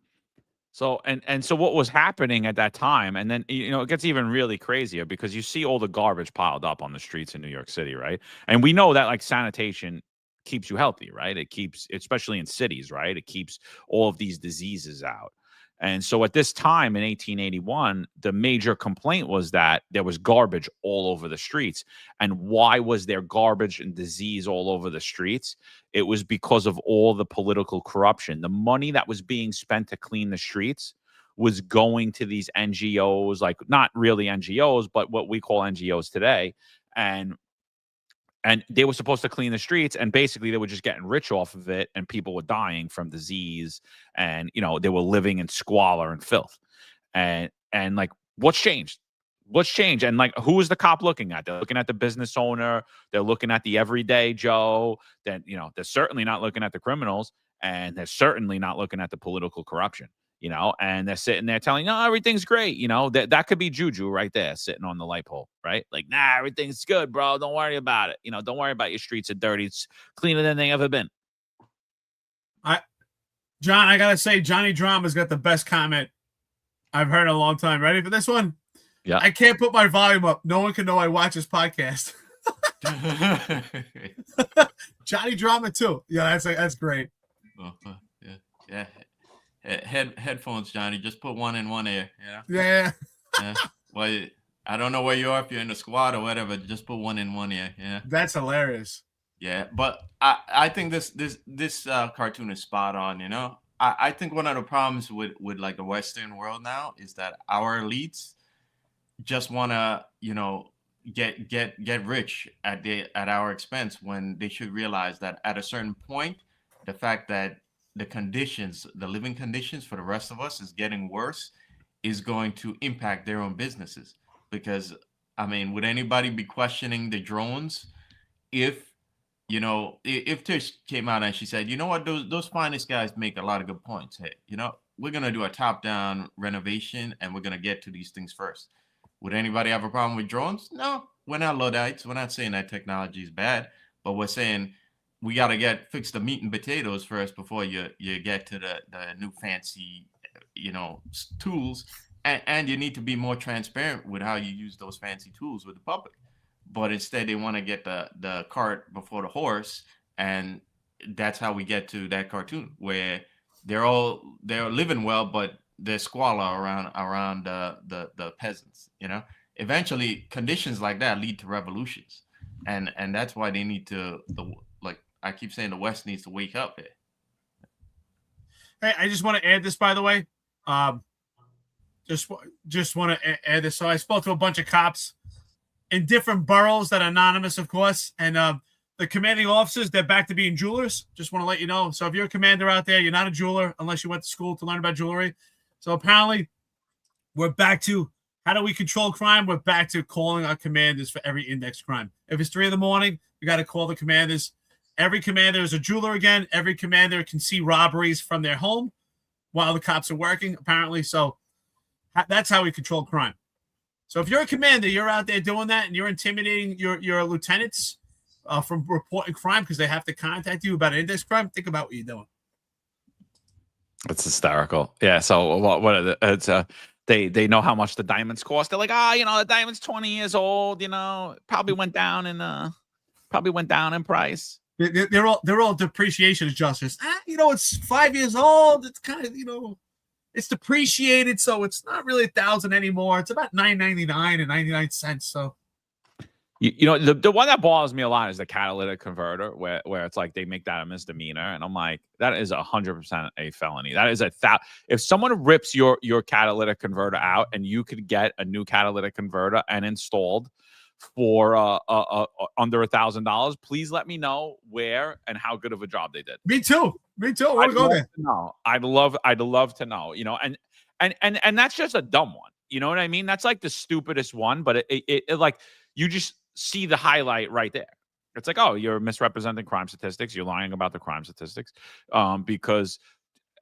So and so what was happening at that time, and then, you know, it gets even really crazier because you see all the garbage piled up on the streets in New York City, right? And we know that like sanitation keeps you healthy, right? It keeps, especially in cities, right? It keeps all of these diseases out. And so at this time in 1881, the major complaint was that there was garbage all over the streets. And why was there garbage and disease all over the streets? It was because of all the political corruption. The money that was being spent to clean the streets was going to these NGOs, like not really NGOs, but what we call NGOs today. And they were supposed to clean the streets, and basically they were just getting rich off of it, and people were dying from disease, and they were living in squalor and filth. And like, what's changed? What's changed? And like, who is the cop looking at? They're looking at the business owner. They're looking at the everyday Joe. Then they're certainly not looking at the criminals, and they're certainly not looking at the political corruption. And they're sitting there telling, no, everything's great. That could be juju right there, sitting on the light pole, right? Like, nah, everything's good, bro. Don't worry about it. Don't worry about your streets are dirty. It's cleaner than they ever been. John, I gotta say, Johnny Drama's got the best comment I've heard in a long time. Ready for this one? Yeah. I can't put my volume up. No one can know I watch this podcast. Johnny Drama too. Yeah, that's great. Yeah. Headphones, Johnny. Just put one in one ear. Yeah. Well, I don't know where you are, if you're in the squad or whatever. Just put one in one ear. Yeah. That's hilarious. Yeah, but I think this cartoon is spot on. I think one of the problems with like the Western world now is that our elites just want to get rich at our expense, when they should realize that at a certain point, the fact that the living conditions for the rest of us is getting worse is going to impact their own businesses. Because would anybody be questioning the drones if Tisch came out and she said, you know what, those finest guys make a lot of good points. Hey, we're going to do a top-down renovation, and we're going to get to these things first. Would anybody have a problem with drones? No, we're not Luddites. We're not saying that technology is bad, but we're saying we got to fix the meat and potatoes first before you get to the new fancy, tools. And you need to be more transparent with how you use those fancy tools with the public. But instead, they want to get the cart before the horse, and that's how we get to that cartoon where they're living well, but there's squalor around the peasants. Eventually, conditions like that lead to revolutions, and that's why they need to like I keep saying, the West needs to wake up here. Hey, I just want to add this, by the way. Just want to add this. So I spoke to a bunch of cops in different boroughs that are anonymous, of course, and the commanding officers, they're back to being jewelers. Just want to let you know. So if you're a commander out there, you're not a jeweler unless you went to school to learn about jewelry. So apparently we're back to, how do we control crime? We're back to calling our commanders for every index crime. If it's 3 a.m, we got to call the commanders. Every commander is a jeweler again. Every commander can see robberies from their home while the cops are working, apparently. So that's how we control crime. So if you're a commander, you're out there doing that, and you're intimidating your lieutenants from reporting crime because they have to contact you about an index crime, think about what you're doing. It's hysterical. Yeah. So what are it's they know how much the diamonds cost. They're like, the diamond's 20 years old. Probably went down in price. They're all depreciation adjusters. It's 5 years old. It's kind of it's depreciated, so it's not really 1,000 anymore. It's about $9.99 and 99 cents. So, the one that bothers me a lot is the catalytic converter, where it's like they make that a misdemeanor, and I'm like, that is 100% a felony. That is if someone rips your catalytic converter out, and you could get a new catalytic converter and installed for under $1,000, please let me know where and how good of a job they did. Me too. I want to go there. I'd love to know. And that's just a dumb one. You know what I mean? That's like the stupidest one, but it like, you just see the highlight right there. It's like, oh, you're misrepresenting crime statistics. You're lying about the crime statistics, because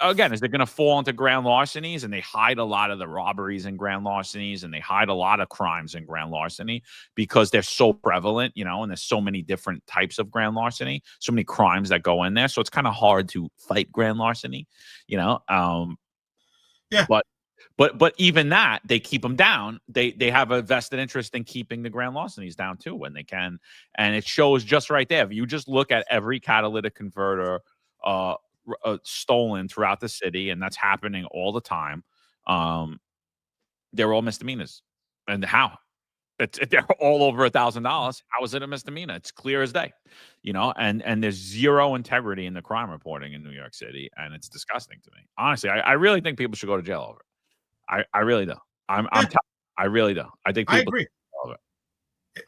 again, is it going to fall into grand larcenies? And they hide a lot of the robberies in grand larcenies, and they hide a lot of crimes in grand larceny because they're so prevalent, and there's so many different types of grand larceny, so many crimes that go in there. So it's kind of hard to fight grand larceny, Yeah. But even that, they keep them down. They have a vested interest in keeping the grand larcenies down too when they can. And it shows just right there. If you just look at every catalytic converter stolen throughout the city, and that's happening all the time. They're all misdemeanors. And how? They're all over $1,000. How is it a misdemeanor? It's clear as day, and there's zero integrity in the crime reporting in New York City, and it's disgusting to me. Honestly, I really think people should go to jail over it. I really do. I really do. I think people I agree.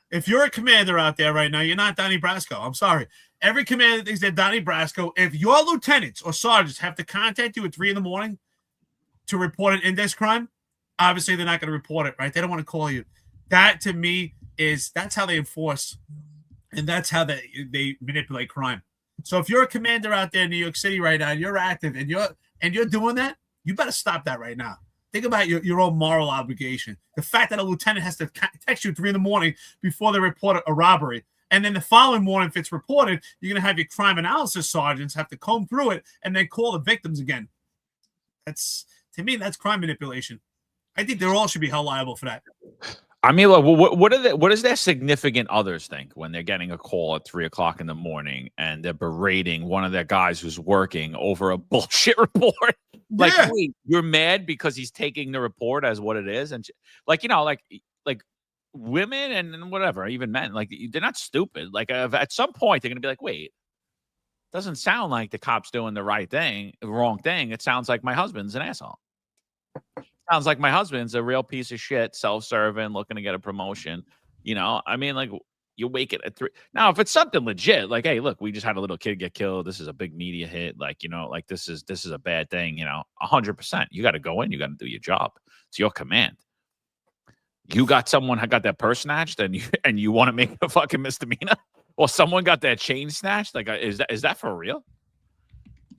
If you're a commander out there right now, you're not Donnie Brasco. I'm sorry. Every commander thinks they're Donnie Brasco. If your lieutenants or sergeants have to contact you at 3 a.m. to report an index crime, obviously they're not going to report it, right? They don't want to call you. That to me that's how they enforce, and that's how they manipulate crime. So if you're a commander out there in New York City right now, and you're active and you're doing that, you better stop that right now. Think about your own moral obligation. The fact that a lieutenant has to text you at 3 a.m. before they report a robbery, and then the following morning, if it's reported, you're going to have your crime analysis sergeants have to comb through it and then call the victims again. To me, that's crime manipulation. I think they all should be held liable for that. I mean, look, what does their significant others think when they're getting a call at 3 o'clock in the morning and they're berating one of their guys who's working over a bullshit report? Like, wait, you're mad because he's taking the report as what it is, and like women and whatever, even men, like they're not stupid. Like at some point they're gonna be like, wait, doesn't sound like the cop's doing the wrong thing. It sounds like my husband's an asshole. Sounds like my husband's a real piece of shit, self-serving, looking to get a promotion. I mean, like, you wake it at 3. Now, if it's something legit, like, hey, look, we just had a little kid get killed. This is a big media hit. Like, like this is a bad thing. 100%. You got to go in. You got to do your job. It's your command. You got someone who got that purse snatched, and you want to make a fucking misdemeanor, or someone got that chain snatched. Like, is that for real?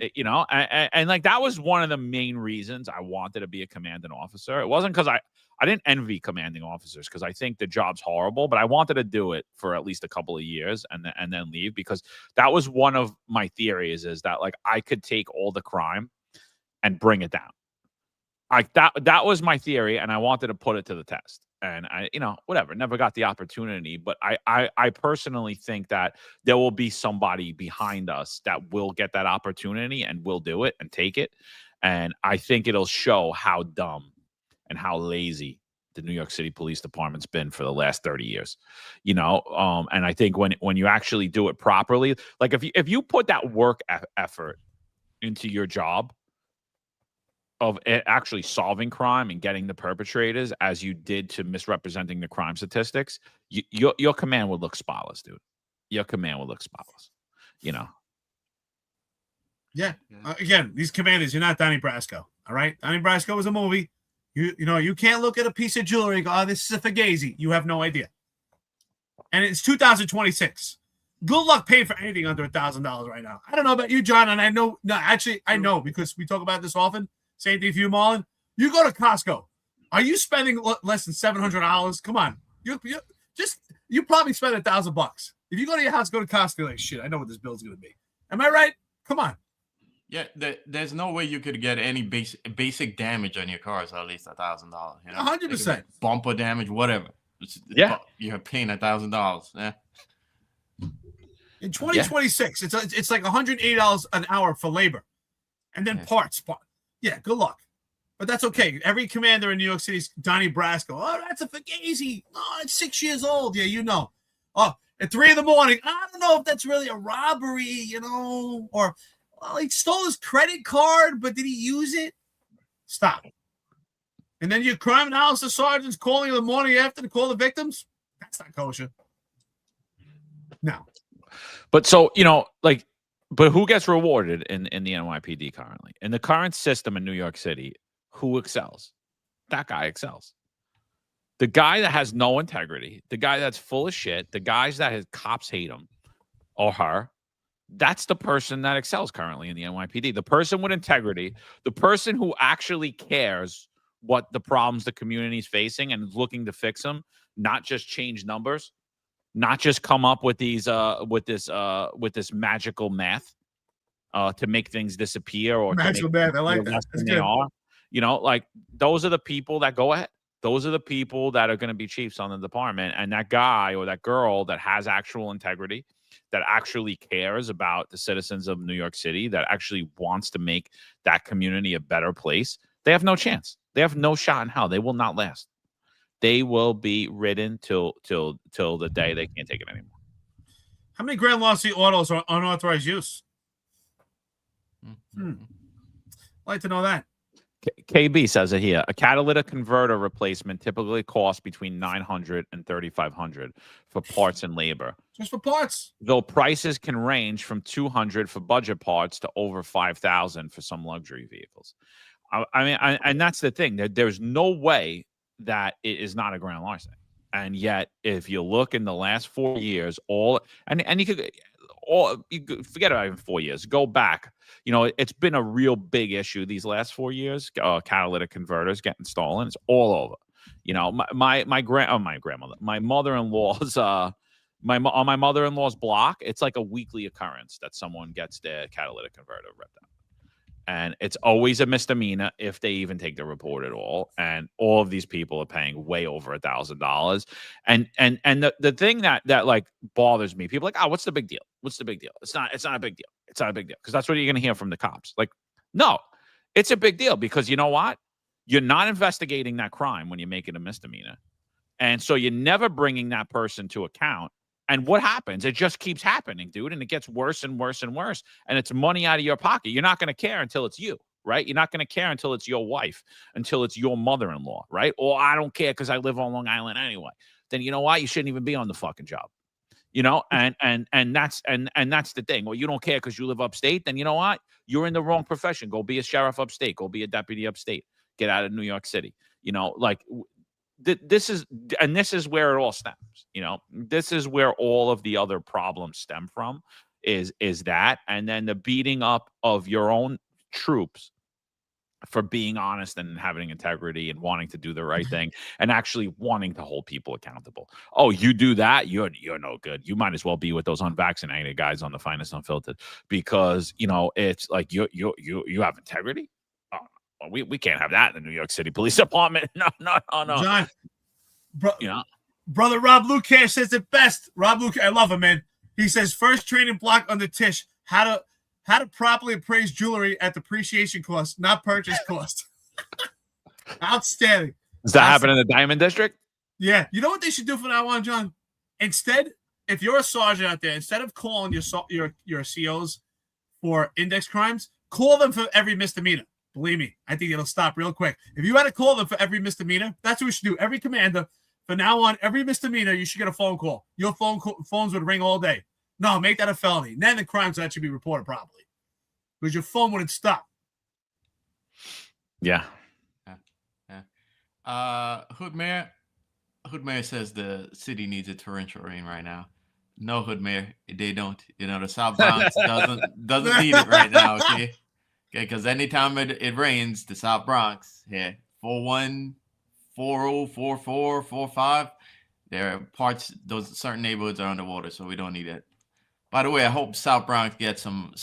And like that was one of the main reasons I wanted to be a commanding officer. It wasn't because I didn't envy commanding officers, because I think the job's horrible, but I wanted to do it for at least a couple of years and then leave, because that was one of my theories, is that like I could take all the crime and bring it down. Like that was my theory, and I wanted to put it to the test. And I, whatever, never got the opportunity. But I personally think that there will be somebody behind us that will get that opportunity and will do it and take it. And I think it'll show how dumb and how lazy the New York City Police Department's been for the last 30 years. And I think when you actually do it properly, like if you put that work effort into your job of actually solving crime and getting the perpetrators as you did to misrepresenting the crime statistics, your command would look spotless, dude. Your command would look spotless, Yeah. Again, these commanders, you're not Donnie Brasco. All right. Donnie Brasco was a movie. You can't look at a piece of jewelry and go, oh, this is a Fugazi. You have no idea. And it's 2026. Good luck paying for anything under $1,000 right now. I don't know about you, John, and I know because we talk about this often. Same thing for you, Marlon. You go to Costco. Are you spending less than $700? Come on. You probably spend $1,000. If you go to your house, go to Costco, you're like, shit, I know what this bill's going to be. Am I right? Come on. Yeah, there's no way you could get any basic damage on your cars at least $1,000. 100%. Bumper damage, whatever. You're paying $1,000. Yeah. In 2026, it's like $180 an hour for labor, and then parts. Yeah, good luck. But that's okay. Every commander in New York City's Donnie Brasco. Oh, that's a Fugazi. Oh, it's 6 years old. Yeah, Oh, at 3 a.m, I don't know if that's really a robbery, or he stole his credit card, but did he use it? Stop. And then your crime analysis sergeant's calling in the morning after to call the victims? That's not kosher. No. But so, but who gets rewarded in the NYPD currently? In the current system in New York City, who excels? That guy excels. The guy that has no integrity, the guy that's full of shit, the guys that his cops hate him or her, that's the person that excels currently in the NYPD. The person with integrity, the person who actually cares what the problems the community is facing and is looking to fix them, not just change numbers, not just come up with these with this magical math to make things disappear or magical math. I like that. They are. Like those are the people that go ahead. Those are the people that are going to be chiefs on the department. And that guy or that girl that has actual integrity, that actually cares about the citizens of New York City, that actually wants to make that community a better place, they have no chance. They have no shot in hell. They will not last. They will be ridden till the day they can't take it anymore. How many grand lawsuit autos are unauthorized use? I'd like to know that. KB says it here. A catalytic converter replacement typically costs between $900 and $3,500 for parts and labor. Just for parts. Though prices can range from $200 for budget parts to over $5,000 for some luxury vehicles. I mean, and that's the thing. There's no way that it is not a grand larceny. And yet, if you look in the last 4 years, and you could forget about even 4 years. Go back. You know, it's been a real big issue these last 4 years. Catalytic converters getting stolen. It's all over. You know, my grandmother, my mother-in-law's on my mother-in-law's block. It's like a weekly occurrence that someone gets their catalytic converter ripped out. And it's always a misdemeanor if they even take the report at all. And all of these people are paying way over $1,000. And the thing that like bothers me, people are like, oh, what's the big deal? What's the big deal? It's not a big deal. It's not a big deal. Because that's what you're going to hear from the cops. Like, no, it's a big deal because you know what? You're not investigating that crime when you make it a misdemeanor. And so you're never bringing that person to account. And what happens? It just keeps happening, dude. And it gets worse and worse and worse. And it's money out of your pocket. You're not going to care until it's you, right? You're not going to care until it's your wife, until it's your mother-in-law, right? Or I don't care because I live on Long Island anyway. Then you know what? You shouldn't even be on the fucking job. You know, and that's the thing. Or you don't care because you live upstate. Then you know what? You're in the wrong profession. Go be a sheriff upstate. Go be a deputy upstate. Get out of New York City. You know, like this is where it all stems. You know, this is where all of the other problems stem from is that, and then the beating up of your own troops for being honest and having integrity and wanting to do the right thing and actually wanting to hold people accountable. Oh, you do that, you're no good. You might as well be with those unvaccinated guys on the Finest Unfiltered because you know it's like you have integrity. Oh, we can't have that in the New York City Police Department. No. John, you know. Brother Rob Lucash says it best. Rob Lucash, I love him, man. He says first training block under Tisch, how to properly appraise jewelry at depreciation cost, not purchase cost. Outstanding. Does that happen in the Diamond District? Yeah. You know what they should do from now on, John? Instead, if you're a sergeant out there, instead of calling your COs for index crimes, call them for every misdemeanor. Believe me, I think it'll stop real quick. If you had to call them for every misdemeanor, that's what we should do. Every commander, from now on, every misdemeanor, you should get a phone call. Your phones would ring all day. No, make that a felony. Then the crimes would actually be reported properly. Because your phone wouldn't stop. Yeah. Hood Mayor says the city needs a torrential rain right now. No, Hood Mayor, they don't. You know, the South Bronx doesn't need it right now, okay? Okay, because anytime it rains, the South Bronx, 41, 40, 44, 45, there are parts, those certain neighborhoods are underwater, so we don't need it. By the way, I hope South Bronx gets some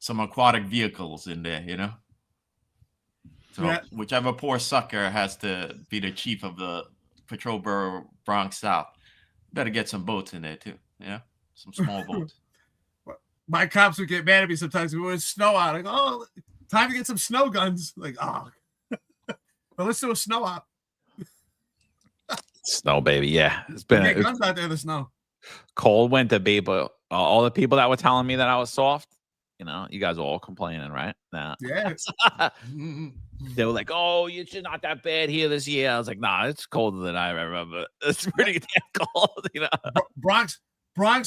aquatic vehicles in there, you know? So whichever poor sucker has to be the chief of the Patrol Borough Bronx South, better get some boats in there too, yeah? Some small boats. My cops would get mad at me sometimes when it was snow out. I go, oh, time to get some snow guns. Like, oh. But let's do a snow op. Snow, baby. Yeah. It's been guns out there in the snow. Cold winter, baby. But all the people that were telling me that I was soft, you know, you guys are all complaining, right? Nah. Yeah. They were like, oh, it's not that bad here this year. I was like, nah, it's colder than I remember. It's pretty damn cold, you know. Bronx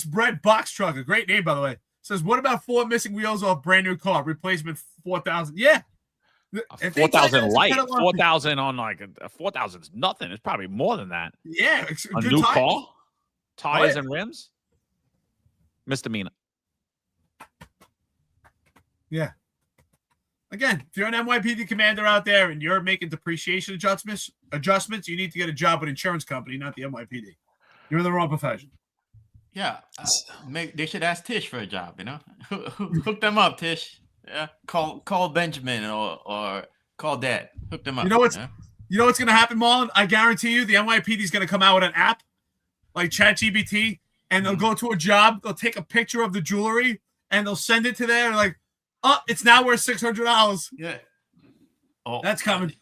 Bread Box Truck. A great name, by the way. Says, what about 4 missing wheels off brand new car? Replacement 4,000. Yeah. 4,000 light. 4,000 on like 4,000 is nothing. It's probably more than that. Yeah. A new car? Tires and rims? Misdemeanor. Yeah. Again, if you're an NYPD commander out there and you're making depreciation adjustments, you need to get a job with an insurance company, not the NYPD. You're in the wrong profession. Yeah, they should ask Tisch for a job. You know, hook them up, Tisch. Yeah, call Benjamin or call Dad. Hook them up. You know what's going to happen, Marlon? I guarantee you, the NYPD is going to come out with an app like ChatGPT, and they'll go to a job. They'll take a picture of the jewelry and they'll send it to there. Like, oh, it's now worth $600. Yeah. Oh, that's coming.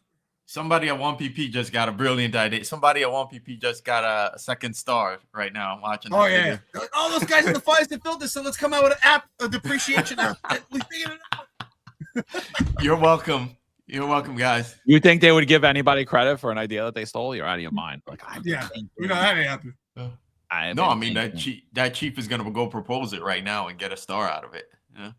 Somebody at 1PP just got a brilliant idea. Somebody at 1PP just got a second star right now. I'm watching. Oh, yeah. All those guys in the fires that built this, so let's come out with an app, a depreciation app. We figured it out. You're welcome. You're welcome, guys. You think they would give anybody credit for an idea that they stole? You're out of your mind. Like, yeah, we know that ain't happening. No, I mean that chief is gonna go propose it right now and get a star out of it. Yeah.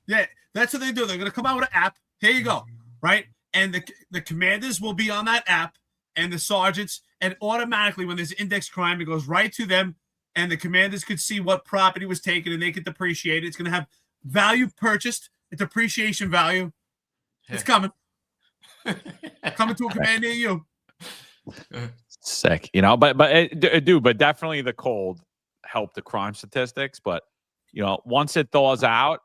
Yeah, that's what they do. They're gonna come out with an app. Here you go, right? And the commanders will be on that app, and the sergeants, and automatically when there's index crime, it goes right to them, and the commanders could see what property was taken, and they could depreciate it. It's gonna have value purchased, a depreciation value. It's coming. Coming to a command near you. Sick, but definitely the cold helped the crime statistics. But once it thaws out,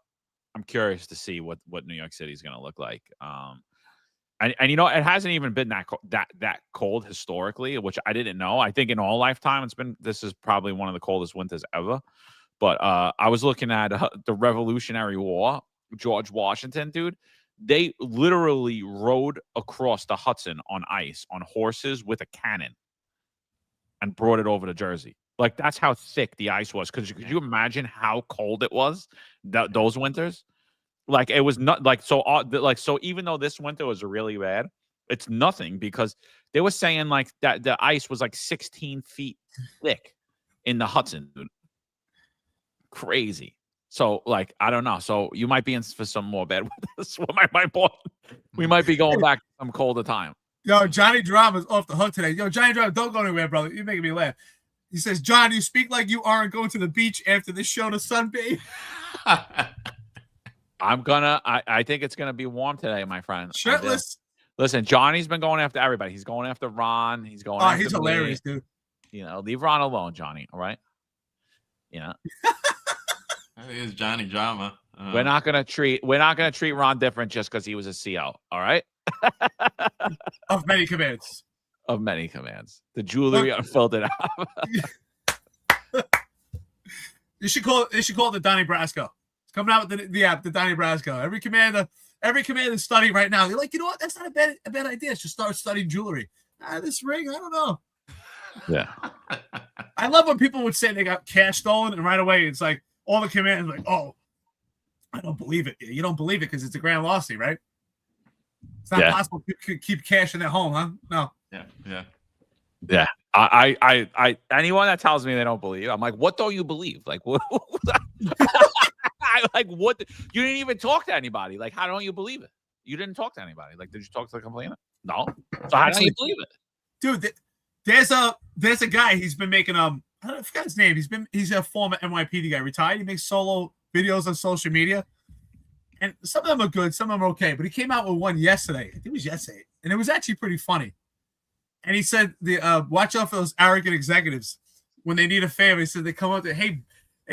I'm curious to see what New York City is going to look like. And it hasn't even been that cold historically, which I didn't know. I think in all lifetime this is probably one of the coldest winters ever. But I was looking at the Revolutionary War, George Washington, dude. They literally rode across the Hudson on ice on horses with a cannon and brought it over to Jersey. Like, that's how thick the ice was. Could you imagine how cold it was those winters? Like, it was not like so. So even though this winter was really bad, it's nothing because they were saying like that the ice was like 16 feet thick in the Hudson, dude. Crazy. So, like, I don't know. So you might be in for some more bad weather. We might be going back to some colder time. Yo, Johnny Drama's off the hook today. Yo, Johnny Drama, don't go anywhere, brother. You're making me laugh. He says, John, you speak like you aren't going to the beach after this show to sunbathe. I think it's gonna be warm today, my friend. Shirtless. Listen, Johnny's been going after everybody. He's going after Ron. He's going after he's hilarious, dude. Leave Ron alone, Johnny. All right. It's Johnny Drama. We're not gonna treat Ron different just because he was a CO. All right. Of many commands. Of many commands. The jewelry unfiltered out. They should call it the Donnie Brasco. It's coming out with the app, the Donnie Brasco. Every commander studying right now. They're like, you know what? That's not a bad idea. Just start studying jewelry. This ring, I don't know. Yeah. I love when people would say they got cash stolen, and right away it's like all the commanders like, oh, I don't believe it. You don't believe it because it's a grand lawsuit, right? It's not possible to keep cash in their home, huh? No. Yeah. I anyone that tells me they don't believe, I'm like, what don't you believe? Like, what? Like, what? You didn't even talk to anybody. Like, how don't you believe it? You didn't talk to anybody. Like, did you talk to the complainant? No. So how do you believe it, dude? There's a guy. He's been making I forgot his name. He's a former NYPD guy, retired. He makes solo videos on social media, and some of them are good, some of them are okay. But he came out with one yesterday. I think it was yesterday, and it was actually pretty funny. And he said, watch out for those arrogant executives when they need a favor. He said they come up to, hey,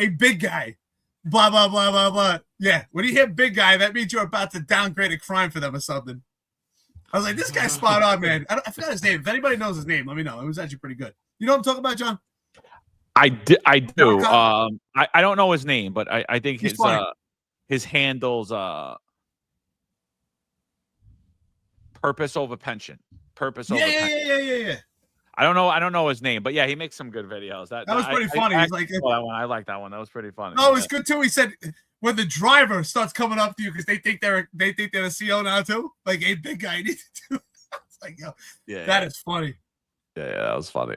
big guy, blah, blah, blah, blah, blah. Yeah, when you hear big guy, that means you're about to downgrade a crime for them or something. I was like, this guy's spot on, man. I forgot his name. If anybody knows his name, let me know. It was actually pretty good. You know what I'm talking about, John? I do. I don't know his name, but I think his handles purpose over pension. Purpose over pension. Yeah. I don't know his name, but yeah, he makes some good videos. That was pretty funny. He's like, that one. I like that one. That was pretty funny. No, it was good too. He said when the driver starts coming up to you because they think they're a CO now too. Like, hey, big guy, it's like, yo, that is funny. Yeah, that was funny.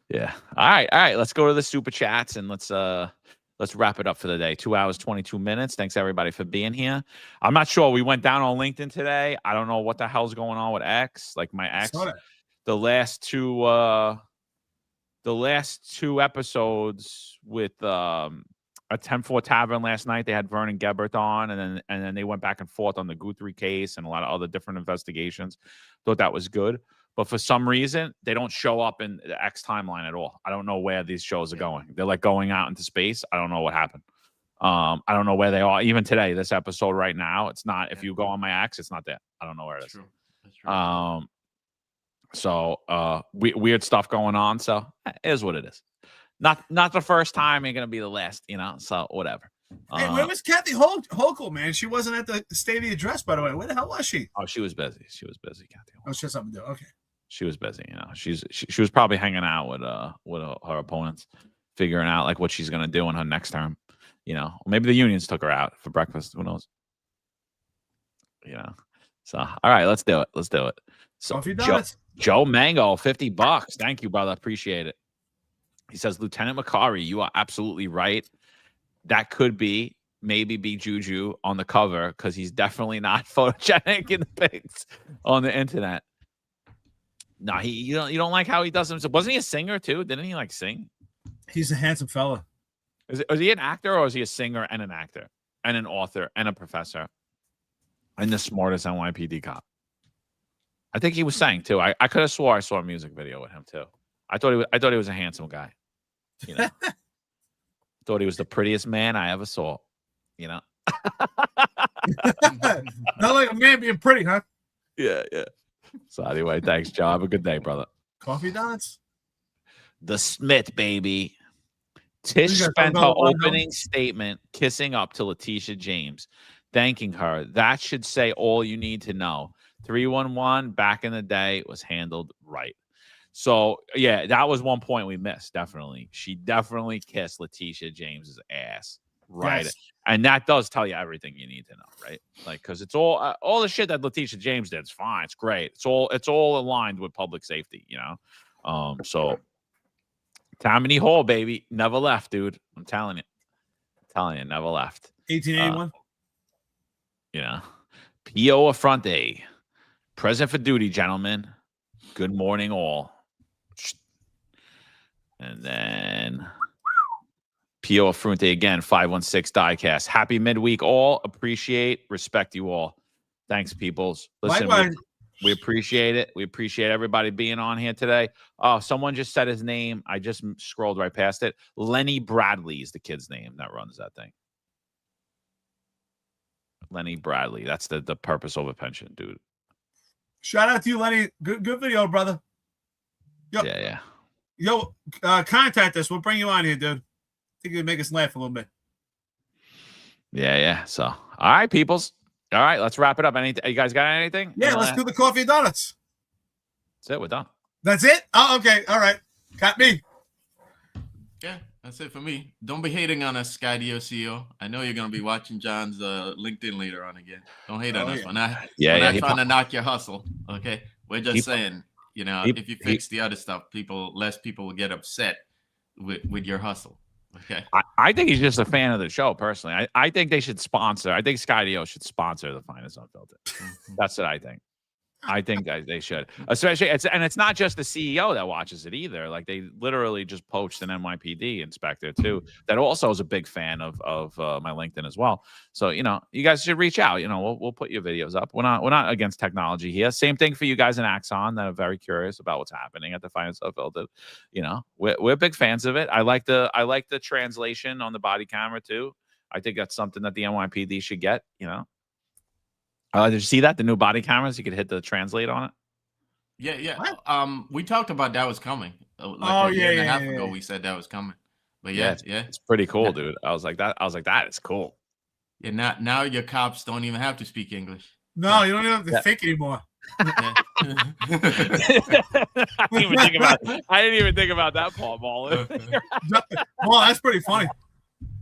Yeah. All right. Let's go to the super chats and let's wrap it up for the day. 2 hours, 22 minutes. Thanks everybody for being here. I'm not sure. We went down on LinkedIn today. I don't know what the hell's going on with X. Like my ex, the last two episodes with a 10-4 Tavern last night. They had Vernon Gebert on, and then they went back and forth on the Guthrie case and a lot of other different investigations. Thought that was good. But for some reason, they don't show up in the X timeline at all. I don't know where these shows are going. They're like going out into space. I don't know what happened. I don't know where they are. Even today, this episode right now, it's not. If you go on my X, it's not there. I don't know where it is. That's true. So weird stuff going on. So it is what it is. Not the first time, ain't gonna be the last, so whatever. Hey, where was Kathy Hochul, man? She wasn't at the State of the Address, by the way. Where the hell was she? Oh, she was busy. Kathy. Oh, she had something to do. Okay. She was busy, she was probably hanging out with her opponents, figuring out like what she's gonna do in her next term. Maybe the unions took her out for breakfast. Who knows? So all right, let's do it. So Joe Mango, $50. Thank you, brother. Appreciate it. He says, Lieutenant Macari, you are absolutely right. That could maybe be Juju on the cover because he's definitely not photogenic in the pics on the internet. No, you don't like how he does himself. Wasn't he a singer too? Didn't he like sing? He's a handsome fella. Is he an actor or is he a singer and an actor and an author and a professor and the smartest NYPD cop? I think he was sang too. I could have swore I saw a music video with him too. I thought he was a handsome guy. Thought he was the prettiest man I ever saw. Not like a man being pretty, huh? Yeah. So anyway, thanks, Joe. Have a good day, brother. Coffee donuts. The Smith baby. Tish spent her opening statement kissing up to Letitia James, thanking her. That should say all you need to know. 311 back in the day was handled right. So, yeah, that was one point we missed, definitely. She definitely kissed Letitia James's ass, right? Yes. And that does tell you everything you need to know, right? Like, because it's all the shit that Letitia James did. It's fine. It's great. It's all aligned with public safety, So, Tammany Hall, baby, never left, dude. I'm telling you, never left. 1881. Pio Affronte, present for duty, gentlemen. Good morning, all. And then Pio Affronte again, 516 Diecast. Happy midweek, all. Appreciate, respect you all. Thanks, peoples. Listen, we appreciate it. We appreciate everybody being on here today. Oh, someone just said his name. I just scrolled right past it. Lenny Bradley is the kid's name that runs that thing. Lenny Bradley. That's the purpose over pension, dude. Shout out to you, Lenny. Good video, brother. Yeah. Yo, contact us. We'll bring you on here, dude. I think you'll make us laugh a little bit. Yeah. So, all right, peoples. All right, let's wrap it up. You guys got anything? Yeah, let's do the coffee and donuts. That's it. We're done. That's it? Oh, okay. All right. Got me. Yeah, that's it for me. Don't be hating on us, Skydio CEO. I know you're going to be watching John's LinkedIn later on again. Don't hate on us. We're not trying to knock your hustle, okay? We're just saying, if you fix the other stuff, less people will get upset with your hustle. Okay. I think he's just a fan of the show, personally. I think they should sponsor. I think Skydio should sponsor the Finest Unfiltered. That's what I think. I think they should. Especially, it's not just the CEO that watches it either. Like, they literally just poached an NYPD inspector too. That also is a big fan of my LinkedIn as well. So, you guys should reach out. We'll put your videos up. We're not against technology here. Same thing for you guys in Axon that are very curious about what's happening at the Finance Unfiltered. We're big fans of it. I like the translation on the body camera too. I think that's something that the NYPD should get. Did you see that? The new body cameras, you could hit the translate on it. Yeah. What? We talked about that was coming. A year and a half ago, we said that was coming. But yeah, it's pretty cool, dude. I was like, that is cool. Yeah, now your cops don't even have to speak English. No, you don't even have to think anymore. I didn't even think about that, Paul Ballin. Well, that's pretty funny.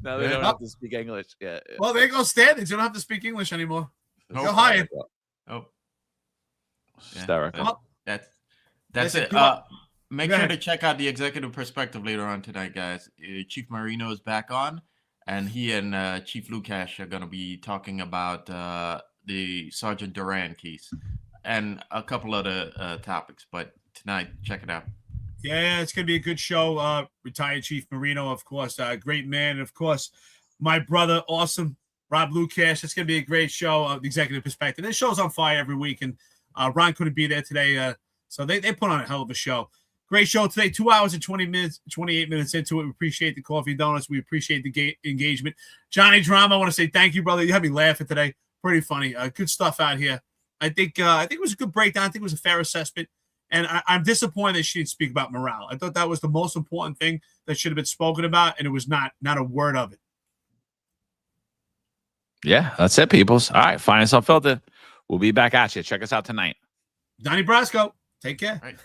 No, they don't have to speak English. Yeah. Well, there go standards. You don't have to speak English anymore. Go hired. Oh, hysterical. Well, that's it. Make sure to check out the Executive Perspective later on tonight, guys. Chief Marino is back on, and he and Chief Lukash are going to be talking about the Sergeant Duran case and a couple other topics. But tonight, check it out. Yeah, it's going to be a good show. Retired Chief Marino, of course, great man. Of course, my brother, awesome. Rob Lukash. It's going to be a great show of the Executive Perspective. This show's on fire every week, and Ron couldn't be there today, so they put on a hell of a show. Great show today, 2 hours and 28 minutes into it. We appreciate the coffee and donuts. We appreciate the engagement. Johnny Drama, I want to say thank you, brother. You had me laughing today. Pretty funny. Good stuff out here. I think it was a good breakdown. I think it was a fair assessment, And I'm disappointed that she didn't speak about morale. I thought that was the most important thing that should have been spoken about, and it was not a word of it. Yeah, that's it, peoples. All right, Finest Unfiltered. We'll be back at you. Check us out tonight. Donnie Brasco, take care. Right.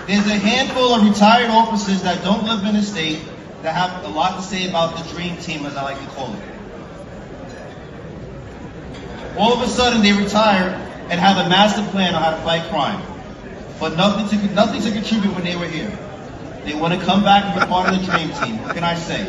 There's a handful of retired officers that don't live in the state that have a lot to say about the dream team, as I like to call it. All of a sudden, they retire and have a master plan on how to fight crime, but nothing to contribute when they were here. They want to come back and be part of the dream team. What can I say?